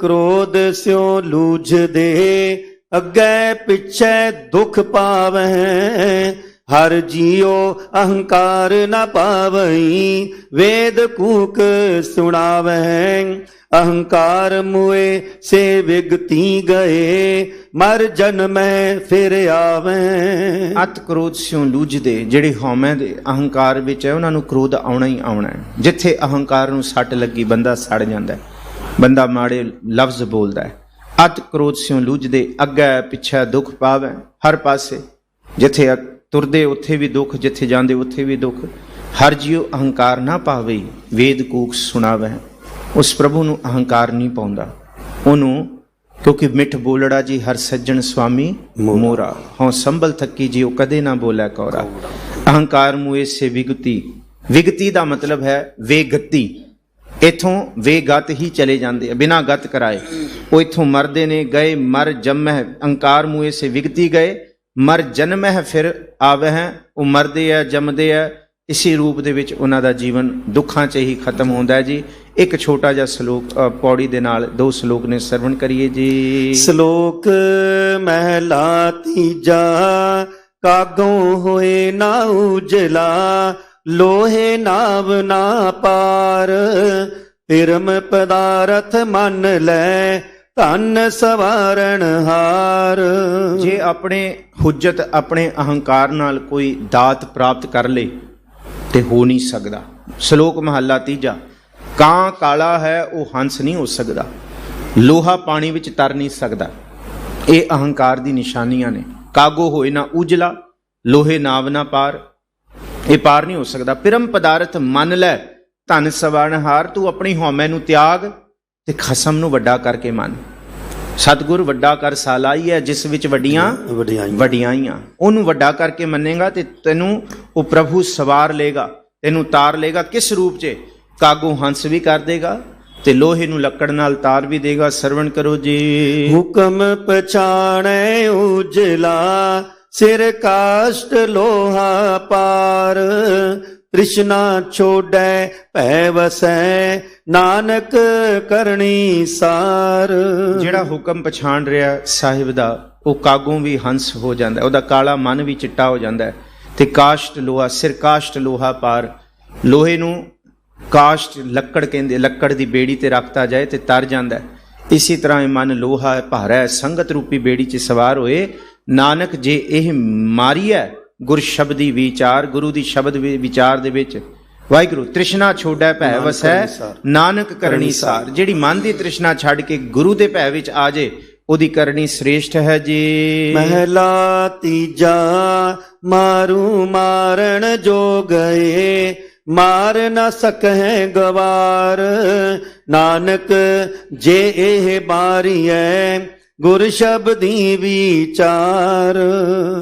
ਕ੍ਰੋਧ ਸਿਉ ਲੂਝਦੇ ਅੱਗੇ ਪਿੱਛੇ ਦੁਖ ਪਾਵੈ। ਹਰ ਜੀਉ ਅਹੰਕਾਰ ਨ ਪਾਵਈ ਵੇਦ ਕੂਕ ਸੁਣਾਵੈ। ਅਹੰਕਾਰ ਮੁਏ ਸੇ ਵਿਗਤੀ ਗਏ ਮਰ ਜਨਮੈ ਫਿਰ ਆਵੈ। ਅਤ ਕ੍ਰੋਧ ਸਿਉ ਲੂਝਦੇ, ਜਿਹੜੇ ਹਉਮੈ ਦੇ ਅਹੰਕਾਰ ਵਿੱਚ ਹੈ ਉਹਨਾਂ ਨੂੰ ਕ੍ਰੋਧ ਆਉਣਾ ਹੀ ਆਉਣਾ ਹੈ। ਜਿੱਥੇ ਅਹੰਕਾਰ ਨੂੰ ਸੱਟ ਲੱਗੀ ਬੰਦਾ ਸੜ ਜਾਂਦਾ ਹੈ, ਬੰਦਾ ਮਾੜੇ ਲਫ਼ਜ਼ ਬੋਲਦਾ ਹੈ। ਅਤ ਕ੍ਰੋਧ ਸਿਉ ਲੂਝਦੇ ਅੱਗੇ ਪਿੱਛੇ ਦੁੱਖ ਪਾਵੈ। ਹਰ ਪਾਸੇ ਜਿੱਥੇ ਤੁਰਦੇ ਉੱਥੇ ਵੀ ਦੁੱਖ, ਜਿੱਥੇ ਜਾਂਦੇ ਉੱਥੇ ਵੀ ਦੁੱਖ। ਹਰ ਜੀਉ ਅਹੰਕਾਰ ਨਾ ਪਾਵੇ ਵੇਦ ਕੂਕ ਸੁਣਾਵੈ। ਉਸ ਪ੍ਰਭੂ ਨੂੰ ਅਹੰਕਾਰ ਨਹੀਂ ਪਾਉਂਦਾ ਉਹਨੂੰ, ਕਿਉਂਕਿ ਮਿੱਠ ਬੋਲੜਾ ਜੀ ਹਰ ਸੱਜਣ ਸੁਆਮੀ ਮੋਰਾ। ਹਉ ਸੰਭਲ ਥੱਕੀ ਜੀ ਉਹ ਕਦੇ ਨਾ ਬੋਲੇ ਕੌਰਾ। ਅਹੰਕਾਰ ਮੂਏ ਸੇ ਵਿਗਤੀ, ਵਿਗਤੀ ਦਾ ਮਤਲਬ ਹੈ ਵੇਗਤੀ। ਇੱਥੋਂ ਵੇਗਤ ਹੀ ਚਲੇ ਜਾਂਦੇ ਆ ਬਿਨਾਂ ਗਤ ਕਰਾਏ। ਉਹ ਇੱਥੋਂ ਮਰਦੇ ਨੇ, ਗਏ ਮਰ ਜੰਮਹਿ। ਅਹੰਕਾਰ ਮੂਏ ਸੇ ਵਿਗਤੀ ਗਏ ਮਰ ਜਨਮਹਿ ਫਿਰ ਆਵਹਿ। ਉਹ ਮਰਦੇ ਆ ਜੰਮਦੇ ਆ, ਇਸੇ ਰੂਪ ਦੇ ਵਿੱਚ ਉਹਨਾਂ ਦਾ ਜੀਵਨ ਦੁੱਖਾਂ 'ਚ ਹੀ ਖਤਮ ਹੁੰਦਾ ਹੈ ਜੀ। ਇੱਕ ਛੋਟਾ ਜਿਹਾ ਸ਼ਲੋਕ ਪੌੜੀ ਦੇ ਨਾਲ 2 ਸ਼ਲੋਕ ਨੇ ਸਰਵਣ ਕਰੀਏ ਜੀ। ਸ਼ਲੋਕ ਮਹਿਲਾ ਤੀਜਾ ਕਾਗੋਂ ਹੋਏ ਨਾ ਉਜਲਾ ਲੋਹੇ ਨਾਵ ਨਾ ਪਾਰ। ਪਿਰਮ ਪਦਾਰਥ ਮੰਨ ਲੈ ਧਨ ਸਵਾਰਨ ਹਾਰ। ਜੇ ਆਪਣੇ ਹੁਜਤ ਆਪਣੇ ਅਹੰਕਾਰ ਨਾਲ ਕੋਈ ਦਾਤ ਪ੍ਰਾਪਤ ਕਰ ਲੇ ਤੇ ਹੋ ਨਹੀਂ ਸਕਦਾ। ਸ਼ਲੋਕ ਮਹੱਲਾ ਤੀਜਾ। ਕਾਂ ਕਾਲਾ ਹੈ ਉਹ ਹੰਸ ਨਹੀਂ ਹੋ ਸਕਦਾ, ਲੋਹਾ ਪਾਣੀ ਵਿੱਚ ਤਰ ਨਹੀਂ ਸਕਦਾ। ਇਹ ਅਹੰਕਾਰ ਦੀ ਨਿਸ਼ਾਨੀਆਂ ਨੇ। ਕਾਗੋ ਹੋਏ ਨਾ ਉਜਲਾ ਲੋਹੇ ਨਾਵ ਨਾ ਪਾਰ, ਇਹ ਪਾਰ ਨਹੀਂ ਹੋ ਸਕਦਾ। ਪਿਰਮ ਪਦਾਰਥ ਮੰਨ ਲੈ ਧਨ ਸਵਾਰਨ ਹਾਰ। ਤੂੰ ਆਪਣੀ ਹਉਮੈ ਨੂੰ ਤਿਆਗ ਤੇ ਖਸਮ ਨੂੰ ਵੱਡਾ ਕਰਕੇ ਮੰਨ। ਸਤਿਗੁਰ ਵੱਡਾ ਕਰ ਸਾਲਾਈ ਹੈ ਜਿਸ ਵਿੱਚ ਵੱਡੀਆਂ ਵਡਿਆਈਆਂ। ਉਹਨੂੰ ਵੱਡਾ ਕਰਕੇ ਮੰਨੇਗਾ ਤੇ ਤੈਨੂੰ ਉਹ ਪ੍ਰਭੂ ਸਵਾਰ ਲੇਗਾ, ਤੈਨੂੰ ਤਾਰ ਲੇਗਾ। ਕਿਸ ਰੂਪ 'ਚ? ਕਾਗੂ ਹੰਸ ਵੀ ਕਰ ਦੇਗਾ ਤੇ ਲੋਹੇ ਨੂੰ ਲੱਕੜ ਨਾਲ ਤਾਰ ਵੀ ਦੇਗਾ। ਸਰਵਣ ਕਰੋ ਜੀ। ਹੁਕਮ ਪਛਾਣੈ ਉਜਲਾ ਸਿਰ ਕਾਸ਼ਟ ਲੋਹਾ ਪਾਰ। ਤ੍ਰਿਸ਼ਨਾ ਛੋੜੈ ਭੈ ਵਸੈ ਨਾਨਕ ਕਰਨੀ ਸਾਰ। ਜਿਹੜਾ ਹੁਕਮ ਪਛਾਣ ਰਿਹਾ ਸਾਹਿਬ ਦਾ ਉਹ ਕਾਗੋਂ ਵੀ ਹੰਸ ਹੋ ਜਾਂਦਾ, ਉਹਦਾ ਕਾਲਾ ਮਨ ਵੀ ਚਿੱਟਾ ਹੋ ਜਾਂਦਾ ਤੇ ਕਾਸ਼ਟ ਲੋਹਾ, ਸਿਰ ਕਾਸ਼ਟ ਲੋਹਾ ਪਾਰ। ਲੋਹੇ ਨੂੰ ਕਾਸ਼ਟ ਲੱਕੜ ਕਹਿੰਦੇ, ਲੱਕੜ ਦੀ ਬੇੜੀ ਤੇ ਰੱਖਤਾ ਜਾਏ ਤੇ ਤਰ ਜਾਂਦਾ। ਇਸੇ ਤਰ੍ਹਾਂ ਇਹ ਮਨ ਲੋਹਾ ਹੈ, ਭਾਰਾ ਹੈ, ਸੰਗਤ ਰੂਪੀ ਬੇੜੀ 'ਚ ਸਵਾਰ ਹੋਏ। ਨਾਨਕ ਜੇ ਇਹ ਮਾਰੀ ਹੈ ਗੁਰ ਸ਼ਬਦੀ ਵਿਚਾਰ, ਗੁਰੂ ਦੀ ਸ਼ਬਦ ਵਿਚਾਰ ਦੇ ਵਿੱਚ ਵਾਹਿਗੁਰੂ। ਤ੍ਰਿਸ਼ਨਾ ਛੋੜੈ ਭੈ ਵਸੈ ਨਾਨਕ ਕਰਨੀ ਸਾਰ। ਜਿਹੜੀ ਮਨ ਦੀ ਤ੍ਰਿਸ਼ਨਾ ਛੱਡ ਕੇ ਗੁਰੂ ਦੇ ਭੈ ਵਿੱਚ ਆ ਜੇ ਉਹਦੀ ਕਰਨੀ ਸ੍ਰੇਸ਼ਟ ਹੈ ਜੀ। ਮਹਿਲਾ ਤੀਜਾ। ਮਾਰੂ ਮਾਰਨ ਜੋ ਗਏ ਮਾਰ ਨਾ ਸਕਹਿ ਗਵਾਰ। ਨਾਨਕ ਜੇ ਇਹ ਬਾਰੀਐ ਗੁਰ ਸ਼ਬਦੀ ਵਿਚਾਰ।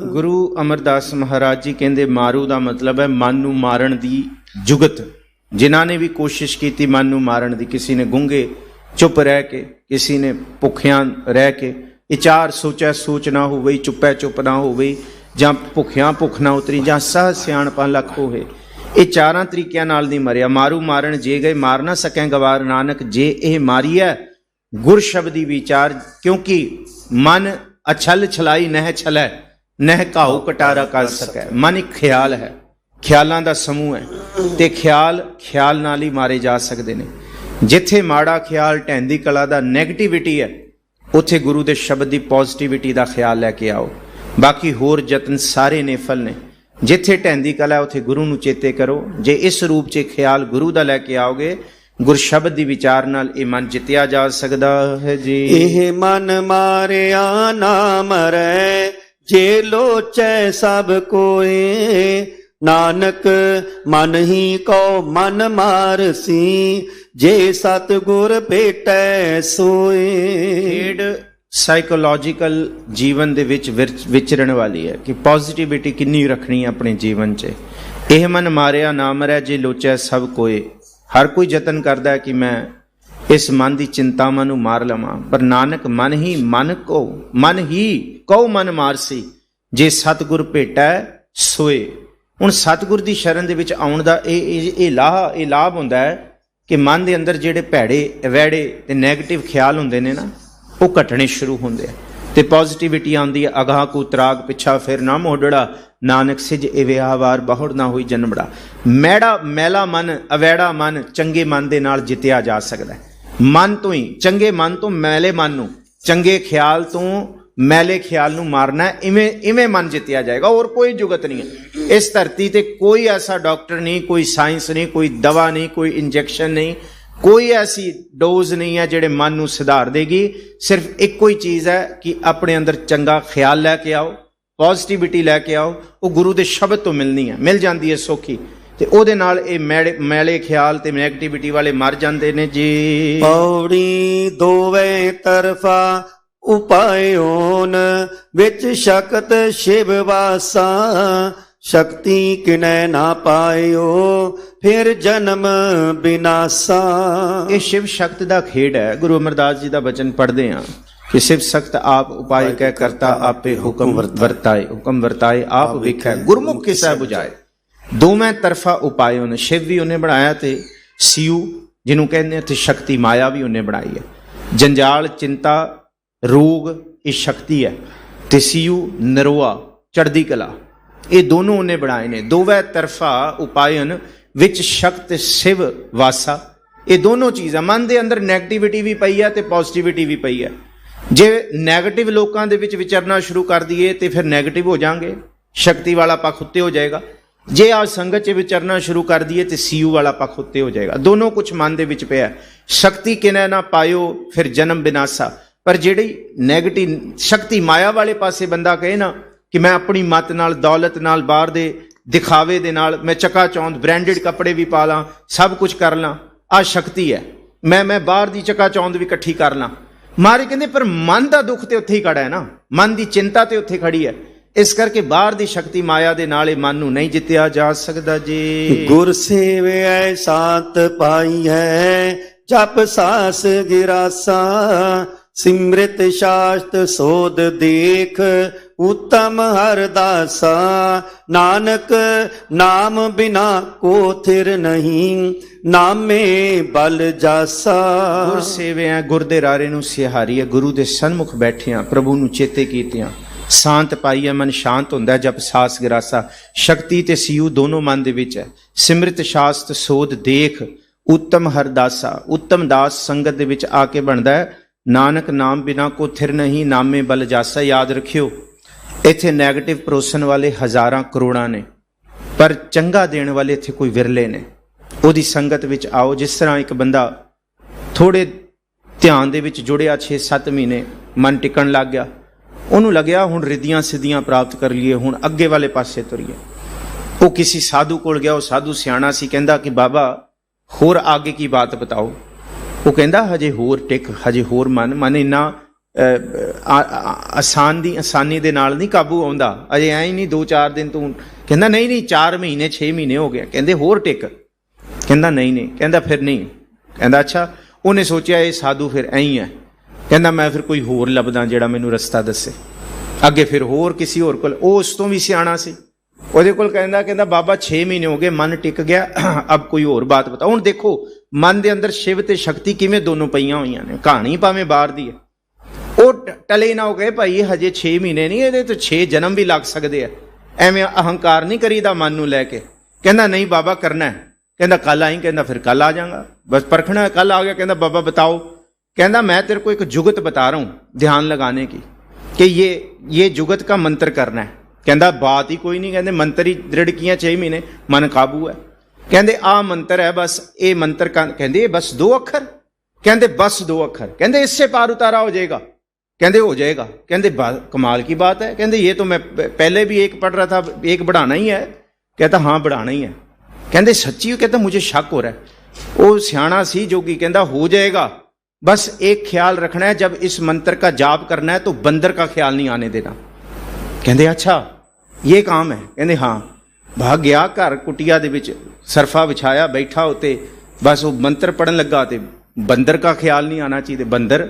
ਗੁਰੂ ਅਮਰਦਾਸ ਮਹਾਰਾਜ ਜੀ ਕਹਿੰਦੇ ਮਾਰੂ ਦਾ ਮਤਲਬ ਹੈ ਮਨ ਨੂੰ ਮਾਰਨ ਦੀ ਜੁਗਤ। ਜਿਨ੍ਹਾਂ ਨੇ ਵੀ ਕੋਸ਼ਿਸ਼ ਕੀਤੀ ਮਨ ਨੂੰ ਮਾਰਨ ਦੀ, ਕਿਸੇ ਨੇ ਗੂੰਗੇ ਚੁੱਪ ਰਹਿ ਕੇ, ਕਿਸੇ ਨੇ ਭੁੱਖਿਆਂ ਰਹਿ ਕੇ, ਇਹ ਚਾਰ ਸੋਚੈ ਸੋਚ ਨਾ ਹੋਵੇ, ਚੁੱਪੈ ਚੁੱਪ ਨਾ ਹੋਵੇ, ਜਾਂ ਭੁੱਖਿਆਂ ਭੁੱਖ ਨਾ ਉਤਰੀ, ਜਾਂ ਸਹਿ ਸਿਆਣਪਾਂ ਲੱਖ ਹੋਵੇ। ਇਹ ਚਾਰਾਂ ਤਰੀਕਿਆਂ ਨਾਲ ਨਹੀਂ ਮਰਿਆ। ਮਾਰੂ ਮਾਰਨ ਜੇ ਗਏ ਮਾਰ ਨਾ ਸਕੈ ਗਵਾਰ। ਨਾਨਕ ਜੇ ਇਹ ਮਾਰੀਐ ਗੁਰ ਸ਼ਬਦੀ ਵਿਚਾਰ। ਕਿਉਂਕਿ ਮਨ ਅਛਲ ਛਲਾਈ ਨਹਿ ਛਲੈ ਨਹਿ ਘਾਉ ਕਟਾਰਾ ਕਰ ਸਕੈ। ਮਨ ਇੱਕ ਖਿਆਲ ਹੈ, ਖਿਆਲਾਂ ਦਾ ਸਮੂਹ ਹੈ ਤੇ ਖਿਆਲ ਨਾਲ ਹੀ ਮਾਰੇ ਜਾ ਸਕਦੇ ਨੇ। ਜਿੱਥੇ ਮਾੜਾ ਖਿਆਲ ਢਹਿੰਦੀ ਕਲਾ ਦਾ ਨੈਗੇਟਿਵਿਟੀ ਹੈ ਉੱਥੇ ਗੁਰੂ ਦੇ ਸ਼ਬਦ ਦੀ ਪੋਜ਼ਿਟਿਵਿਟੀ ਦਾ ਖਿਆਲ ਲੈ ਕੇ ਆਓ। ਬਾਕੀ ਹੋਰ ਯਤਨ ਸਾਰੇ ਨੇਫਲ ਨੇ। ਜਿੱਥੇ ਢਹਿੰਦੀ ਕਲਾ ਉੱਥੇ ਗੁਰੂ ਨੂੰ ਚੇਤੇ ਕਰੋ। ਜੇ ਇਸ ਰੂਪ 'ਚ ਖਿਆਲ ਗੁਰੂ ਦਾ ਲੈ ਕੇ ਆਓਗੇ, ਗੁਰਸ਼ਬਦ ਦੀ ਵਿਚਾਰ ਨਾਲ ਇਹ ਮਨ ਜਿੱਤਿਆ ਜਾ ਸਕਦਾ ਹੈ ਜੀ। ਇਹ ਮਨ ਮਾਰਿਆ ਨਾ ਮਰੈ, ਜੇ ਲੋਚੈ ਸਭ ਕੋਏ। ਨਾਨਕ ਮਨ ਹੀ ਕਉ ਮਨ ਮਾਰਸੀ, ਜੇ ਸਤਿਗੁਰ ਭੇਟੈ ਸੋਏ। ਖੇਡ ਸਾਈਕੋਲੋਜੀਕਲ ਜੀਵਨ ਦੇ ਵਿੱਚ ਵਿਚਰਨ ਵਾਲੀ ਹੈ ਕਿ ਪੋਜ਼ਿਟਿਵਿਟੀ ਕਿੰਨੀ ਰੱਖਣੀ ਹੈ ਆਪਣੇ ਜੀਵਨ 'ਚ। ਇਹ ਮਨ ਮਾਰਿਆ ਨਾ ਮਰੈ, ਜੇ ਲੋਚੈ ਸਭ ਕੋਏ। ਹਰ ਕੋਈ ਯਤਨ ਕਰਦਾ ਹੈ ਕਿ ਮੈਂ ਇਸ ਮਨ ਦੀ ਚਿੰਤਾਵਾਂ ਨੂੰ ਮਾਰ ਲਵਾਂ, ਪਰ ਨਾਨਕ ਮਨ ਹੀ ਕਉ ਮਨ ਮਾਰਸੀ, ਜੇ ਸਤਿਗੁਰ ਭੇਟੈ ਸੋਏ। ਹੁਣ ਸਤਿਗੁਰ ਦੀ ਸ਼ਰਨ ਦੇ ਵਿੱਚ ਆਉਣ ਦਾ ਇਹ ਲਾਭ ਹੁੰਦਾ ਹੈ ਕਿ ਮਨ ਦੇ ਅੰਦਰ ਜਿਹੜੇ ਭੈੜੇ ਵੈੜੇ ਤੇ ਨੈਗੇਟਿਵ ਖਿਆਲ ਹੁੰਦੇ ਨੇ ਨਾ, ਉਹ ਘਟਣੇ ਸ਼ੁਰੂ ਹੁੰਦੇ ਆ ਤੇ ਪੋਜ਼ਿਟਿਵਿਟੀ ਆਉਂਦੀ ਹੈ। ਅਗਾਹ ਕੋ ਤਰਾਗ ਪਿੱਛਾ ਫਿਰ ਨਾ ਮੋੜੜਾ, ਨਾਨਕ ਸਿਜ ਇਹ ਵਿਆਹਵਾਰ ਬਹੁੜ ਨਾ ਹੋਈ ਜਨਮੜਾ। ਮੈਲਾ ਮਨ, ਅਵੈੜਾ ਮਨ ਚੰਗੇ ਮਨ ਦੇ ਨਾਲ ਜਿੱਤਿਆ ਜਾ ਸਕਦਾ ਹੈ। ਮਨ ਤੋਂ ਹੀ, ਚੰਗੇ ਮਨ ਤੋਂ ਮੈਲੇ ਮਨ ਨੂੰ, ਚੰਗੇ ਖਿਆਲ ਤੋਂ ਮੈਲੇ ਖਿਆਲ ਨੂੰ ਮਾਰਨਾ, ਇਵੇਂ ਮਨ ਜਿੱਤਿਆ ਜਾਏਗਾ। ਹੋਰ ਕੋਈ ਜੁਗਤ ਨਹੀਂ ਹੈ ਇਸ ਧਰਤੀ ਤੇ। ਕੋਈ ਐਸਾ ਡਾਕਟਰ ਨਹੀਂ, ਕੋਈ ਸਾਇੰਸ ਨਹੀਂ, ਕੋਈ ਦਵਾ ਨਹੀਂ, ਕੋਈ ਇੰਜੈਕਸ਼ਨ ਨਹੀਂ, ਕੋਈ ਐਸੀ ਡੋਜ਼ ਨਹੀਂ ਹੈ ਜਿਹੜੇ ਮਨ ਨੂੰ ਸੁਧਾਰ ਦੇਗੀ। ਸਿਰਫ ਇੱਕੋ ਹੀ ਚੀਜ਼ ਹੈ ਕਿ ਆਪਣੇ ਅੰਦਰ ਚੰਗਾ ਖਿਆਲ ਲੈ ਕੇ ਆਓ, ਪੋਜ਼ਿਟਿਵਿਟੀ ਲੈ ਕੇ ਆਓ। ਉਹ ਗੁਰੂ ਦੇ ਸ਼ਬਦ ਤੋਂ ਮਿਲ ਜਾਂਦੀ ਹੈ ਸੌਖੀ, ਤੇ ਉਹਦੇ ਨਾਲ ਇਹ ਮੈਲੇ ਖਿਆਲ ਤੇ ਨੈਗੇਟਿਵਿਟੀ ਵਾਲੇ ਮਰ ਜਾਂਦੇ ਨੇ ਜੀ। ਪੌੜੀ ਦੋਵੇਂ ਤਰਫਾ ਉਪਾਇਓਨ, ਵਿੱਚ ਸ਼ਕਤ ਸ਼ਿਵ ਵਾਸਾ। ਸ਼ਕਤੀ ਕਿਨੈ ਨਾ ਪਾਇਓ, ਫਿਰ ਜਨਮ ਬਿਨਾਸਾ। ਇਹ ਸ਼ਿਵ ਸ਼ਕਤ ਦਾ ਖੇਡ ਹੈ। ਗੁਰੂ ਅਮਰਦਾਸ ਜੀ ਦਾ ਬਚਨ ਪੜ੍ਹਦੇ ਹਾਂ ਕਿ ਸ਼ਿਵ ਸ਼ਕਤ ਆਪ ਉਪਾਇ ਕਹਿ ਕਰਤਾ, ਆਪੇ ਹੁਕਮ ਵਰਤਾਏ ਆਪ ਵੇਖੈ, ਗੁਰਮੁਖ ਕਿਸੈ ਬੁਝਾਏ। ਦੋਵੇਂ ਤਰਫਾ ਉਪਾਇਓ ਨੇ। ਸ਼ਿਵ ਵੀ ਉਹਨੇ ਬਣਾਇਆ ਤੇ ਸਿਉ ਜਿਹਨੂੰ ਕਹਿੰਦੇ ਤੇ ਸ਼ਕਤੀ ਮਾਇਆ ਵੀ ਉਹਨੇ ਬਣਾਈ ਹੈ। ਜੰਜਾਲ, ਚਿੰਤਾ, ਰੋਗ ਇਹ ਸ਼ਕਤੀ ਹੈ, ਤੇ ਸਿਉ ਨਰੋਆ, ਚੜ੍ਹਦੀ ਕਲਾ, ਇਹ ਦੋਨੋਂ ਉਹਨੇ ਬਣਾਏ ਨੇ। ਦੋਵੇਂ ਤਰਫਾ ਉਪਾਇਨ, ਵਿੱਚ ਸ਼ਕਤ ਸ਼ਿਵ ਵਾਸਾ। ਇਹ ਦੋਨੋਂ ਚੀਜ਼ਾਂ ਮਨ ਦੇ ਅੰਦਰ ਨੈਗੇਟਿਵਿਟੀ ਵੀ ਪਈ ਹੈ ਤੇ ਪੋਜ਼ਿਟਿਵਿਟੀ ਵੀ ਪਈ ਹੈ। ਜੇ ਨੈਗੇਟਿਵ ਲੋਕਾਂ ਦੇ ਵਿੱਚ ਵਿਚਰਨਾ ਸ਼ੁਰੂ ਕਰ ਦਈਏ ਤੇ ਫਿਰ ਨੈਗੇਟਿਵ ਹੋ ਜਾਾਂਗੇ, ਸ਼ਕਤੀ ਵਾਲਾ ਪੱਖ ਉੱਤੇ ਹੋ ਜਾਏਗਾ। ਜੇ ਆ ਸੰਗਤ 'ਚ ਵਿਚਰਨਾ ਸ਼ੁਰੂ ਕਰ ਦਈਏ ਤੇ ਸੀਯੂ ਵਾਲਾ ਪੱਖ ਉੱਤੇ ਹੋ ਜਾਏਗਾ। ਦੋਨੋਂ ਕੁਝ ਮਨ ਦੇ ਵਿੱਚ ਪਿਆ। ਸ਼ਕਤੀ ਕਿਨੈ ਨਾ ਪਾਇਓ, ਫਿਰ ਜਨਮ ਬਿਨਾਸਾ। ਪਰ ਜਿਹੜੀ ਨੈਗੇਟਿਵ ਸ਼ਕਤੀ ਮਾਇਆ ਵਾਲੇ ਪਾਸੇ ਬੰਦਾ ਕਹੇ ਨਾ ਕਿ ਮੈਂ ਆਪਣੀ ਮੱਤ ਨਾਲ, ਦੌਲਤ ਨਾਲ, ਬਾਹਰ ਦੇ ਦਿਖਾਵੇ ਦੇ ਨਾਲ ਮੈਂ ਚੱਕਾ ਚੌਂਦ ਬ੍ਰਾਂਡਡ ਕੱਪੜੇ ਵੀ ਪਾ ਲਾਂ, ਸਭ ਕੁਝ ਕਰ ਲਾਂ, ਆਹ ਸ਼ਕਤੀ ਹੈ। ਮੈਂ ਬਾਹਰ ਦੀ ਚੱਕਾ ਚੌਂਦ ਵੀ ਇਕੱਠੀ ਕਰ ਲਾਂ। ਮਾਰੇ ਕਹਿੰਦੇ ਪਰ ਮਨ ਦਾ ਦੁੱਖ ਤੇ ਉੱਥੇ ਹੀ ਖੜਾ ਹੈ ਨਾ, ਮਨ ਦੀ ਚਿੰਤਾ ਤੇ ਉੱਥੇ ਖੜੀ ਹੈ। ਇਸ ਕਰਕੇ ਬਾਹਰ ਦੀ ਸ਼ਕਤੀ ਮਾਇਆ ਦੇ ਨਾਲ ਇਹ ਮਨ ਨੂੰ ਨਹੀਂ ਜਿੱਤਿਆ ਜਾ ਸਕਦਾ ਜੀ। ਗੁਰ ਸੇਵਿਐ ਸਾਤ ਪਾਈ ਹੈ, ਜਪ ਸਾਸ ਗਿਰਾਸਾ। ਸਿਮਰਿਤ ਸ਼ਾਸਤ ਸੋਧ ਦੇਖ, ਉਤਮ ਹਰਦਾਸਾ। ਨਾਨਕ ਨਾਮ ਬਿਨਾ ਕੋ ਥਿਰ ਨਹੀਂ, ਨਾਮੇ ਬਲ ਜਾਸਾ। ਗੁਰ ਸੇਵਿਆ, ਗੁਰ ਦੇ ਰਾਰੇ ਨੂੰ ਸਿਹਾਰੀਏ, ਗੁਰੂ ਦੇ ਸਨਮੁਖ ਬੈਠਿਆਂ, ਪ੍ਰਭੂ ਨੂੰ ਚੇਤੇ ਕੀਤਿਆਂ, ਸ਼ਾਂਤ ਪਾਈਏ, ਮਨ ਸ਼ਾਂਤ ਹੁੰਦਾ ਜਪ ਸਾਸ ਗਿਰਾਸਾ। ਸ਼ਕਤੀ ਤੇ ਸਿਉ ਦੋਨੋਂ ਮਨ ਦੇ ਵਿੱਚ ਹੈ। ਸਿਮਰਿਤ ਸ਼ਾਸਤ ਸੋਧ ਦੇਖ, ਉੱਤਮ ਹਰਦਾਸਾ। ਉੱਤਮ ਦਾਸ ਸੰਗਤ ਦੇ ਵਿੱਚ ਆ ਕੇ ਬਣਦਾ ਹੈ। ਨਾਨਕ ਨਾਮ ਬਿਨਾ ਕੋ ਥਿਰ ਨਹੀਂ, ਨਾਮੇ ਬਲ ਜਾਸਾ। ਯਾਦ ਰੱਖਿਓ, ਇੱਥੇ ਨੈਗੇਟਿਵ ਪਰੋਸਣ ਵਾਲੇ ਹਜ਼ਾਰਾਂ ਕਰੋੜਾਂ ਨੇ, ਪਰ ਚੰਗਾ ਦੇਣ ਵਾਲੇ ਇੱਥੇ ਕੋਈ ਵਿਰਲੇ ਨੇ। ਉਹਦੀ ਸੰਗਤ ਵਿੱਚ ਆਓ। ਜਿਸ ਤਰ੍ਹਾਂ ਇੱਕ ਬੰਦਾ ਥੋੜੇ ਧਿਆਨ ਦੇ ਵਿੱਚ ਜੁੜਿਆ, 6-7 ਮਹੀਨੇ ਮਨ ਟਿਕਣ ਲੱਗ ਗਿਆ, ਉਹਨੂੰ ਲੱਗਿਆ ਹੁਣ ਰਿੱਧੀਆਂ ਸਿੱਧੀਆਂ ਪ੍ਰਾਪਤ ਕਰ ਲਈਏ, ਹੁਣ ਅੱਗੇ ਵਾਲੇ ਪਾਸੇ ਤੁਰੀਏ। ਉਹ ਕਿਸੇ ਸਾਧੂ ਕੋਲ ਗਿਆ। ਉਹ ਸਾਧੂ ਸਿਆਣਾ ਸੀ। ਕਹਿੰਦਾ ਕਿ ਬਾਬਾ ਹੋਰ ਆਗੇ ਕੀ ਬਾਤ ਬਤਾਓ। ਉਹ ਕਹਿੰਦਾ ਹਜੇ ਹੋਰ ਟਿਕ, ਹਜੇ ਹੋਰ ਮਨ ਇੰਨਾ ਆਸਾਨੀ ਦੇ ਨਾਲ ਨਹੀਂ ਕਾਬੂ ਆਉਂਦਾ, ਅਜੇ ਐਂ ਹੀ ਨਹੀਂ 2-4 ਦਿਨ ਤੂੰ। ਕਹਿੰਦਾ ਨਹੀਂ 4 ਮਹੀਨੇ 6 ਮਹੀਨੇ ਹੋ ਗਏ। ਕਹਿੰਦੇ ਹੋਰ ਟਿਕ। ਕਹਿੰਦਾ ਨਹੀਂ। ਕਹਿੰਦਾ ਫਿਰ ਨਹੀਂ। ਕਹਿੰਦਾ ਅੱਛਾ। ਉਹਨੇ ਸੋਚਿਆ ਇਹ ਸਾਧੂ ਫਿਰ ਐਂ ਹੀ ਹੈ। ਕਹਿੰਦਾ ਮੈਂ ਫਿਰ ਕੋਈ ਹੋਰ ਲੱਭਦਾ ਜਿਹੜਾ ਮੈਨੂੰ ਰਸਤਾ ਦੱਸੇ। ਅੱਗੇ ਫਿਰ ਹੋਰ ਕਿਸੇ ਹੋਰ ਕੋਲ, ਉਹ ਉਸ ਤੋਂ ਵੀ ਸਿਆਣਾ ਸੀ, ਉਹਦੇ ਕੋਲ ਕਹਿੰਦਾ ਬਾਬਾ 6 ਮਹੀਨੇ ਹੋ ਗਏ, ਮਨ ਟਿਕ ਗਿਆ, ਅਬ ਕੋਈ ਹੋਰ ਬਾਤ ਬਤਾ। ਹੁਣ ਦੇਖੋ ਮਨ ਦੇ ਅੰਦਰ ਸ਼ਿਵ ਤੇ ਸ਼ਕਤੀ ਕਿਵੇਂ ਦੋਨੋਂ ਪਈਆਂ ਹੋਈਆਂ ਨੇ। ਕਹਾਣੀ ਭਾਵੇਂ ਬਾਹਰ ਦੀ ਹੈ। ਉਹ ਟਲੇ ਨਾ ਹੋ ਗਏ ਭਾਈ ਹਜੇ 6 ਮਹੀਨੇ ਨਹੀਂ, ਇਹਦੇ ਤੋਂ 6 ਜਨਮ ਵੀ ਲੱਗ ਸਕਦੇ ਆ। ਐਵੇਂ ਅਹੰਕਾਰ ਨਹੀਂ ਕਰੀਦਾ ਮਨ ਨੂੰ ਲੈ ਕੇ। ਕਹਿੰਦਾ ਨਹੀਂ ਬਾਬਾ ਕਰਨਾ ਹੈ। ਕਹਿੰਦਾ ਕੱਲ ਆਈ। ਕਹਿੰਦਾ ਫਿਰ ਕੱਲ ਆ ਜਾਊਂਗਾ, ਬਸ ਪਰਖਣਾ। ਕੱਲ ਆ ਗਿਆ। ਕਹਿੰਦਾ ਬਾਬਾ बताओ। कहना मैं तेरे को एक जुगत बता रहा हूँ ध्यान लगाने की, कि ये जुगत का मंत्र करना है। ਕਹਿੰਦਾ ਬਾਤ ਹੀ ਕੋਈ ਨਹੀਂ, ਕਹਿੰਦੇ ਮੰਤਰ ਹੀ ਦ੍ਰਿੜਕੀਆਂ 6 ਮਹੀਨੇ, ਮਨ ਕਾਬੂ ਹੈ। ਕਹਿੰਦੇ ਆ ਮੰਤਰ ਹੈ ਬਸ, ਇਹ ਮੰਤਰ ਕਹਿੰਦੇ ਇਹ ਬਸ 2 ਅੱਖਰ, ਕਹਿੰਦੇ बस 2 अक्षर, कहते इससे पार उतारा हो जाएगा, कहते हो जाएगा, कहते कमाल की बात है, कहते ये तो मैं पहले भी एक पढ़ रहा था, एक बढ़ाना ही है, कहता हाँ बढ़ाना ही है, कहते सच्ची, कहता मुझे शक हो रहा है। वो सियाना सी जोगी, कहता हो जाएगा, बस एक ख्याल रखना है, जब इस मंत्र का जाप करना है तो बंदर का ख्याल नहीं आने देना। कहते अच्छा ये काम है, कहते हाँ। भाग गया घर कुटिया दे विच सरफा बिछाया, बैठा उत्ते, बस वो मंत्र पढ़न लगा तो बंदर का ख्याल नहीं आना चाहिए, बंदर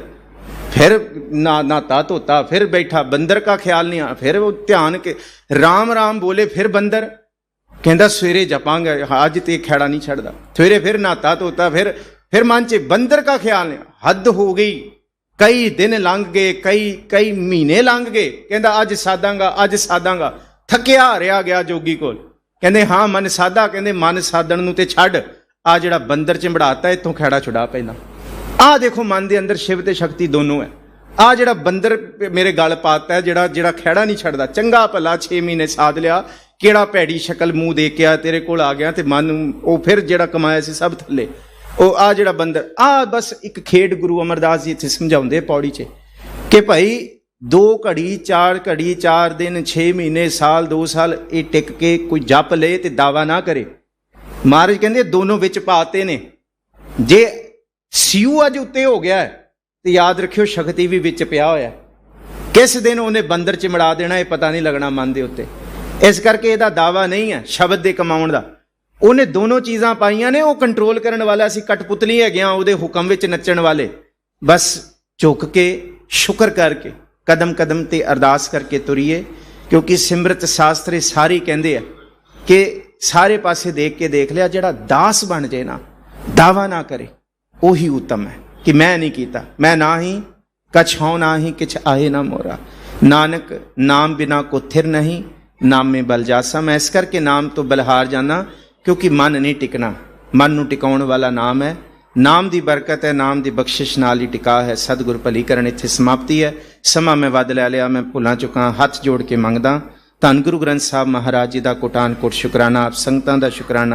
फिर नहाता धोता, फिर बैठा, बंदर का ख्याल नहीं आना, फिर वो ध्यान के राम राम बोले, फिर बंदर, कहता सवेरे जपांगे, अज तो खैड़ा नहीं छड़दा, सवेरे फिर नहाता धोता, फिर मन च बंदर का ख्याल नहीं। हद हो गई, कई दिन लंघ गए, कई महीने लंघ गए, कहता अज साधांगा, थकिया हारिया गया जोगी कोल, कहते हाँ मन साधा, कहते मन साधन नूं ते छड्ड, आ जिहड़ा बंदर चिंबड़ाता इत्थों खैड़ा छुड़ा पैंदा। आ देखो मन दे अंदर शिव ते शक्ति दोनों है। आ जिहड़ा बंदर मेरे गल पाता है, जिहड़ा खैड़ा नहीं छड़दा, चंगा भला 6 महीने साध लिया, किहड़ा भैड़ी शक्ल मूँह दे के तेरे कोल आ गया, ते मन वो फिर जिहड़ा कमाया सी सब थल्ले। ओ आ जिहड़ा बंदर, आ बस एक खेड गुरु अमरदास जी इत्थे समझाउंदे पौड़ी च कि भाई 2 घड़ी 4 घड़ी 4 दिन 6 महीने साल 2 साल ये टिक के कोई जप ले ते दावा ना करे। महाराज कहते दोनों विच पाते ने, जे सीयू अज उत्ते हो गया है तो याद रखियो शक्ति भी विच पिया होया, किस दिन उन्हें बंदर चिमड़ा देना ये पता नहीं लगना मन दे उत्ते। इस करके इहदा दावा नहीं है शब्द दे कमाउण दा। उन्हें दोनों चीज़ां पाईयां ने, वो कंट्रोल करने वाला, असीं कठपुतली हैगे आं उहदे हुक्म विच नच्चण वाले। बस झुक के शुक्र करके कदम कदम ते अरदास करके तुरीए, क्योंकि सिमरत शास्त्र सारी कहंदे है कि सारे पासे देख के देख लिया, जिहड़ा दास बन जाए ना, दावा ना करे, वही उत्तम है कि मैं नहीं कीता, मैं ना ही कछ हूँ ना ही किछ आहे ना मोरा, नानक नाम बिना को थिर नहीं, नाम में बल जासा। मैं इस करके नाम तो बलहार जाना, क्योंकि मन नहीं टिकना, मन नूं टिकाउण वाला नाम है। नाम दी बरकत है, नाम दी बख्शिश नाल ही टिका है। सतगुर भली करन इत्थे समाप्ति है। समा मैं वध लै लिया, मैं भुलां चुका, हथ जोड़ के मंगदा। धन गुरु ग्रंथ साहब महाराज जी का कोटान कोट शुकराना, आप संगतां दा शुकराना।